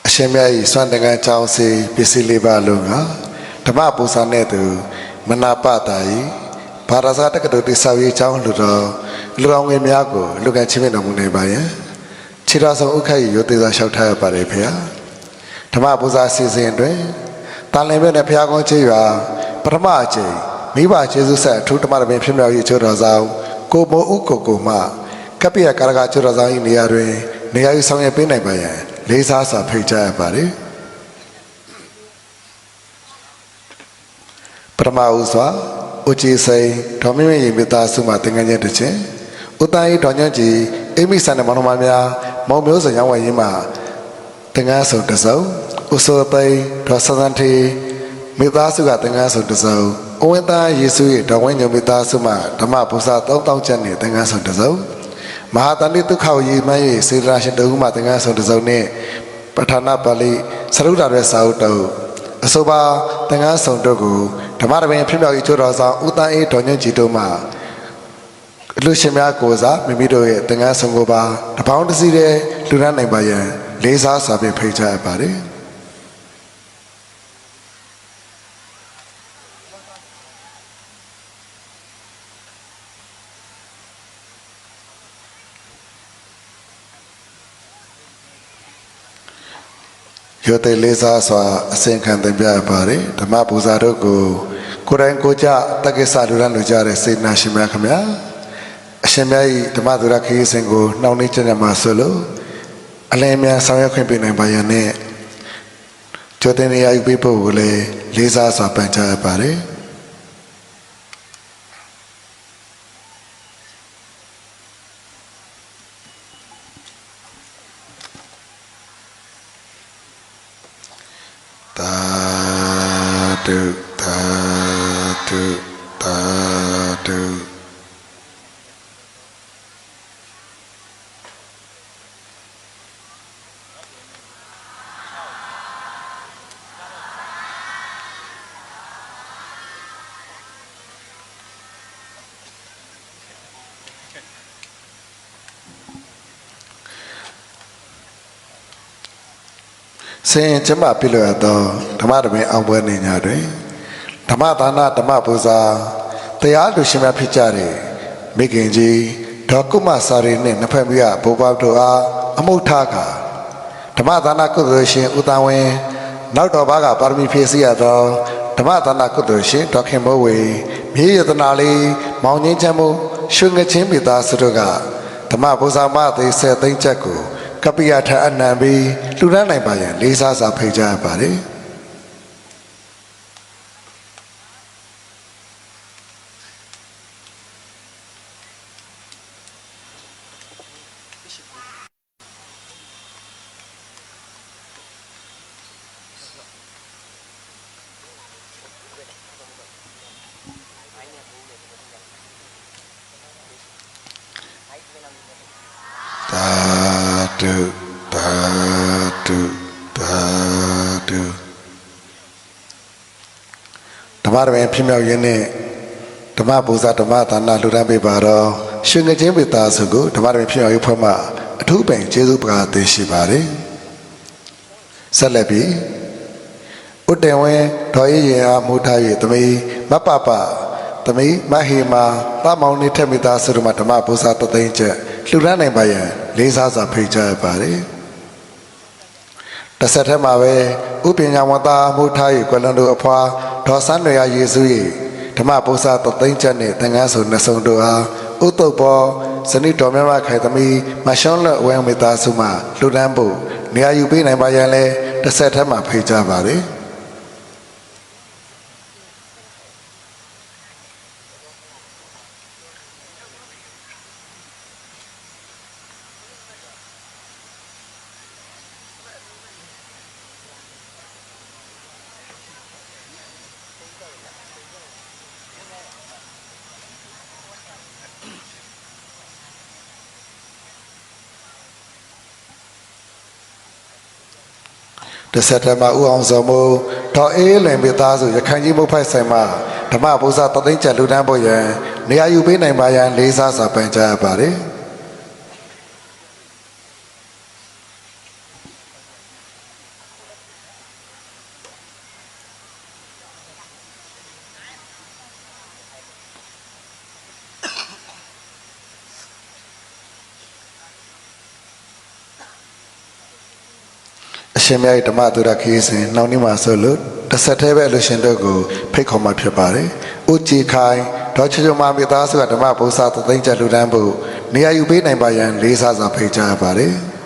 အရှင်မြတ်၏စွမ်းတန်ခါကြောင်းစီပစ္စည်းလေးပါလုံးကဓမ္မပူဇာနဲ့သူမနာပတာ၏ဘာသာစတက္ကသိုလ်တိဆောက်ရေးအကြောင်းလူတော်လူအောင်ငယ်များကိုလူကန်ချင်းမြတ်တော်မူနေပါရဲ့ခြေတော်ဆုံးအခက်ရရွတ်သေးစွာလျှောက်ထားပါတယ်ဗျာဓမ္မပူဇာစီစဉ်တွင်တာလင်မြို့နယ်ဘုရားကောင်းကျေးရွာပထမအကြိမ်မိဘကျေးဇူးဆက်အထူးဓမ္မတော်ဖြစ်မြောက်ရေးချိုးတော်ဆောင်ကိုမိုးဦးကိုမှကပ္ပိယကာရကကျွတော်ဆောင်၏နေရာတွင်နေရာယူဆောင်ရွက်ပေးနိုင်ပါရန်လေးစားစွာဖိတ်ကြားရပါတယ်ပထမဦးစွာဦးကြည်စိန်ဒေါ်မင်းမင်းရေမြသားစုမှသင်္ကန်းချင်းတစ်ချင်းဦးသားကြီးဒေါ်ညွန့်ကြည်အိမိဆန်တဲ့မောင်နှမများမောင်မျိုးစုံရောင်းဝယ်ရင်းမှသင်္ကန်းစုံတစ်စုံဦးစိုးသိန်းဒေါ်ဆန်းဆန်းထေမြသားစုကသင်္ကန်းစုံတစ်စုံအဝင်းသားယေစု၏ဒေါ်ဝင်းညုံမြသားစုမှဓမ္မပူဇာ3000ကျပ်နှင့်သင်္ကန်းစုံတစ်စုံမဟာတန်တိဒုက္ခဝေမှန်း၍စေတနာရှင်တဦးမှသင်္ကန်းဆောင်တစ်စုံနှင့်ပဋ္ဌာနာပါဠိသရုဒ္ဓရဲစာအုပ်တို့အဆိုပါသင်္ကန်းဆောင်တို့ကိုဓမ္မရပင်ဖြစ်မြောက်ရေးချိုးတော်ဆောင်ဦးတန်းအေးဒေါ်ညွန့်ကြည်တို့မှလူရှင်များကိုစားမိမိတို့ရဲ့သင်္ကန်းဆောင်ကိုပါတပေါင်းတစ်စီးတည်းလူရနိုင်ပါရန်လေးစားစွာဖြင့်ဖိတ်ကြားအပ်ပါတယ်ရွတ်တဲ့လေးစားစွာအစဉ်ခံတင်ပြပါတယ်ဓမ္မပူဇာတို့ကိုကိုယ်တိုင်ကိုကြတက္ကိစ္စလူရန်လူကြတဲ့စေနာရှင်များခင်ဗျာအရှင်မြတ်၏ဓမ္မသူရခရီးစဉ်ကိုနှောင့်နှေးကြကြမှာဆိုလို့အလင်းများဆောင်ရွက်ခွင့်ပေးနိုင်ပါရန်နဲ့ ကြိုတင်နေရာယူပေးဖို့ကိုလည်းလေးစားစွာပန်ကြားရပါတယ်သာဓုသာဓုသာဓုဆင်ကျမပြုလို့ရတော့ဓမ္မတပင်အောင်ပွဲနေညတွင်ဓမ္မဒါနဓမ္မပူဇာတရားလူရှင်များဖြစ်ကြတဲ့မိခင်ကြီးဒေါ်ကုမစာရီနှင့်နှစ်ဖက်မိကဘိုးဘွားတို့အားအမှုထားကဓမ္မဒါနကုသိုလ်ရှင်ဦးတန်ဝင်းနောက်တော်ဘာကပါရမီဖြည့်ဆည်းရသောဓမ္မဒါနကုသိုလ်ရှင်ဒေါခင်မိုးဝေမြေရတနာလေးမောင်ငင်းချမ်းမှုရွှေငချင်းမိသားစုတို့ကဓမ္မပူဇာမသိစေသိမ့်ချက်ကိုကပိယထအနံပြီးလှူဒန်းနိုင်ပါရန်လေးစားစွာဖိတ်ကြားရပါတယ်သာဓုသာဓုသာဓုဓမ္မတော်ဖြစ်မြောက်ရင်းနဲ့ဓမ္မပူဇာဓမ္မဒါနလှူဒန်းပေးပါတော့ရွှေငချင်းပိသားစုကိုဓမ္မတော်ဖြစ်မြောက်ရေးဖွဲ့မှအထူးပင်ကျေးဇူးပကားသိရှိပါတယ်ဆက်လက်ပြီးဥတ္တဝင်းဒေါ်ရည်ရင်အားမူထား၍သမီးမပပသမီးမဟေမာသမောင်နေထက်မိသားစုတို့မှဓမ္မပူဇာတသိန်းချက်လှူဒန်းနိုင်ပါရန်လေးစားစွာဖိတ်ကြားရပါတယ်တစ်ဆက်တည်းမှာပဲဥပညာဝတ္တမှုထား၍ကွယ်လွန်သူအဖွာဒေါ်ဆန်းနွေရယေစု၏ဓမ္မပူဇာတသိန်းချက်နှင့်သင်္ကန်းစုနှစ်စုံတို့အားဥတုပ်ပေါ်ဇနီးတော်မြတ်ခိုင်သမီးမရှွန်းလွတ်ဝဲမိသားစုမှလှူဒန်းဖို့နေရာယူပေးနိုင်ပါရန်လည်းတစ်ဆက်တည်းမှာဖိတ်ကြားပါတယ်တစ်ဆက်တည်းမှာဥအောင်စောမိုးဒေါ်အေးလွင်ပိသားစုရခိုင်ကြီးမုတ်ဖိုက်ဆိုင်မှာဓမ္မပူဇာတသိန်းချက်လှူဒန်းဖို့ရန်နေရာယူပေးနိုင်ပါရန်လေးစားစွာပန်ကြားရပါတယ်အရှင်မြတ်ဓမ္မသူရခီးစဉ်နှောင်းနေမှာဆိုလို့တစ်ဆက်တည်းပဲလူရှင်တို့ကိုဖိတ်ခေါ်မှာဖြစ်ပါတယ်။ဦးကြည်ခိုင်ဒေါ်ချွချွမာမိသားစုကဓမ္မပူဇာသသိန်းချက်လှူဒန်းဖို့နေရာယူပေးနိုင်ပါရန်လေးစားစွာဖိတ်ကြားရပါတယ်။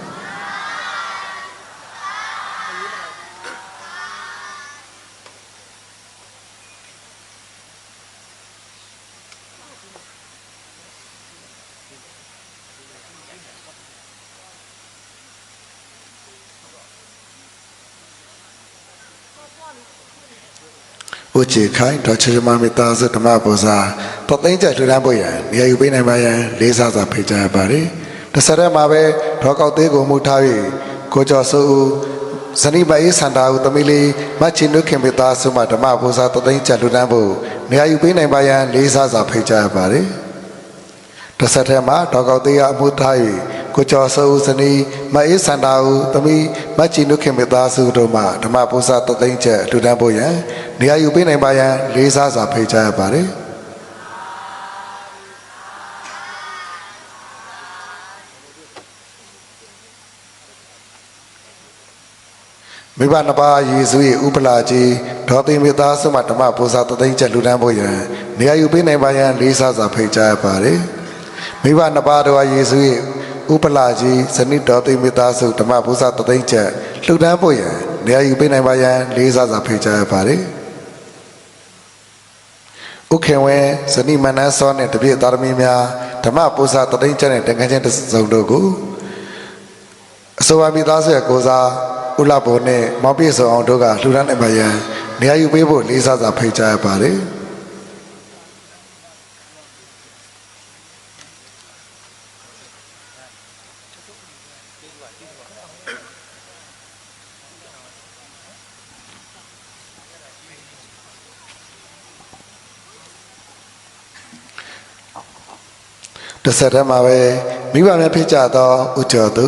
ဦးကြည်ခိုင်ဒေါ်ချွချွမာမိသားစုဓမ္မပူဇာသသိန်းချက်လှူဒန်းဖို့ရန်နေရာယူပေးနိုင်ပါရန်လေးစားစွာဖိတ်ကြားရပါတယ်။တစ်ဆက်တည်းမှာပဲဒေါ်ကောက်သေးကိုမှုထား၍ကိုကျော်စိုးဦးဇနီးမအေးစန္ဒာဦးသမီးလေးမချင်နုခင်မိသားစုမှဓမ္မပူဇာသသိန်းချက်လှူဒန်းဖို့နေရာယူပေးနိုင်ပါရန်လေးစားစွာဖိတ်ကြားရပါတယ်။တစ်ဆက်တည်းမှာဒေါ်ကောက်သေးကအမှုထား၍ကိုကျော်စိုးဦးဇနီးမအေးစန္ဒာဦးသမီးမချင်နုခင်မိသားစုတို့မှဓမ္မပူဇာသသိန်းချက်လှူဒန်းဖို့ရန်နေရာယူပေးနိုင်ပါရန်လေးစားစွာဖိတ်ကြားရပါတယ်။မိဘနှစ်ပါးယေရှု၏ဥပလာကြီးဒေါ်သိမိသားစုမှဓမ္မပူဇာတသိန်းချက်လှူဒန်းဖို့ရန်နေရာယူပေးနိုင်ပါရန်လေးစားစွာဖိတ်ကြားရပါတယ်။မိဘနှစ်ပါးတို့ယေရှု၏ဥပလာကြီးဇနီးဒေါ်သိမိသားစုဓမ္မပူဇာတသိန်းချက်လှူဒန်းဖို့ရန် နေရာယူပေးနိုင်ပါရန်လေးစားစွာဖိတ်ကြားရပါတယ်ဥခေဝဲဇနိမနန်းစောနဲ့တပြည့်သားသမီးများဓမ္မပူဇာတတိန်ကျတဲ့တန်ခမ်းချင်းတစ်စုံတို့ကိုအစိုးရမိသားစုရဲ့ကိုစားဥလဘုံနဲ့မောင်ပြည့်စုံအောင်တို့ကလှူဒါန်းနိုင်ပါရန်နေရာယူပေးဖို့လေးစားစွာဖိတ်ကြားရပါတယ်တစ်ဆက်တည်းမှာပဲမိဘများဖြစ်ကြသောဥကျော်သူ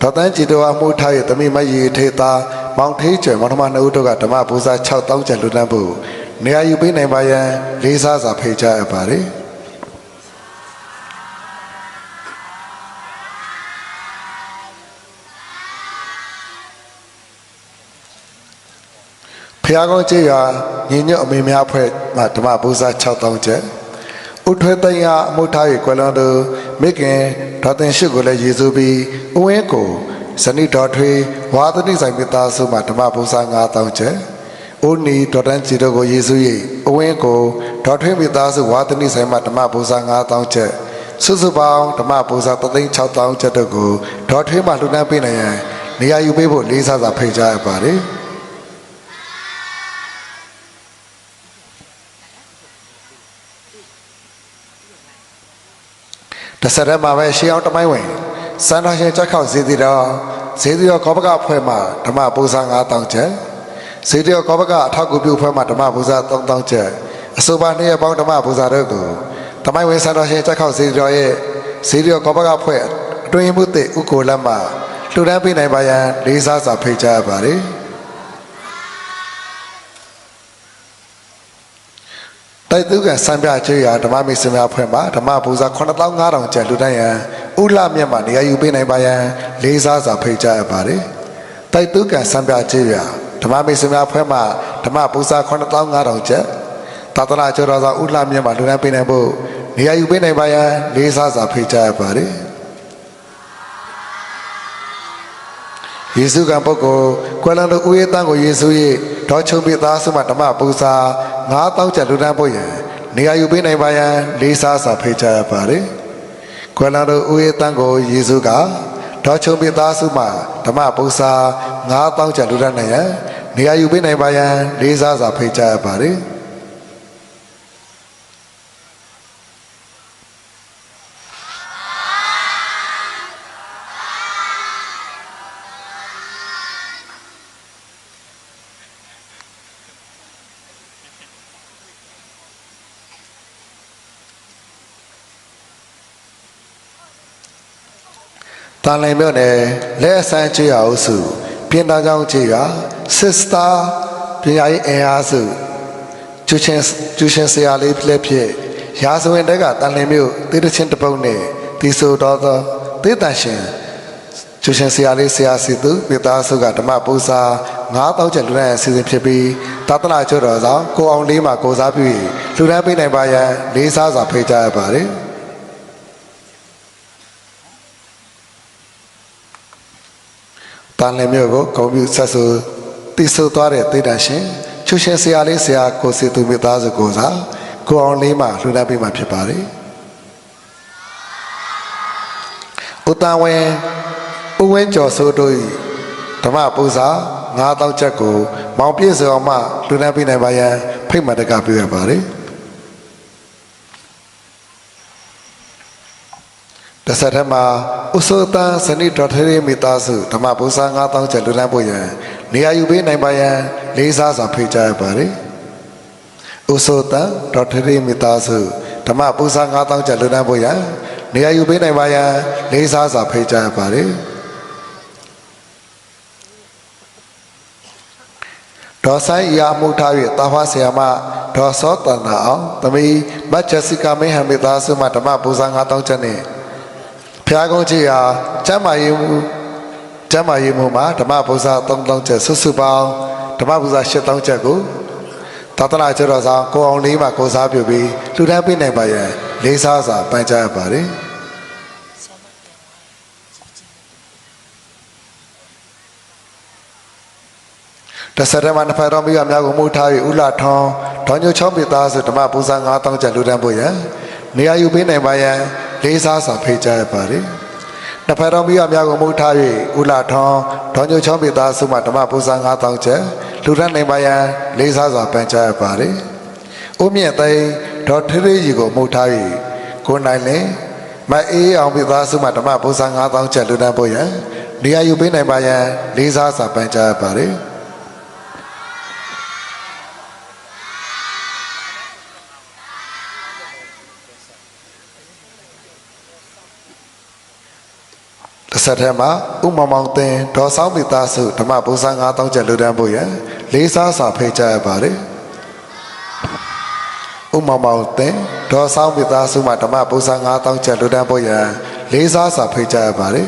ဒေါက်တန်းကြည်တော်အမှုထားရဲ့တမိမရီထေသားမောင်ထေးကျွယ်မောင်ထမနှုတ်တို့ကဓမ္မပူဇာ6000ကျပ်လူတန်းဖို့နေရာယူပေးနိုင်ပါရန်လေးစားစွာဖိတ်ကြားအပ်ပါတယ်ဖျားကောင်းကျေးရွာညီညွတ်အမေများအဖွဲ့မှဓမ္မပူဇာ6000ကျပ်ဥထွေးသိန်းအားအမှုထား၍ကွယ်လွန်သူမိခင်ဒေါ်တင်ရှိကိုလည်းရည်စူးပြီးဥဝင်းကိုဇနီးတော်ထွေးဝါသနိဆိုင်မိသားစုမှဓမ္မပူဇာ9000ကျပ်ဥနီဒေါ်တန်းကြည်တို့ကိုရည်စူး၍ဥဝင်းကိုဒေါ်ထွေးမိသားစုဝါသနိဆိုင်မှဓမ္မပူဇာ9000ကျပ်စုစုပေါင်းဓမ္မပူဇာ36000ကျပ်တို့ကိုဒေါ်ထွေးမှလှူဒါန်းပေးနိုင်ရန်နေရာယူပေးဖို့လေးစားစွာဖိတ်ကြားအပ်ပါတယ်တစ်ဆက်တည်းမှာပဲရှေးအောင်တမိုင်းဝင်စန္ဒရှင်ချက်ခေါက်ဈေးတီတော်ကောပကအဖွဲ့မှဓမ္မပူဇာ9000ကျပ်ဈေးတီတော်ကောပကအထောက်အကူပြုအဖွဲ့မှဓမ္မပူဇာ3000ကျပ်အဆိုပါနေ့ရက်ပေါင်းဓမ္မပူဇာတို့ကိုတမိုင်းဝင်စန္ဒရှင်ချက်ခေါက်ဈေးတီတော်ရဲ့ဈေးတီတော်ကောပကအဖွဲ့အတွင်းမှုသည့်ဥက္ကိုလက်မှလှူဒါန်းပေးနိုင်ပါရန်လေးစားစွာဖိတ်ကြားပါရစေတိုက်သူကစံပြချေရဓမ္မမိတ်ဆွေများဖွဲ့မှာဓမ္မပူဇာ9500ကျပ်လူတိုင်းရန်ဥလမြတ်မှာနေရာယူပေးနိုင်ပါရန်လေးစားစွာဖိတ်ကြားအပ်ပါတယ်။တိုက်သူကစံပြချေရဓမ္မမိတ်ဆွေများဖွဲ့မှာဓမ္မပူဇာ9500ကျပ်သာသနာကျော်တော်ဆောင်ဥလမြတ်မှာလူတိုင်းပေးနိုင်ဖို့နေရာယူပေးနိုင်ပါရန်လေးစားစွာဖိတ်ကြားအပ်ပါတယ်။ယေရှုကပုဂ္ဂိုလ်ကွယ်လွန်သူဦးရေးတန်းကိုယေရှု၏ဒေါ်ချုံပိသားစုမှဓမ္မပူဇာ9000ကျပ်လူတန်းဖို့ရန်နေရာယူပေးနိုင်ပါရန်လေးစားစွာဖိတ်ကြားပါရစေ။ကွယ်လွန်သူဦးရေးတန်းကိုယေရှုကဒေါ်ချုံပိသားစုမှဓမ္မပူဇာ9000ကျပ်လူတန်းနိုင်ရန်နေရာယူပေးနိုင်ပါရန်လေးစားစွာဖိတ်ကြားပါရစေ။တန်လင်မြို့နယ်လက်အဆန်းချေရအုပ်စုပြင်သားကျောင်းချေရစစ်စတာပညာရေးအင်အားစုကျူရှင်ဆရာလေးဖြစ်ဖြစ်ရာဇဝင်တက်ကတန်လင်မြို့တေးတချင်းတပုတ်နဲ့တီဆိုတော်သောတေးတန်ရှင်ကျူရှင်ဆရာလေးဆရာစီသူမိသားစုကဓမ္မပူဇာ9000ကျပ်လူတန်းအစီအစဉ်ဖြစ်ပြီးသာသနာကျော်တော်ဆောင်ကိုအောင်လေးမှာကိုစားပြုလူတန်းပေးနိုင်ပါရန်လေးစားစွာဖိတ်ကြားရပါတယ်တန်လင်မြို့ကိုဂုဏ်ပြုဆက်ဆိုတိဆိုသွားတဲ့တေတ္တရှင်ချူရှင်ဆရာလေးဆရာကိုစီသူမိသားစုကိုစားကိုအောင်လေးမှာလှူဒါန်းပေးမှာဖြစ်ပါတယ်ဥတန်ဝင်ဥဝင်းကျော်စိုးတို့၏ဓမ္မပူဇာ9000ကျပ်ကိုမောင်ပြည့်စုံအောင်မှလှူဒါန်းပေးနိုင်ပါရန်ဖိတ်မှတ်တကပြုရပါတယ်တဆက်ထမှာဥဆိုတန်ဇနိတော်ထေရီမိသားစုဓမ္မပူဇာ9000ကျပ်လူလန်းဖို့ရန်နေရာယူပေးနိုင်ပါရန်လေးစားစွာဖိတ်ကြားရပါတယ်ဥဆိုတန်တော်ထေရီမိသားစုဓမ္မပူဇာ9000ကျပ်လူလန်းဖို့ရန်နေရာယူပေးနိုင်ပါရန်လေးစားစွာဖိတ်ကြားရပါတယ်ဒေါ်ဆိုင်ရာမှုထား၍တာဖာဆရာမဒေါ်စောတန်နာအောင်သမီးမတ်ဂျက်စီကာမင်းဟန်မိသားစုမှဓမ္မပူဇာ9000ကျပ်နဲ့ဖျားကုန်းကြီးဟာကျမ်းမာရေးမှုမှာဓမ္မပူဇာ3000ကျပ်စုစုပေါင်းဓမ္မပူဇာ8000ကျပ်ကိုသာသနာကျော်တော်ဆောင်ကိုအောင်လေးမှာကိုစားပြုပြီးလှူဒါန်းပေးနိုင်ပါရန်လေးစားစွာပန်ကြားရပါတယ် တဆက်တည်းမှာနှစ်ဖက်တော်မိကများကိုမှုထား၍ဥလာထွန်းဒေါညိုချောင်းပိသားဆိုဓမ္မပူဇာ9000ကျပ်လူတန်းဖို့ရန်နေရာယူပေးနိုင်ပါရန်လေးစားစွာဖိတ်ကြားရပါတယ်နှစ်ဖက်တော်မိကများကိုမှုထား၍ဥလာထွန်းဒေါညိုချောင်းပိသားဆိုမှဓမ္မပူဇာ9000ကျပ်လူတန်းနိုင်ပါရန်လေးစားစွာပန်ကြားရပါတယ်ဦးမြင့်သိန်းဒေါ်ထေးထေးကြီးကိုမှုထား၍ကိုနိုင်လင်းမအေးအောင်ပိသားဆိုမှဓမ္မပူဇာ9000ကျပ်လူတန်းဖို့ရန်နေရာယူပေးနိုင်ပါရန်လေးစားစွာပန်ကြားရပါတယ်ဆက်ထဲမှာဥမမောင်သင်ဒေါ်ဆောင်မိသားစုဓမ္မပူဇာ9000ကျပ်လူတန်းဖို့ရန်လေးစားစွာဖိတ်ကြားရပါတယ်ဥမမောင်သင်ဒေါ်ဆောင်မိသားစုမှဓမ္မပူဇာ9000ကျပ်လူတန်းဖို့ရန်လေးစားစွာဖိတ်ကြားရပါတယ်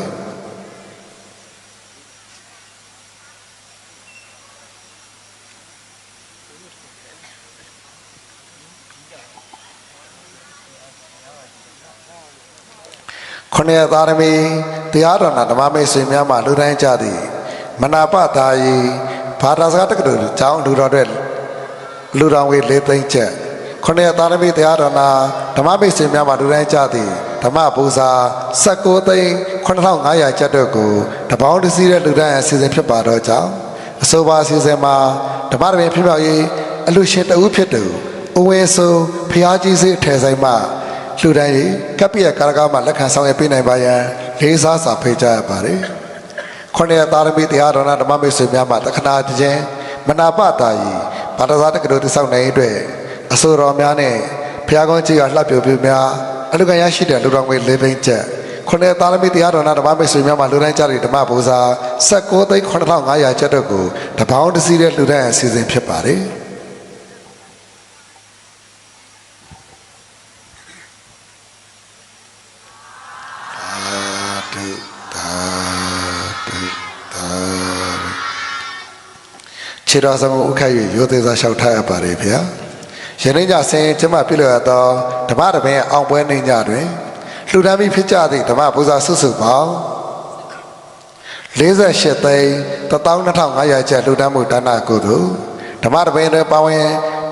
ခொနည်းသားသမီးတရားတော်နာဓမ္မမိတ်ဆွေများမှလူတိုင်းကြသည်မနာပသာယီဘာသာစကားတက္ကသိုလ်ကျောင်းလူတော်တဲ့လူတော်ဝေ၄သိန်းကျပ်ခொနည်းသားသမီးတရားတော်နာဓမ္မမိတ်ဆွေများမှလူတိုင်းကြသည်ဓမ္မပူဇာ19သိန်း9500ကျပ်တို့ကိုတပေါင်းတစည်းတဲ့လူတိုင်းအစီအစဉ်ဖြစ်ပါတော့ကြောင်းအဆိုပါအစီအစဉ်မှာဓမ္မတော်ဖြစ်မြောက်ရေးအလူရှင်တဦးဖြစ်သူဦးဝင်းစိုးဖျားကြီးစေထဲဆိုင်မှလူတိုင်းကပ်ပြည့်ကာရကမှလက်ခံဆောင်ရွက်ပေးနိုင်ပါရန်လေးစားစွာဖိတ်ကြားရပါတယ်။ခொနည်းသားသမီးတရားတော်နာဓမ္မမိတ်ဆွေများမှတခဏတခြင်းမနာပတာယီဘာသာစကားတက္ကသိုလ်တိဆောက်နိုင်အတွက်အဆိုတော်များနဲ့ဖျားကောင်းကြီးကလှပျော်ပြများအလူကံရရှိတဲ့လူတော်ငွေ၄သိန်းကျပ်ခொနည်းသားသမီးတရားတော်နာဓမ္မမိတ်ဆွေများမှလူတိုင်းကြတဲ့ဓမ္မပူဇာ19သိန်း9500ကျပ်တို့ကိုတပေါင်းတစည်းတဲ့လူတိုင်းအစီအစဉ်ဖြစ်ပါတယ်။ခြေတော်ဆောင်ဥခတ်၍ရိုသေစာလျှောက်ထားရပါတယ်ဗျာယနေ့ညဆင်းကျမပြုလို့ရသောဓမ္မတပင်အောင်ပွဲနေညတွင်လှူဒါန်းပြီးဖြစ်ကြသည့်ဓမ္မပူဇာစုစုပေါင်း48သိန်း12500ကျပ်လှူဒါန်းမှုဒါနကုသိုလ်ဓမ္မတပင်တွင်ပါဝင်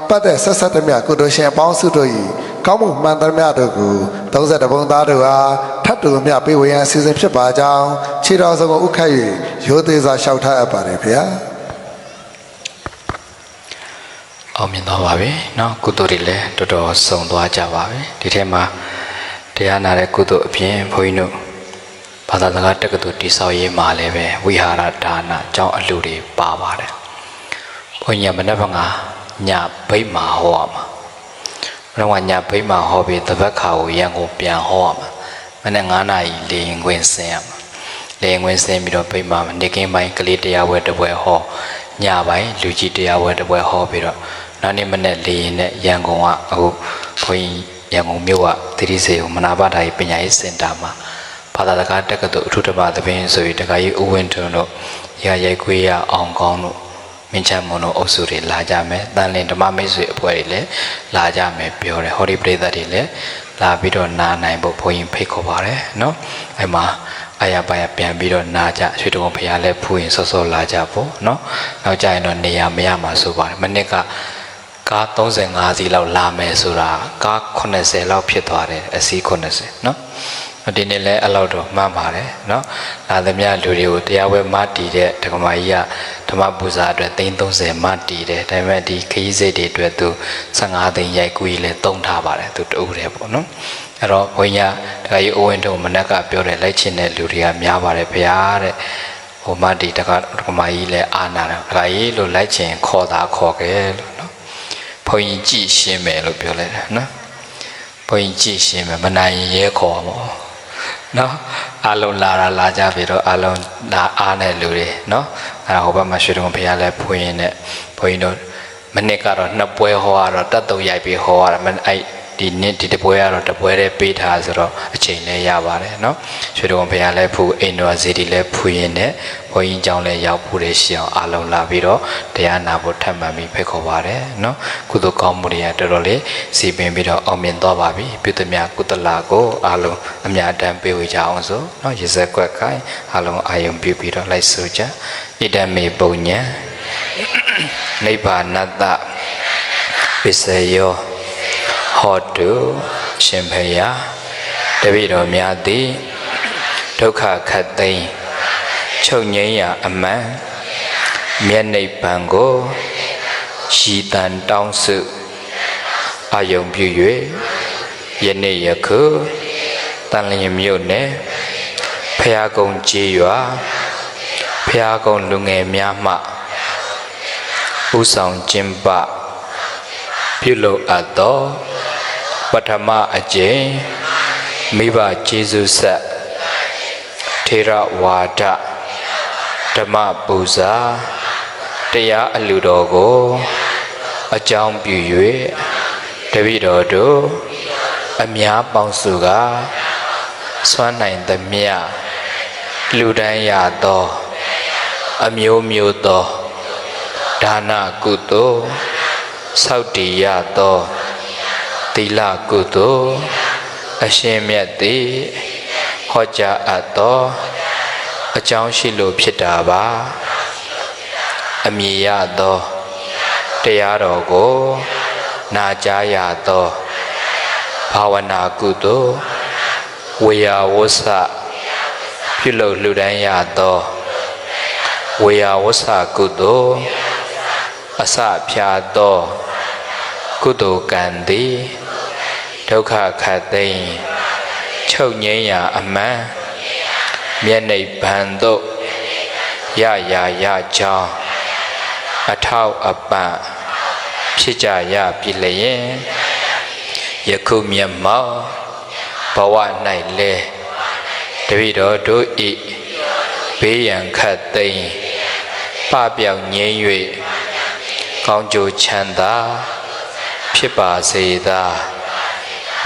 ပတ်သက်ဆက်ဆက်သမျှကုသိုလ်ရှင်အပေါင်းစုတို့၏ကောင်းမှုမှန်သမျှတို့ကို32ဘုံသားတို့အားထပ်တူမြပေးဝေရန်အစီအစဉ်ဖြစ်ပါကြောင်းခြေတော်ဆောင်ဥခတ်၍ရိုသေစာလျှောက်ထားရပါတယ်ဗျာအောင်မြင်သွားပါပြီเนาะကုသိုလ်တွေလည်းတော်တော်စုံသွားကြပါပြီဒီထဲမှာတရားနာတဲ့ကုသိုလ်အပြင်ဘုန်းကြီးတို့ဘာသာစကားတက္ကသိုလ်တိဆောက်ရေးမှာလည်းပဲဝိဟာရဒါနအကြောင်းအလှူတွေပါပါတယ်ဘုန်းကြီးကမနေ့ကညဗိမာဟောရမှာမနေ့ကညဗိမာဟောပြီးတပတ်ခါကိုရန်ကုန်ပြန်ဟောရမှာမနေ့9နာရီလေရင်ခွင်ဆင်းရမှာလေရင်ခွင်ဆင်းပြီးတော့ဗိမာနေကင်းပိုင်းကလေးတရားဝဲတစ်ပွဲဟောညပိုင်းလူကြီးတရားဝဲတစ်ပွဲဟောပြီးတော့နောက်နေ့မနေ့လေရင်နဲ့ရန်ကုန်ကအခုဘုန်းကြီးရန်ကုန်မြို့ကသတိစေုံမနာပဓာယီပညာရေးစင်တာမှာဘာသာစကားတက္ကသိုလ်အထူးဓမ္မသဘင်ဆိုပြီးတက္ကကြီးဦးဝင်းထွန်းတို့ရရိုက်ခွေးရအောင်ကောင်းတို့မင်းချမ်းမွန်တို့အုပ်စုတွေလာကြမယ်တန်လင်းဓမ္မမိတ်ဆွေအဖွဲ့တွေလည်းလာကြမယ်ပြောတယ်ဟောဒီပရိသတ်တွေလည်းလာပြီးတော့နားနိုင်ဖို့ဘုန်းကြီးဖိတ်ခေါ်ပါတယ်နော်အဲ့မှာအာရပါရပြန်ပြီးတော့နာကြရွှေတုံဘုရားလည်းဖူးရင်စောစောလာကြဖို့နော်နောက်ကြရင်တော့နေရာမရမှာဆိုပါတယ်မနစ်ကကား35စီးလောက်လာမယ်ဆိုတာကား80လောက်ဖြစ်သွားတယ်အစီး80နော်ဒီနေ့လည်းအဲ့လောက်တော့မှန်းပါတယ်နော်လာသမျှလူတွေကိုတရားဝဲမတည်တဲ့ဓမ္မကြီးကဓမ္မပူဇာအတွက်330မတည်တယ်ဒါပေမဲ့ဒီခရီးစိတ်တွေအတွက်သူ15သိန်းရိုက်ကူးကြီးလည်းတုံးထားပါတယ်သူတူတယ်ပေါ့နော်အဲ့တော့ဘုန်းကြီးတခါကြီးအိုးဝင်းတို့မနက်ကပြောတယ်လိုက်ချင်တဲ့လူတွေကများပါတယ်ဗျာတဲ့ဟိုမတီတခါဓမ္မကြီးလည်းအာနာတယ်တခါကြီးလို့လိုက်ချင်ခေါ်တာခေါ်ခဲ့လို့နော်ဘုန်းကြီးကြည့်ရှင်းမယ်လို့ပြောလိုက်တယ်နော်ဘုန်းကြီးကြည့်ရှင်းမယ်မနိုင်ရင်ရဲခေါ်မှာနော်အလုံးလာကြပြီတော့အလုံးလာအားတဲ့လူတွေနော်အဲဟိုဘက်မှာရွှေတုံဘုရားလည်းဖွင့်ရင်နဲ့ဘုန်းကြီးတို့မနစ်ကတော့နှစ်ပွဲဟောရတော့တက်တုံရိုက်ပြီးဟောရတာအဲ့ဒီနေ့ဒီတပွဲကတော့တပွဲတည်းပေးထားဆိုတော့အချိန်လည်းရပါတယ်နော်ရွှေတုံဘုရားလည်းဖူးအိမ်တော်စီတီလည်းဖွင့်ရင်နဲ့ဘုန်းကြီးကျောင်းလည်းရောက်ဖို့ရရှိအောင်အလုံးလာပြီးတော့တရားနာဖို့ထပ်မံပြီးဖိတ်ခေါ်ပါတယ်နော်ကုသိုလ်ကောင်းမှုတွေကတော်တော်လေးစီပင်ပြီးတော့အောင်မြင်သွားပါပြီပြုသမျှကုသလာကိုအလုံးအမြတ်တမ်းပေးဝေကြအောင်ဆိုနော်ရေစက်ကွက်ခိုင်းအလုံးအာယုံပြုပြီးတော့လိုက်ဆိုကြဣဒံမေပုံညာ နိဗ္ဗာနတ္တပစ္စယောဟောတုရှင်ဘုရားတပည့်တော်များသည်ဒုက္ခခတ်သိမ်းချုပ်ငြိမ်းရာအမှန်မြတ်နိဗ္ဗာန်ကိုရည်တန်တောင်းစုအာယုံပြု၍ယနေ့ယခုတန်လျင်မြို့နယ်ဖျားကုန်းကျေးရွာဖျားကုန်းလူငယ်များမှဥဆောင်ကျင်းပပြုလုပ်အပ်သောပထမအကြိမ်မိဘကျေးဇူးဆက်ထေရဝါဒဓမ္မပူဇာတရားအလှူတော်ကိုအကြောင်းပြု၍တပည့်တော်တို့အများပေါင်းစုကစွမ်းနိုင်သမျှလူတန်းရသောအမျိုးမျိုးသောဒါနကုသိုလ်ဆောက်တည်ရသောသီလကုသိုလ်အရှင်မြတ်သည်ဟောကြားအပ်သောအကြောင်းရှိလို့ဖြစ်တာပါအမည်ရသောတရားတော်ကိုနာကြားရသောဘာဝနာကုသိုလ်ဝေယဝဆပြုလုပ်လှူဒန်းရသောဝေယဝဆကုသိုလ်အစဖြာသောကုသိုလ်ကံသည်ဒုက္ခခတ်သိမ်းချုပ်ငြိမ်းရာအမှန်မြတ်နိဗ္ဗာန်သို့ရကြောင်းအထောက်အပံ့ဖြစ်ကြရပြီလျင်ယခုမျက်မှောက်ဘဝ၌လဲတပည့်တော်တို့ဤဘေးရန်ခတ်သိမ်းပပျောက်ငြိမ်း၍ကောင်းကျိုးချမ်းသာဖြစ်ပါစေသာ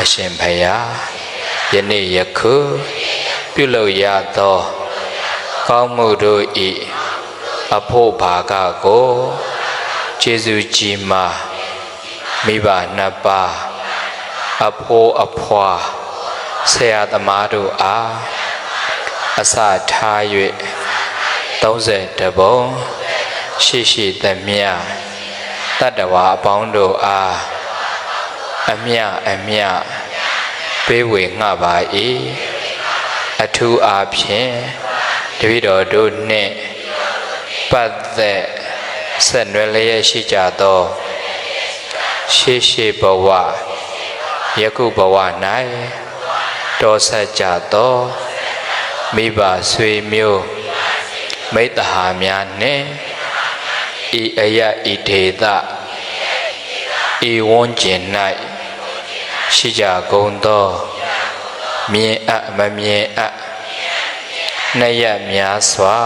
အရှင်ဘုရားယနေ့ယခုပြုလုပ်ရသောကောင်းမှုတို့ဤအဖို့ဘာကကိုကျေးဇူးကြီးမားမိဘနှစ်ပါးအဖိုးအဖွာဆရာသမားတို့အားအစထား၍30ဘုံရှိသမျှတတ္တဝါအပေါင်းတို့အားအမြပေးဝေငှပါ၏အထူးအားဖြင့်တပည့်တော်တို့နှင့်ပတ်သက်ဆက်နွယ်လျက်ရှိကြသောရှေးဘဝယခုဘဝ၌တော်ဆက်ကြသောမိဘဆွေမျိုးမိတ္တဟာများနှင့်ဤအယဤဒေသဤဝန်းကျင်၌ရှိကြကုန်သောမြင်အပ်မမြင်အပ်နှစ်ရက်များစွာ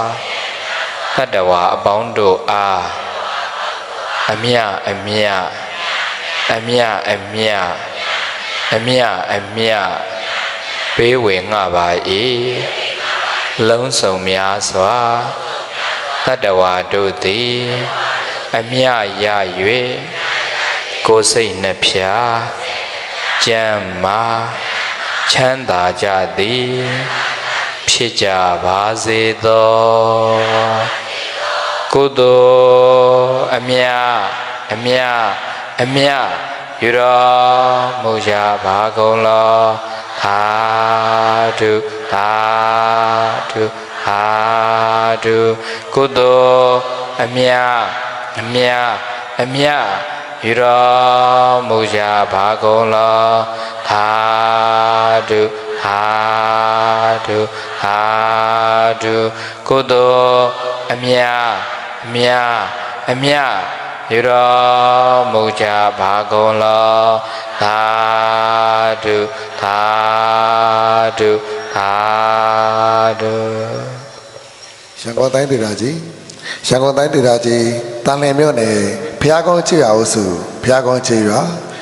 တတ္တဝါအပေါင်းတို့အားအမြပေးဝေငှပါ၏လုံးစုံများစွာတတ္တဝါတို့သည်အမြရ၍ကိုယ်စိတ်နှဖျားကျမ်းမာချမ်းသာကြသည်ဖြစ်ကြပါစေသောကုသိုလ်အမြယူတော်မူကြပါကုန်လောသာဓုကုသိုလ်အမြယူတော်မူကြပါကုန်လောသာဓုကုသိုလ်အမြယူတော်မူကြပါကုန်လောသာဓုရန်ကုန်တိုင်းဒေသကြီးတန်လျင်မြို့နယ်ဖျားကုန်းချေရွာအုပ်စုဖျားကုန်းချေရွာ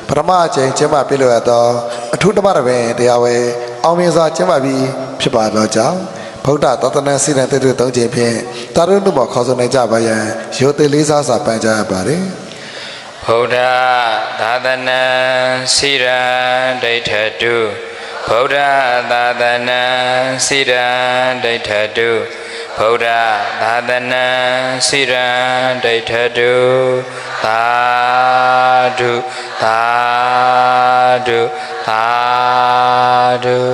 ပထမအကြိမ်ကျင်းပပြုလုပ်ရသောအထူးဓမ္မတော်ပင်တရားဝဲအောင်မြင်စွာကျင်းပပြီးဖြစ်ပါတော့ကြောင်းဗုဒ္ဓသာသနာစီရင်တဲ့သူ၃ကြိမ်ဖြင့်တာရုဏုမောခေါ်ဆိုနိုင်ကြပါရန်ရိုသေလေးစားစွာပန်ကြားရပါတယ်ဗုဒ္ဓသာသနာစီရန်ဒိဋ္ဌတု ဗုဒ္ဓသာသနာစိရန်ဒိဋ္ဌတုဗုဒ္ဓသာသနာစိရန်ဒိဋ္ဌတုသာဓုသာဓုသာဓု